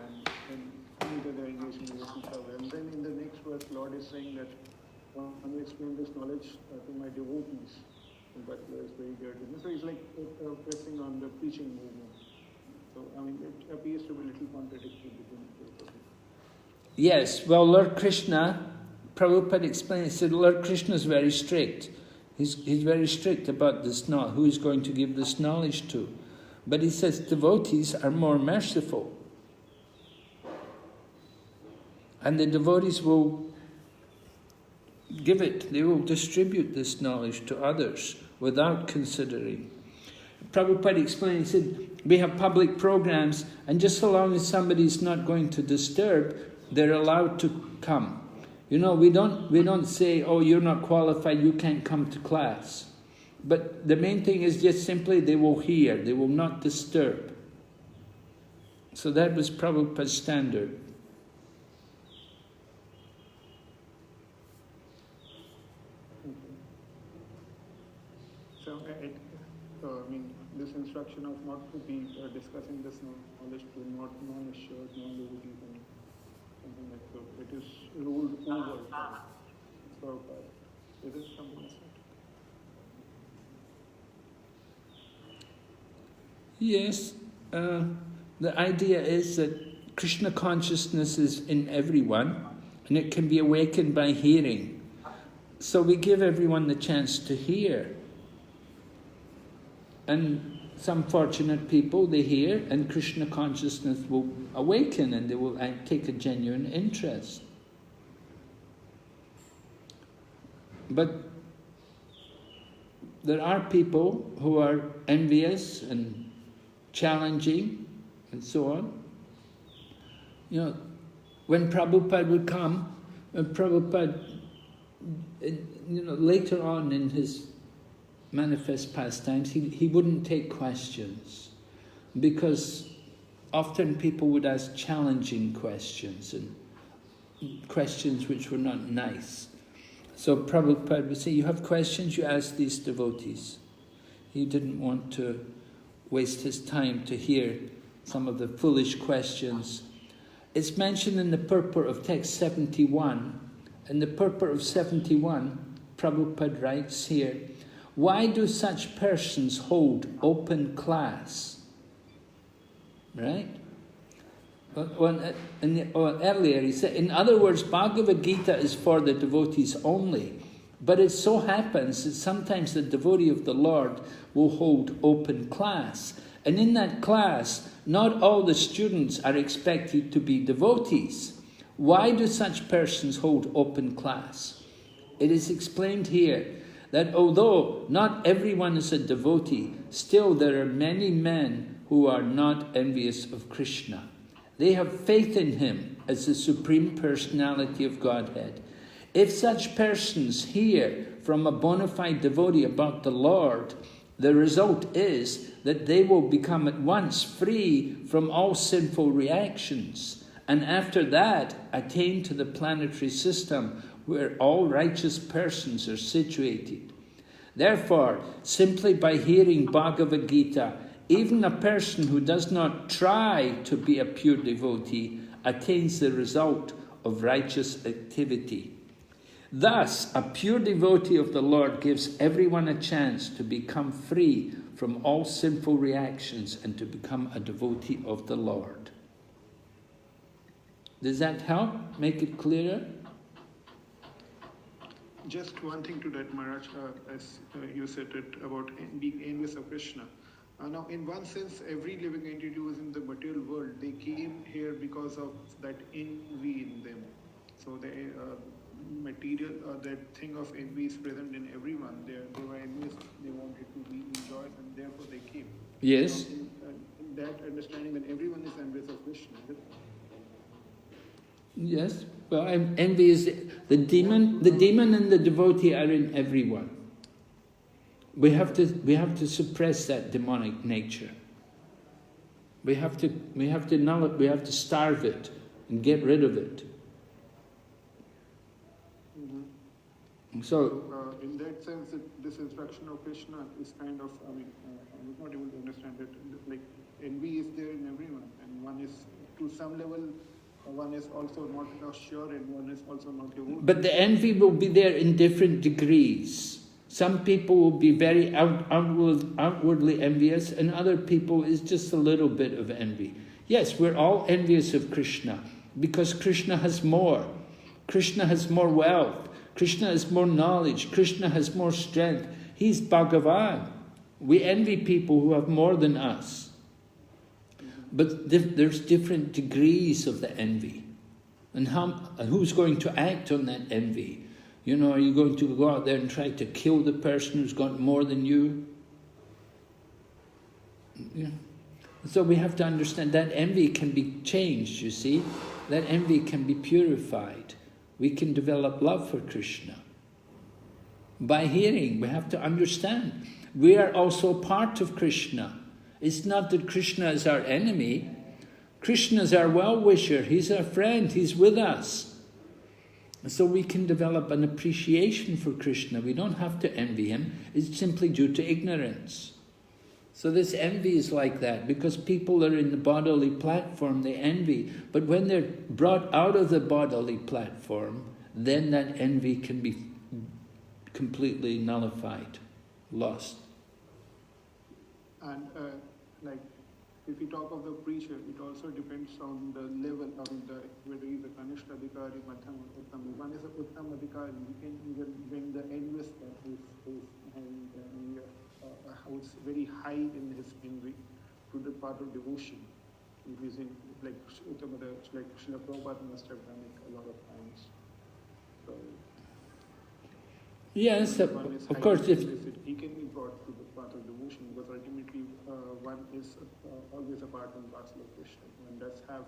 S10: and neither they are engaged in devotional service. And then in the next verse, Lord is saying that I'm going to explain this knowledge to my devotees, but it's very dear to me. So it's like pressing on the preaching movement. So, I mean, it appears to be a little contradictory between both of them.
S1: Yes, well, Lord Krishna, Prabhupada explained, he said, Lord Krishna is very strict. He's very strict about this knowledge, who he's going to give this knowledge to. But he says devotees are more merciful. And the devotees will give it, they will distribute this knowledge to others without considering. Prabhupada explained, he said, we have public programs, and just so long as somebody's not going to disturb, they're allowed to come. You know, we don't say, oh, you're not qualified, you can't come to class. But the main thing is just simply they will hear, they will not disturb. So that was Prabhupada's standard.
S10: So, I mean, this instruction of not to be discussing this knowledge to non-assured, non-devotees, and something like that. It is ruled over Prabhupada. It is something like that.
S1: Yes, the idea is that Krishna consciousness is in everyone, and it can be awakened by hearing. So we give everyone the chance to hear. And some fortunate people, they hear, and Krishna consciousness will awaken, and they will take a genuine interest. But there are people who are envious and challenging and so on. You know, when Prabhupada would come, Prabhupada, you know, later on in his manifest pastimes, he wouldn't take questions, because often people would ask challenging questions and questions which were not nice. So Prabhupada would say, you have questions, you ask these devotees. He didn't want to waste his time to hear some of the foolish questions. It's mentioned in the purport of text 71. In the purport of 71, Prabhupada writes here, why do such persons hold open class? Right? Earlier he said, in other words, Bhagavad Gita is for the devotees only. But it so happens that sometimes the devotee of the Lord will hold open class. And in that class, not all the students are expected to be devotees. Why do such persons hold open class? It is explained here that although not everyone is a devotee, still there are many men who are not envious of Krishna. They have faith in him as the Supreme Personality of Godhead. If such persons hear from a bona fide devotee about the Lord, the result is that they will become at once free from all sinful reactions, and after that attain to the planetary system where all righteous persons are situated. Therefore, simply by hearing Bhagavad Gita, even a person who does not try to be a pure devotee attains the result of righteous activity. Thus, a pure devotee of the Lord gives everyone a chance to become free from all sinful reactions and to become a devotee of the Lord. Does that help? Make it clearer?
S10: Just one thing to that, Maharaj, as you said it about being envious of Krishna. Now, in one sense, every living entity who is in the material world, they came here because of that envy in them. So the material, that thing of envy is present in everyone. They were envious, they wanted to be enjoyed, and therefore they came.
S1: Yes.
S10: So in that understanding that everyone is envious of Krishna.
S1: Yes. Well, envy is the demon. The demon and the devotee are in everyone. We have to suppress that demonic nature. We have to starve it and get rid of it.
S10: Mm-hmm.
S1: So,
S10: in that sense, this instruction of Krishna is kind of, I was not able to understand it. Like, envy is there in everyone, and one is, to some level, one is also not sure, and one is also not devoted.
S1: but the envy will be there in different degrees. Some people will be very outwardly envious, and other people is just a little bit of envy. Yes, we're all envious of Krishna, because Krishna has more. Krishna has more wealth. Krishna has more knowledge. Krishna has more strength. He's Bhagavan. We envy people who have more than us. But there's different degrees of the envy. And who's going to act on that envy? You know, are you going to go out there and try to kill the person who's got more than you? Yeah. So we have to understand that envy can be changed, you see. That envy can be purified. We can develop love for Krishna. By hearing, we have to understand. We are also part of Krishna. It's not that Krishna is our enemy. Krishna is our well-wisher. He's our friend. He's with us. So we can develop an appreciation for Krishna. We don't have to envy him. It's simply due to ignorance. So this envy is like that, because people are in the bodily platform, they envy. But when they're brought out of the bodily platform, then that envy can be completely nullified, lost.
S10: And like, if we talk of the preacher, it also depends on the level of whether he's a Kanishta Adhikari, Madhyam, Uttam. One is a Uttam Adhikari, you can even bring the envious one who's very high in his envy to the path of devotion. If he's in, like Uttam, like Srila Prabhupada must have done it a lot of times. So,
S1: yes, of course, if
S10: he can be brought to the path of devotion, because ultimately one is always a part and parcel of Krishna. One does have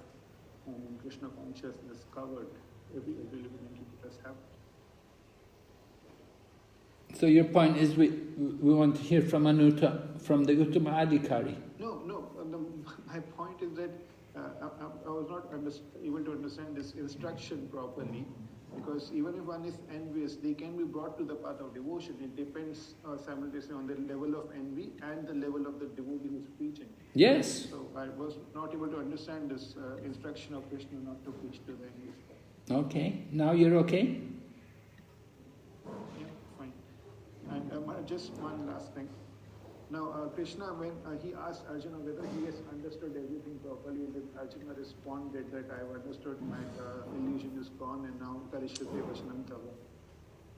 S10: Krishna consciousness covered. Every living entity does have.
S1: So your point is we want to hear from the Uttama Adhikari.
S10: No. My point is that I was not able to understand this instruction properly, because even if one is envious, they can be brought to the path of devotion. It depends simultaneously on the level of envy and the level of the devotee who is preaching.
S1: Yes.
S10: So I was not able to understand this instruction of Krishna not to preach to the envious.
S1: Okay, now you're okay?
S10: Yeah, fine. And just one last thing. Now, Krishna, when he asked Arjuna whether he has understood everything properly, and then Arjuna responded that I have understood, my illusion is gone, and now Karishyate Vachanam Tava.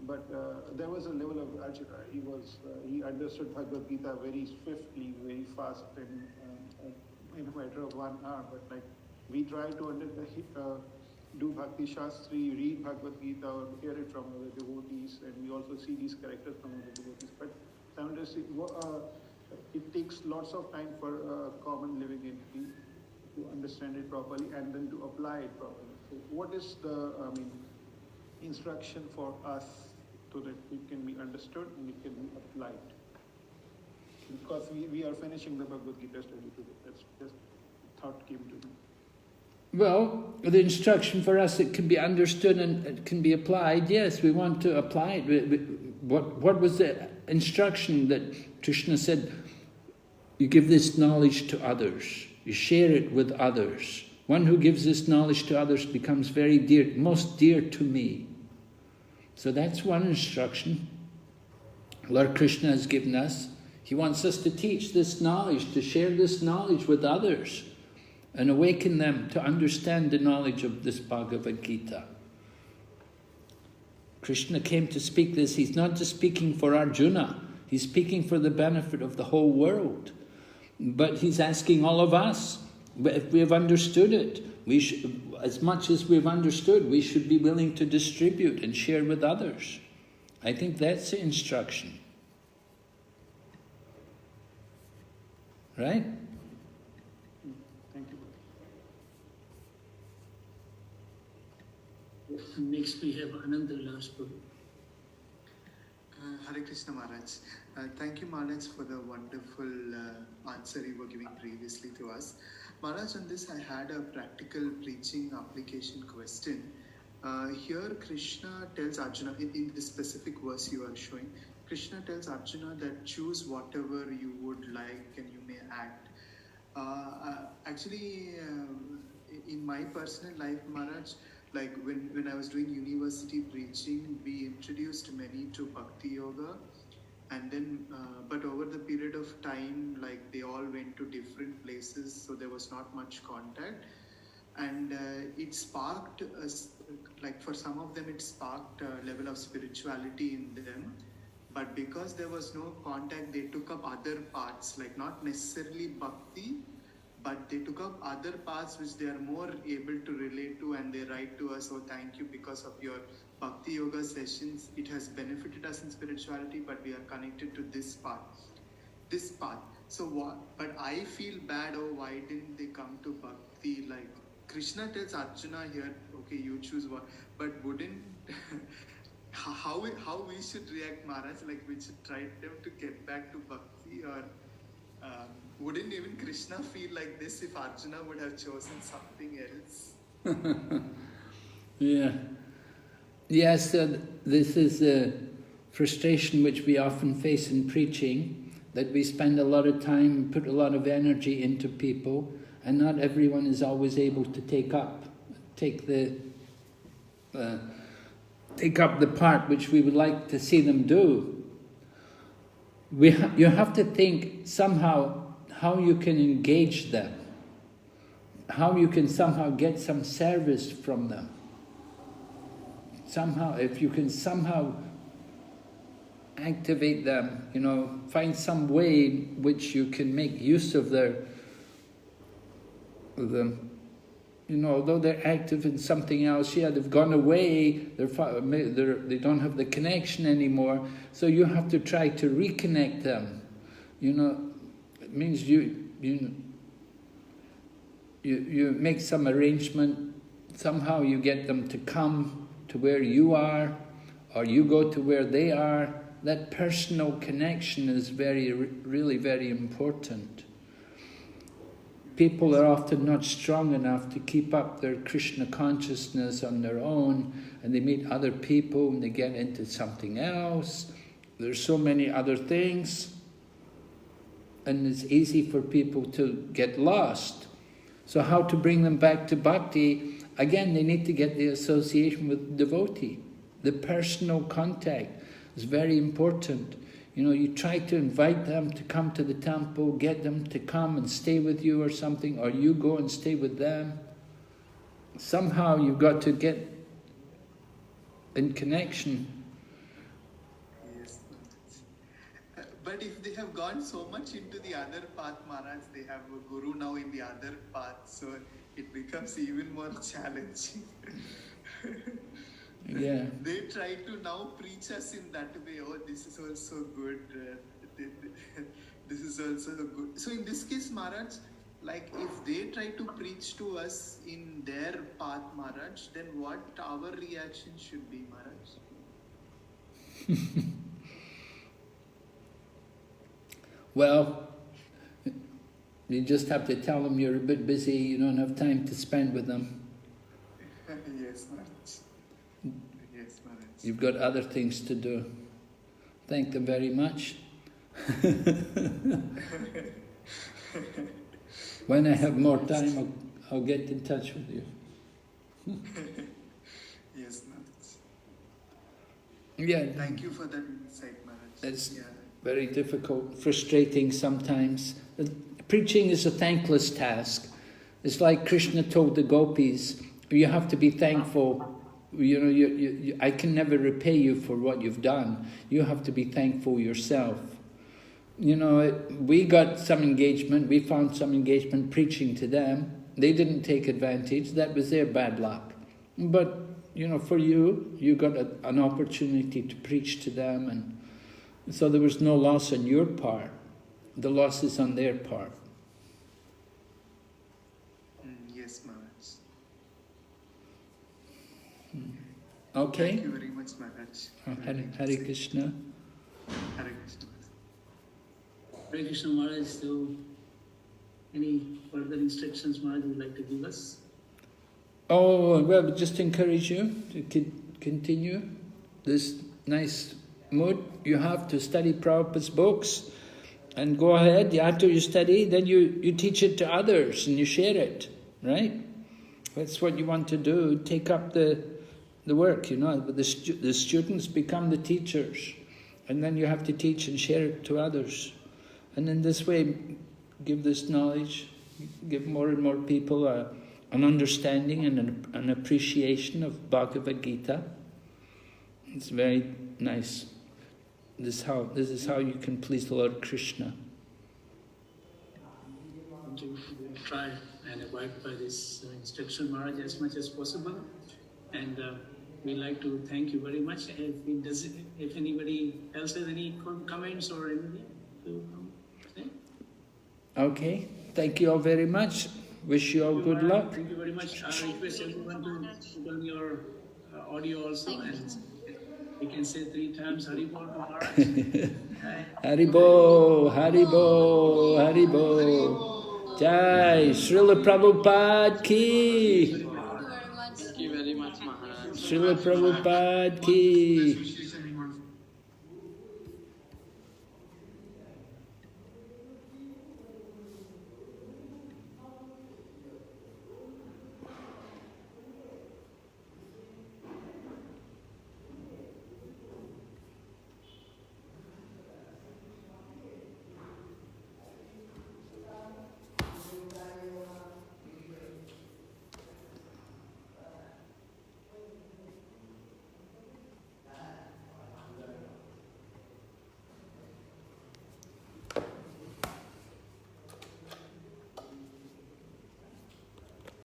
S10: But there was a level of Arjuna. He understood Bhagavad Gita very swiftly, very fast, in a matter of 1 hour. But like, we try to do Bhakti Sastri, read Bhagavad Gita, or hear it from other devotees, and we also see these characters from other devotees. But simultaneously, it takes lots of time for a common living entity to understand it properly and then to apply it properly. So what is the instruction for us so that it can be understood and it can be applied? Because we are finishing the Bhagavad Gita study today. That's just thought came to me.
S1: Well, the instruction for us, it can be understood and it can be applied. Yes, we want to apply it. What was the instruction that Krishna said? You give this knowledge to others. You share it with others. One who gives this knowledge to others becomes very dear, most dear to me. So that's one instruction Lord Krishna has given us. He wants us to teach this knowledge, to share this knowledge with others, and awaken them to understand the knowledge of this Bhagavad Gita. Krishna came to speak this. He's not just speaking for Arjuna. He's speaking for the benefit of the whole world. But he's asking all of us, if we have understood it, as much as we've understood, we should be willing to distribute and share with others. I think that's the instruction. Right?
S10: Thank you.
S2: And next we have Ananda Vilas Prabhu.
S13: Hare Krishna Maharaj. Thank you Maharaj for the wonderful answer you were giving previously to us. Maharaj, on this I had a practical preaching application question. Here Krishna tells Arjuna, in this specific verse you are showing, Krishna tells Arjuna that choose whatever you would like and you may act. Actually, in my personal life, Maharaj, like when I was doing university preaching, we introduced many to Bhakti Yoga, and then but over the period of time, like they all went to different places, so there was not much contact, and it sparked like for some of them it sparked a level of spirituality in them, but because there was no contact, they took up other paths, like not necessarily Bhakti, but they took up other paths which they are more able to relate to, and they write to us, oh thank you, because of your Bhakti Yoga sessions, it has benefited us in spirituality, but we are connected to this path. So what, but I feel bad, oh why didn't they come to Bhakti? Like Krishna tells Arjuna here, okay, you choose one, but wouldn't, how we should react, Maharaj, like we should try them to get back to Bhakti, or wouldn't even Krishna feel like this if Arjuna would have chosen something else?
S1: Yeah. Yes, this is a frustration which we often face in preaching, that we spend a lot of time, put a lot of energy into people, and not everyone is always able to take up the part which we would like to see them do. You have to think somehow how you can engage them, how you can somehow get some service from them. Somehow, if you can somehow activate them, find some way in which you can make use of them. Although they're active in something else, they've gone away, they don't have the connection anymore, so you have to try to reconnect them. It means you make some arrangement, somehow you get them to come to where you are, or you go to where they are. That personal connection is really very important. People are often not strong enough to keep up their Krishna consciousness on their own, and they meet other people and they get into something else. There's so many other things, and it's easy for people to get lost. So how to bring them back to Bhakti? Again, they need to get the association with the devotee. The personal contact is very important. You try to invite them to come to the temple, get them to come and stay with you or something, or you go and stay with them. Somehow you've got to get in connection.
S13: Yes. But if they have gone so much into the other path, Maharaj, they have a guru now in the other path, so it becomes even more challenging.
S1: Yeah.
S13: They try to now preach us in that way. Oh, this is also good. This is also good. So in this case, Maharaj, like if they try to preach to us in their path, Maharaj, then what our reaction should be, Maharaj?
S1: Well, you just have to tell them you're a bit busy, you don't have time to spend with them.
S13: Yes, Maharaj. Yes, Maharaj.
S1: You've got other things to do. Thank them very much. When I have more time, I'll get in touch with you.
S13: Yes, Maharaj.
S1: Yeah.
S13: Thank you for that insight, Maharaj.
S1: It's very difficult, frustrating sometimes. Preaching is a thankless task. It's like Krishna told the gopis, you have to be thankful. I can never repay you for what you've done. You have to be thankful yourself. We got some engagement, we found some engagement preaching to them. They didn't take advantage, that was their bad luck. But, for you got an opportunity to preach to them, and so there was no loss on your part. The loss is on their part.
S13: Yes, Maharaj.
S1: Okay.
S13: Thank you very much, Maharaj.
S1: Hare Krishna.
S13: Hare Krishna.
S2: Hare Krishna Maharaj, so any further instructions Maharaj would like to give us?
S1: Oh, well, just encourage you to continue this nice mood you have to study Prabhupada's books, and go ahead. After you study, then you teach it to others and you share it, right? That's what you want to do. Take up the work, the students become the teachers, and then you have to teach and share it to others. And in this way, give this knowledge, give more and more people an understanding and an appreciation of Bhagavad Gita. It's very nice. This is how you can please the Lord Krishna.
S2: We will try and abide by this instruction, Maharaj, as much as possible. And we'd like to thank you very much. If anybody else has any comments or anything to say?
S1: Okay, thank you all very much. Wish you all good luck.
S2: Thank you very much. I request everyone to put on your audio also, and you can say 3 times Haribol to Maharaj.
S1: Haribol, Haribol, Haribol. Jai, Srila Prabhupada ki.
S14: Thank you very much, Maharaj.
S1: Srila Prabhupada ki.